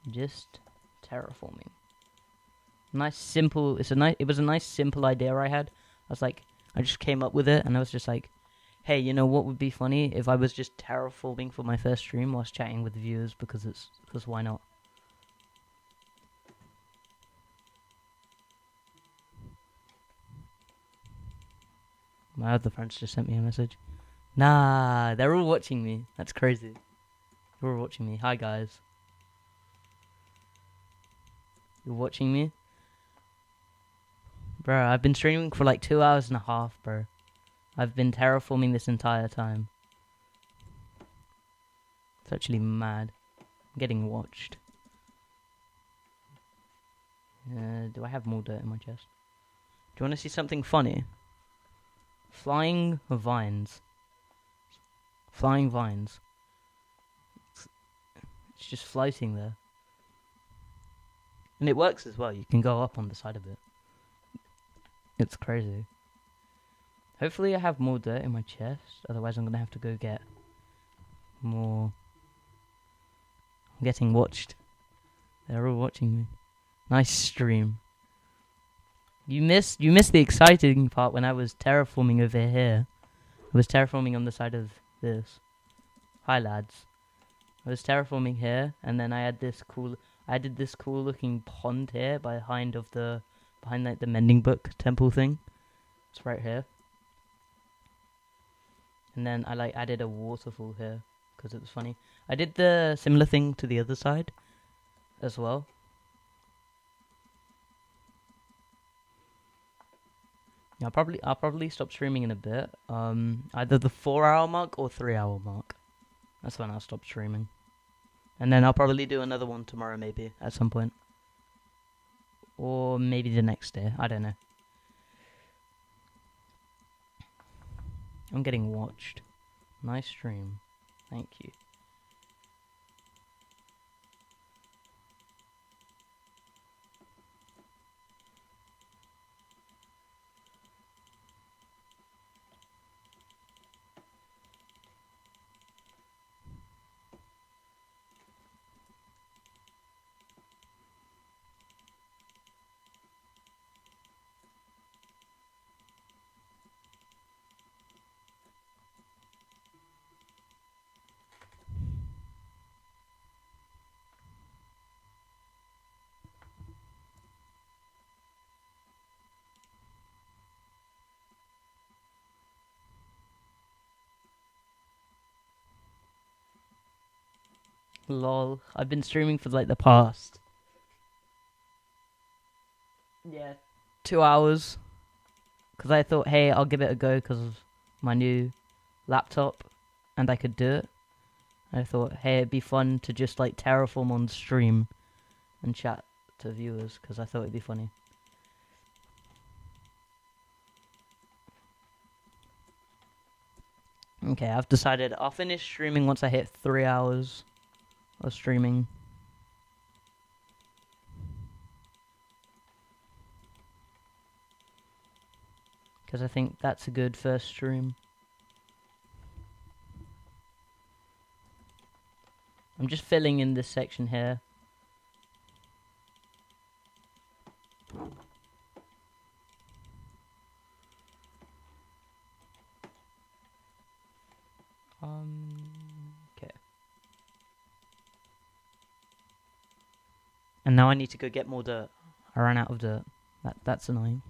Just terraforming. Nice, simple. It was a nice, simple idea I had. I just came up with it, and I was just like, hey, you know what would be funny if I was just terraforming for my first stream whilst chatting with the viewers, because why not? My other friends just sent me a message. Nah, they're all watching me. That's crazy. They're all watching me. Hi, guys. You're watching me? Bro, I've been streaming for like 2 hours and a half, bro. I've been terraforming this entire time. It's actually mad. I'm getting watched. Do I have more dirt in my chest? Do you want to see something funny? Flying vines. Flying vines. It's just floating there. And it works as well. You can go up on the side of it. It's crazy. Hopefully I have more dirt in my chest. Otherwise I'm going to have to go get more. I'm getting watched. They're all watching me. Nice stream. You missed the exciting part when I was terraforming over here. I was terraforming on the side of this. Hi, lads. I was terraforming here, and then I added this cool looking pond here behind like the mending book temple thing. It's right here. And then I like added a waterfall here because it was funny. I did the similar thing to the other side as well. Yeah, I'll probably stop streaming in a bit. Either the 4 hour mark or 3 hour mark. That's when I'll stop streaming. And then I'll probably do another one tomorrow, maybe at some point, or maybe the next day. I don't know. I'm getting watched. Nice stream. Thank you. Lol. I've been streaming for like the past 2 hours. Because I thought, hey, I'll give it a go because of my new laptop. And I could do it. I thought, hey, it'd be fun to just like terraform on stream and chat to viewers. Because I thought it'd be funny. Okay, I've decided I'll finish streaming once I hit 3 hours of streaming. Because I think that's a good first stream. I'm just filling in this section here. Okay. And now I need to go get more dirt. I ran out of dirt. That's annoying.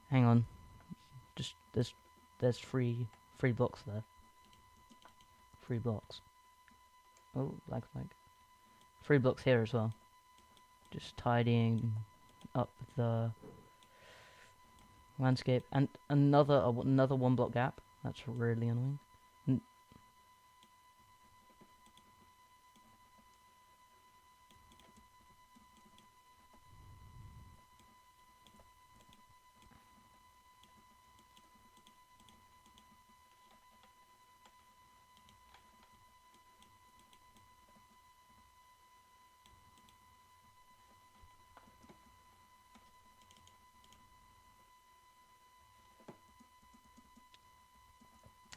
Hang on. Just there's free blocks there. 3 blocks. Oh, like 3 blocks here as well. Just tidying up the landscape and another 1 block gap. That's really annoying.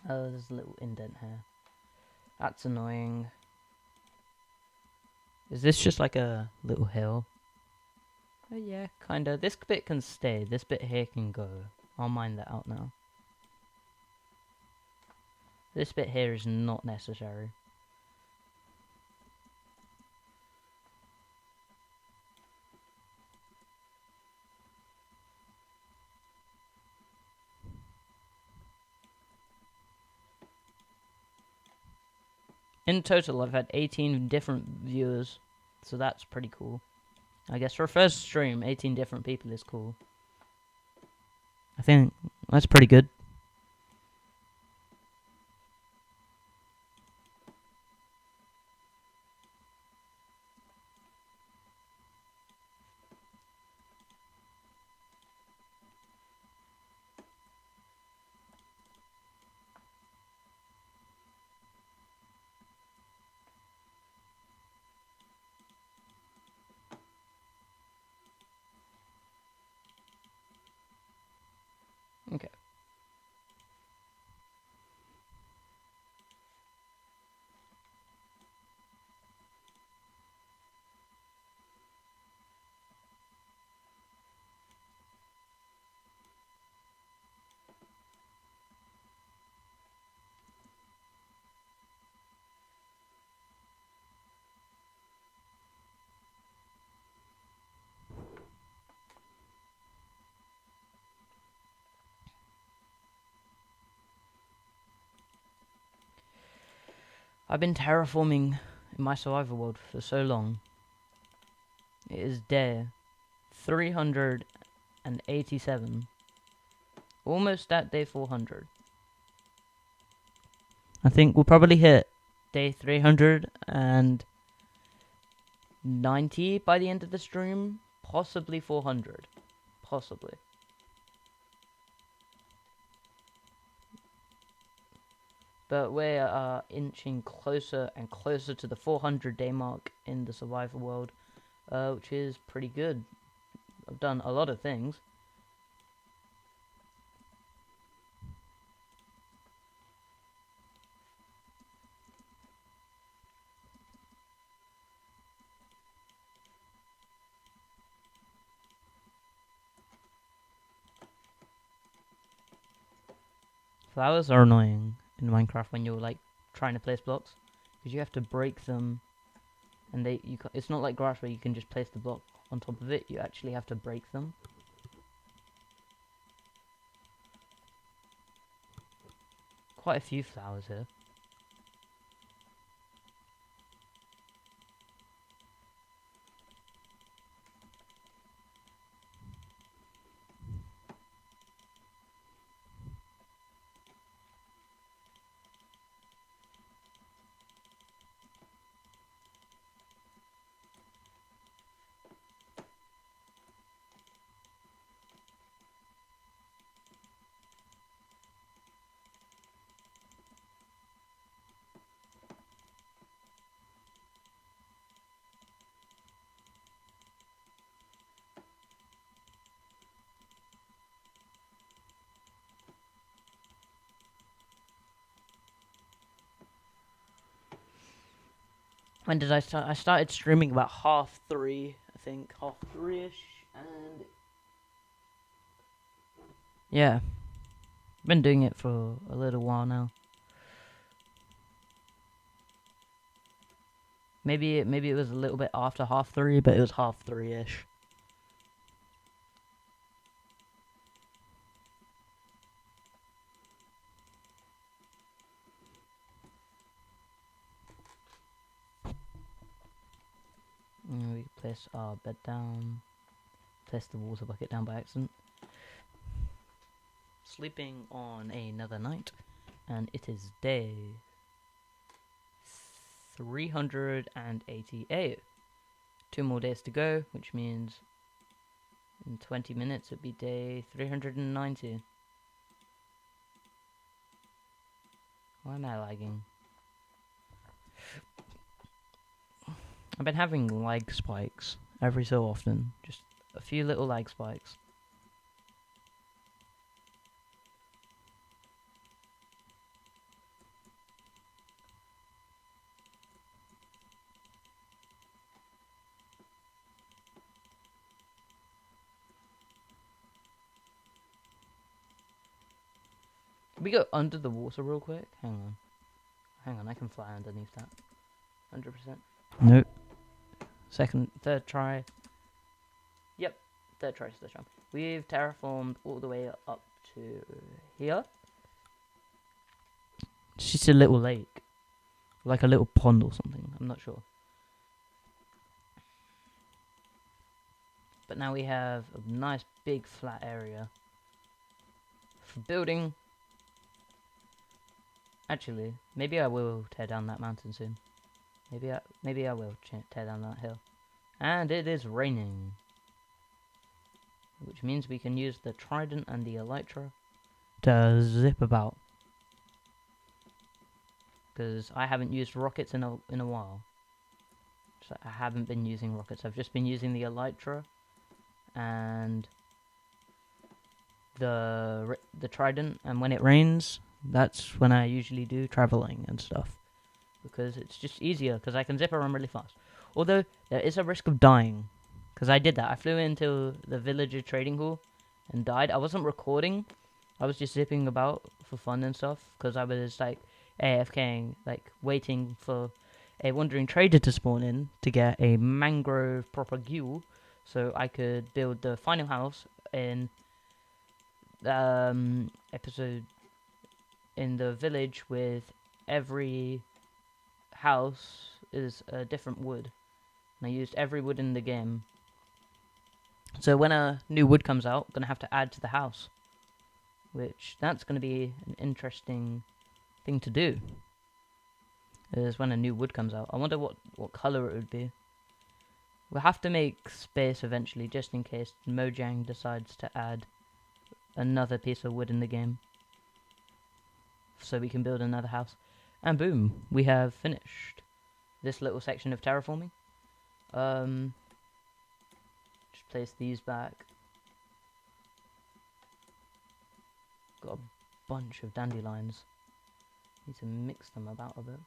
Oh, there's a little indent here. That's annoying. Is this just like a little hill? Oh yeah, kinda. This bit can stay. This bit here can go. I'll mine that out now. This bit here is not necessary. In total, I've had 18 different viewers, so that's pretty cool. I guess for a first stream, 18 different people is cool. I think that's pretty good. Okay. I've been terraforming in my survival world for so long. It is day 387. Almost at day 400. I think we'll probably hit day 390 by the end of the stream. Possibly 400. Possibly. But we're inching closer and closer to the 400 day mark in the survival world, which is pretty good. I've done a lot of things. Flowers are annoying in Minecraft when you're like trying to place blocks, because you have to break them, and it's not like grass where you can just place the block on top of it. You actually have to break them. Quite a few flowers here. When did I start? I started streaming about 3:30, I think. 3:30ish, and yeah. Been doing it for a little while now. Maybe it was a little bit after 3:30, but it was 3:30ish. We place our bed down. Place the water bucket down by accident. Sleeping on another night, and it is day 388. 2 more days to go, which means in 20 minutes it'd be day 390. Why am I lagging? I've been having lag spikes every so often. Just a few little lag spikes. Can we go under the water real quick? Hang on, I can fly underneath that. 100%. Nope. Third try. Yep, third try. We've terraformed all the way up to here. It's just a little lake. Like a little pond or something, I'm not sure. But now we have a nice big flat area for building. Actually, maybe I will tear down that mountain soon. Maybe I will tear down that hill. And it is raining, which means we can use the trident and the elytra to zip about. Because I haven't used rockets in a while. So I haven't been using rockets. I've just been using the elytra and the trident. And when it rains, that's when I usually do traveling and stuff. Because it's just easier, because I can zip around really fast. Although, there is a risk of dying. Because I did that. I flew into the villager trading hall and died. I wasn't recording. I was just zipping about for fun and stuff. Because I was, like, AFKing, like, waiting for a wandering trader to spawn in to get a mangrove propagule. So I could build the final house in episode in the village with every house is a different wood, and I used every wood in the game. So when a new wood comes out, I'm gonna have to add to the house, which that's going to be an interesting thing to do. Is when a new wood comes out. I wonder what color it would be. We'll have to make space eventually, just in case Mojang decides to add another piece of wood in the game, so we can build another house. And boom, we have finished this little section of terraforming. Just place these back. Got a bunch of dandelions. Need to mix them about a bit.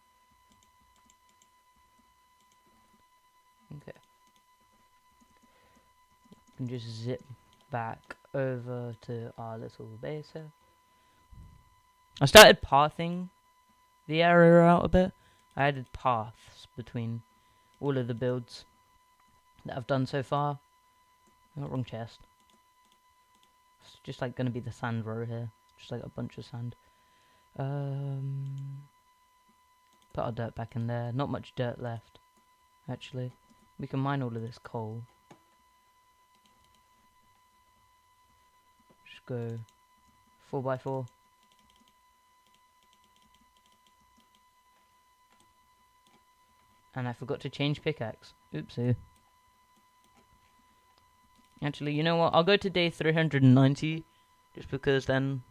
Okay. We can just zip back over to our little base here. I started pathing the area out a bit. I added paths between all of the builds that I've done so far. Oh, wrong chest. It's just like gonna be the sand row here. Just like a bunch of sand. Put our dirt back in there. Not much dirt left, actually. We can mine all of this coal. Just go 4x4. And I forgot to change pickaxe. Oopsie. Actually, you know what? I'll go to day 390, just because then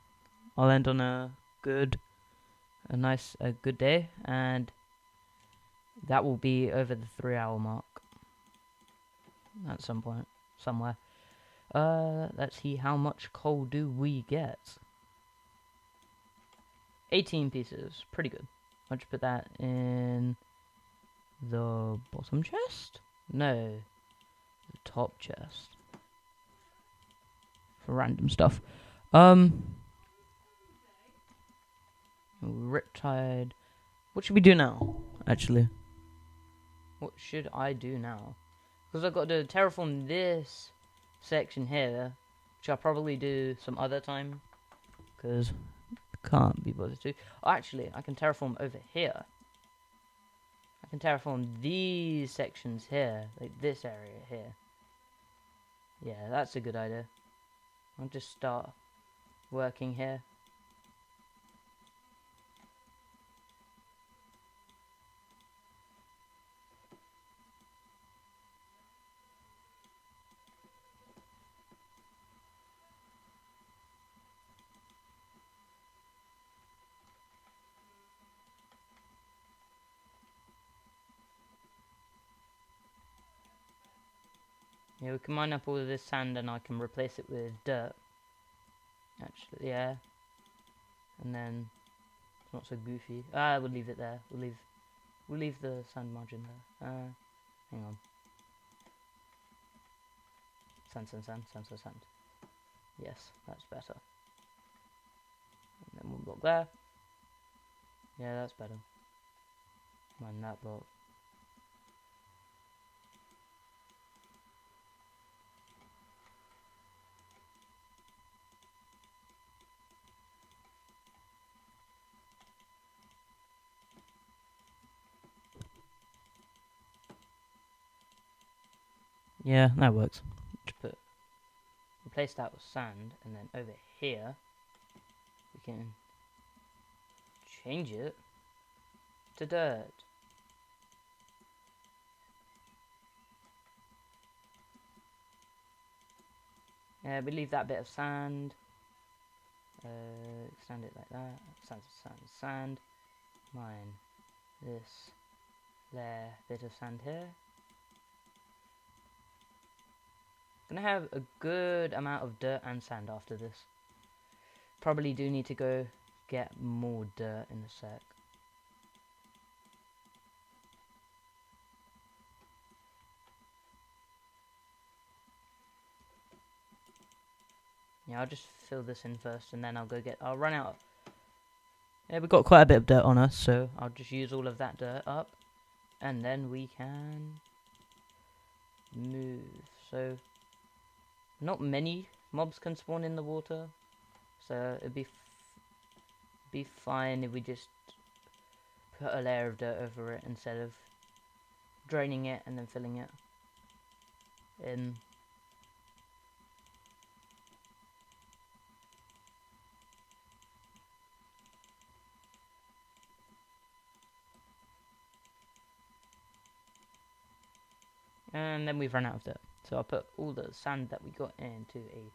I'll end on a good day, and that will be over the 3-hour mark at some point, somewhere. Let's see, how much coal do we get? 18 pieces, pretty good. I'll just put that in the bottom chest? No, the top chest. For random stuff. Riptide. What should we do now, actually? What should I do now? Because I've got to terraform this section here, which I'll probably do some other time, because I can't be bothered to. Oh, actually, I can terraform over here. I can terraform these sections here, like this area here. Yeah, that's a good idea. I'll just start working here. Yeah, we can mine up all of this sand and I can replace it with dirt. Actually, yeah. And then it's not so goofy. We'll leave it there. We'll leave the sand margin there. Hang on. Sand. Yes, that's better. And then one block there. Yeah, that's better. Mine that block. Yeah, that works. Just replace that with sand, and then over here we can change it to dirt. Yeah, we leave that bit of sand. Extend it like that. Sand. Mine this there bit of sand here. Gonna have a good amount of dirt and sand after this. Probably do need to go get more dirt in a sec. Yeah, I'll just fill this in first and then I'll run out. Yeah, we've got quite a bit of dirt on us, so I'll just use all of that dirt up. And then we can move. So, not many mobs can spawn in the water. So, it'd be fine if we just put a layer of dirt over it instead of draining it and then filling it in. And then we've run out of dirt. So I'll put all the sand that we got into a...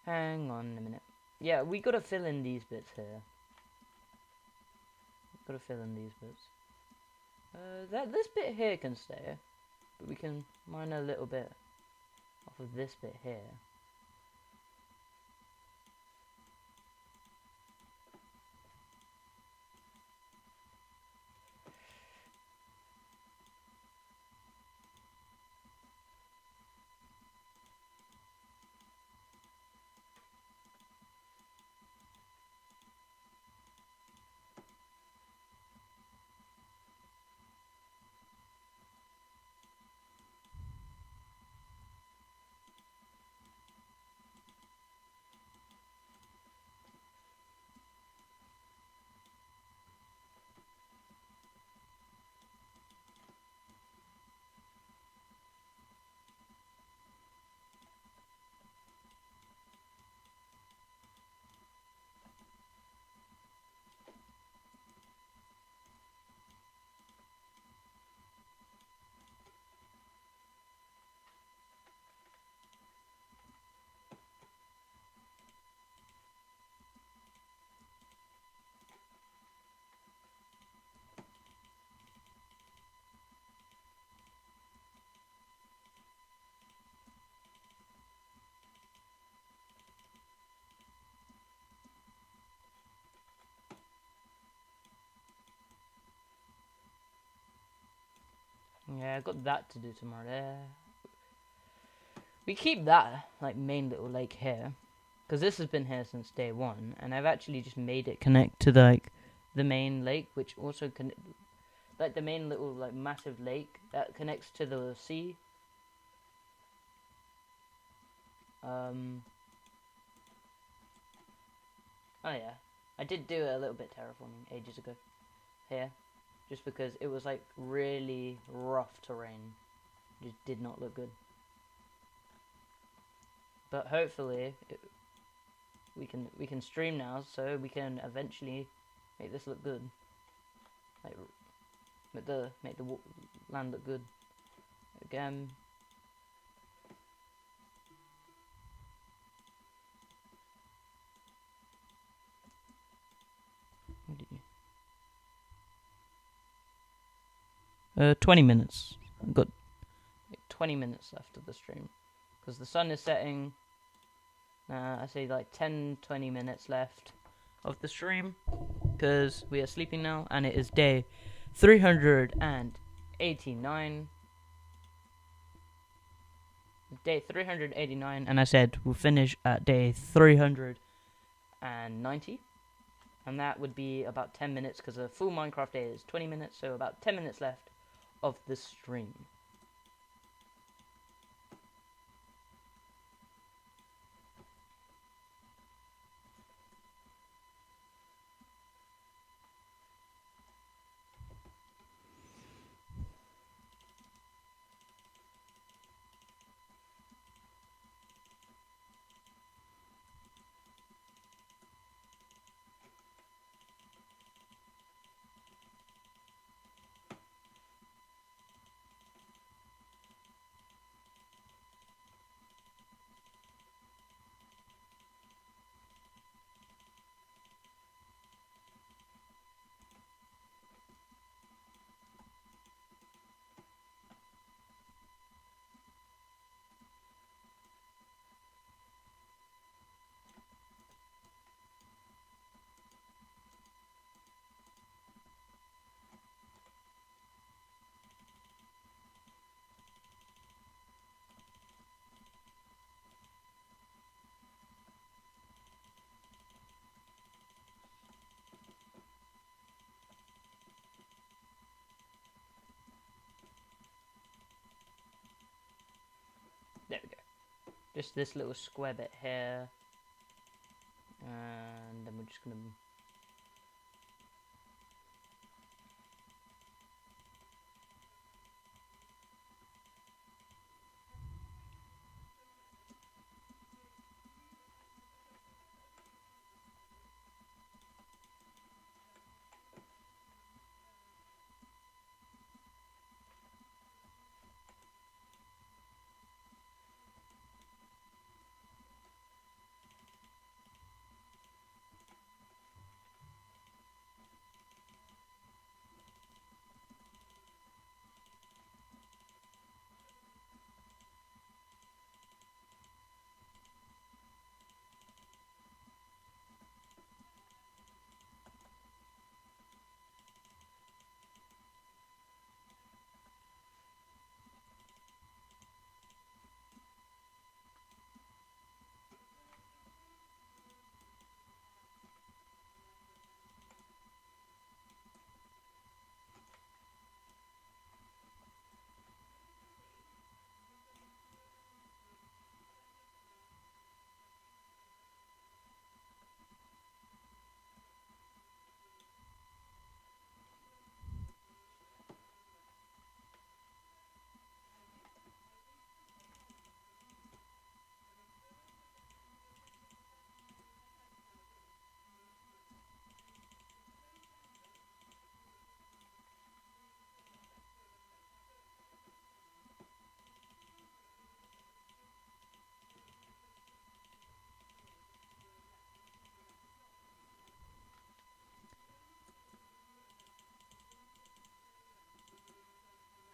Hang on a minute. Yeah, we gotta fill in these bits here. Gotta fill in these bits. This bit here can stay. But we can mine a little bit off of this bit here. Yeah, I got that to do tomorrow. There. We keep that like main little lake here, because this has been here since day one, and I've actually just made it connect to like the main lake, which also like the main little like massive lake that connects to the sea. Oh yeah, I did do a little bit terraforming ages ago here, just because it was like really rough terrain. It just did not look good. But hopefully we can stream now, so we can eventually make this look good. Like make the land look good again. What did you? 20 minutes. I've got 20 minutes left of the stream because the sun is setting. I say like 10-20 minutes left of the stream because we are sleeping now, and it is day 389. Day 389, and I said we'll finish at day 390, and that would be about 10 minutes because a full Minecraft day is 20 minutes, so about 10 minutes left of the stream. There we go. Just this little square bit here, and then we're just gonna.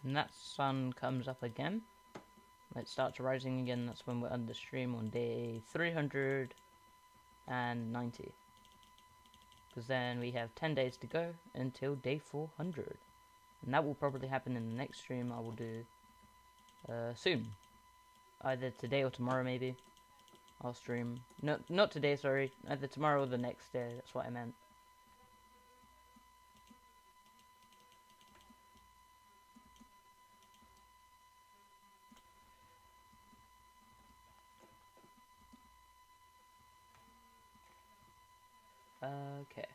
And that sun comes up again. It starts rising again. That's when we're under stream on day 390. Because then we have 10 days to go until day 400. And that will probably happen in the next stream I will do soon. Either today or tomorrow maybe. I'll stream. No, not today, sorry. Either tomorrow or the next day. That's what I meant. Okay.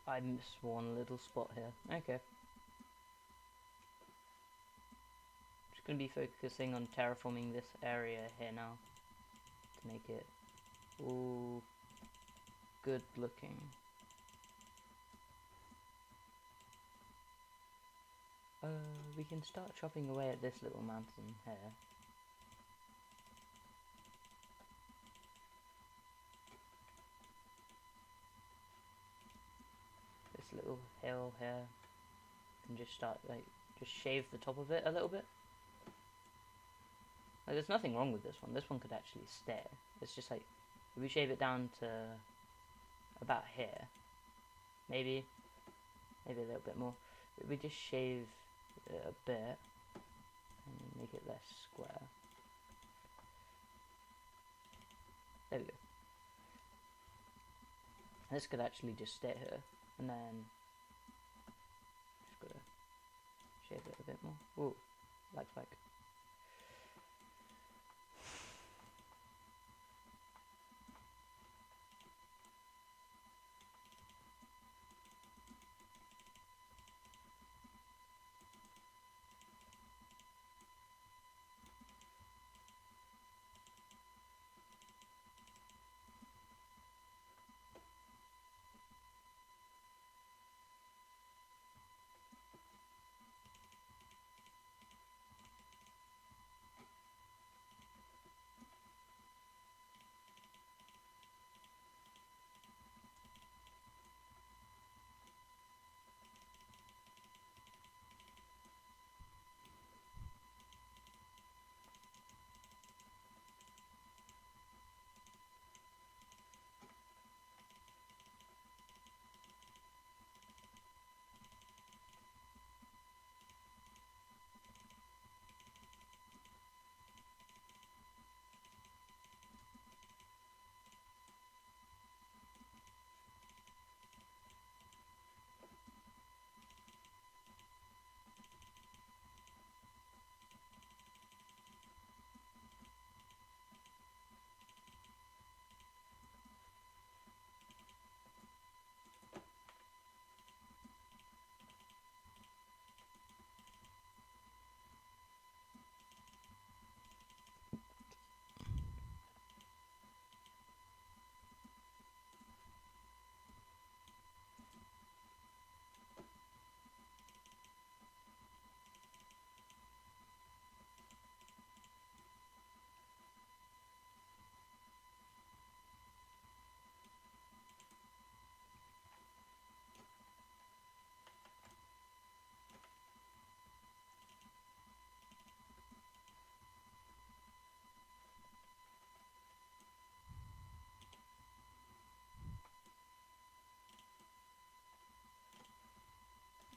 I missed one little spot here. Okay. Just gonna be focusing on terraforming this area here now to make it all good looking. We can start chopping away at this little mountain here. This little hill here. And just start, like, just shave the top of it a little bit. Like, there's nothing wrong with this one. This one could actually stay. It's just like, if we shave it down to about here, maybe a little bit more. If we just shave it a bit and make it less square. There we go. This could actually just stay here, and then just gotta shave it a bit more. Ooh, like.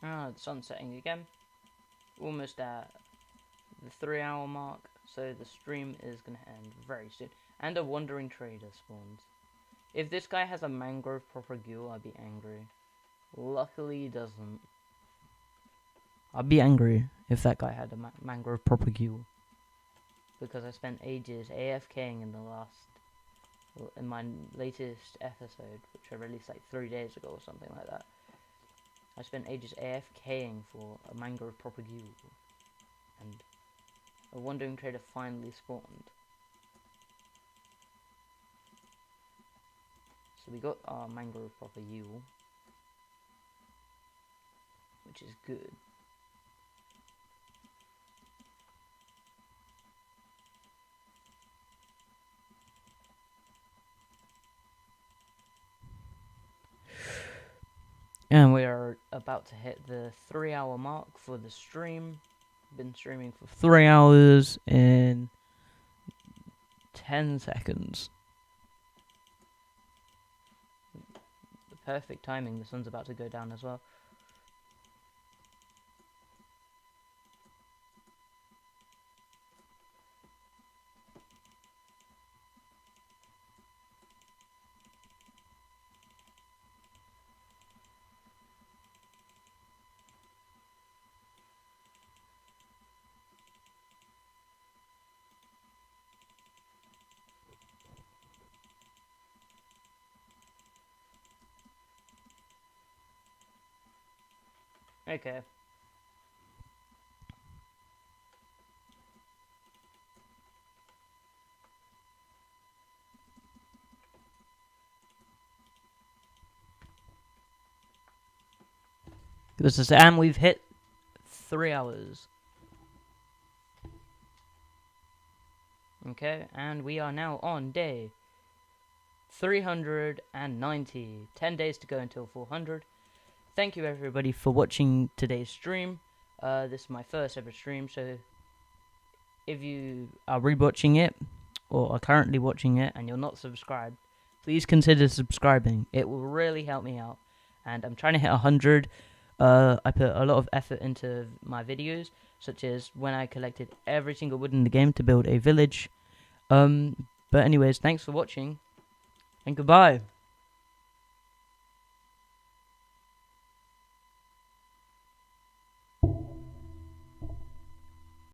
Ah, the sun's setting again. Almost at the 3-hour mark, so the stream is gonna end very soon. And a wandering trader spawns. If this guy has a mangrove propagule, I'd be angry. Luckily he doesn't. I'd be angry if that guy had a mangrove propagule. Because I spent ages AFKing in my latest episode, which I released like 3 days ago or something like that. I spent ages AFKing for a mangrove propagule. And a wandering trader finally spawned. So we got our mangrove propagule, which is good. And we are about to hit the 3-hour mark for the stream. Been streaming for 3 hours and 10 seconds. The perfect timing, the sun's about to go down as well. Okay. This is, and we've hit 3 hours. Okay, and we are now on day 390. 10 days to go until 400. Thank you everybody for watching today's stream. This is my first ever stream, so if you are rewatching it or are currently watching it and you're not subscribed, please consider subscribing. It will really help me out. And I'm trying to hit 100. I put a lot of effort into my videos, such as when I collected every single wood in the game to build a village. But anyways, thanks for watching and goodbye.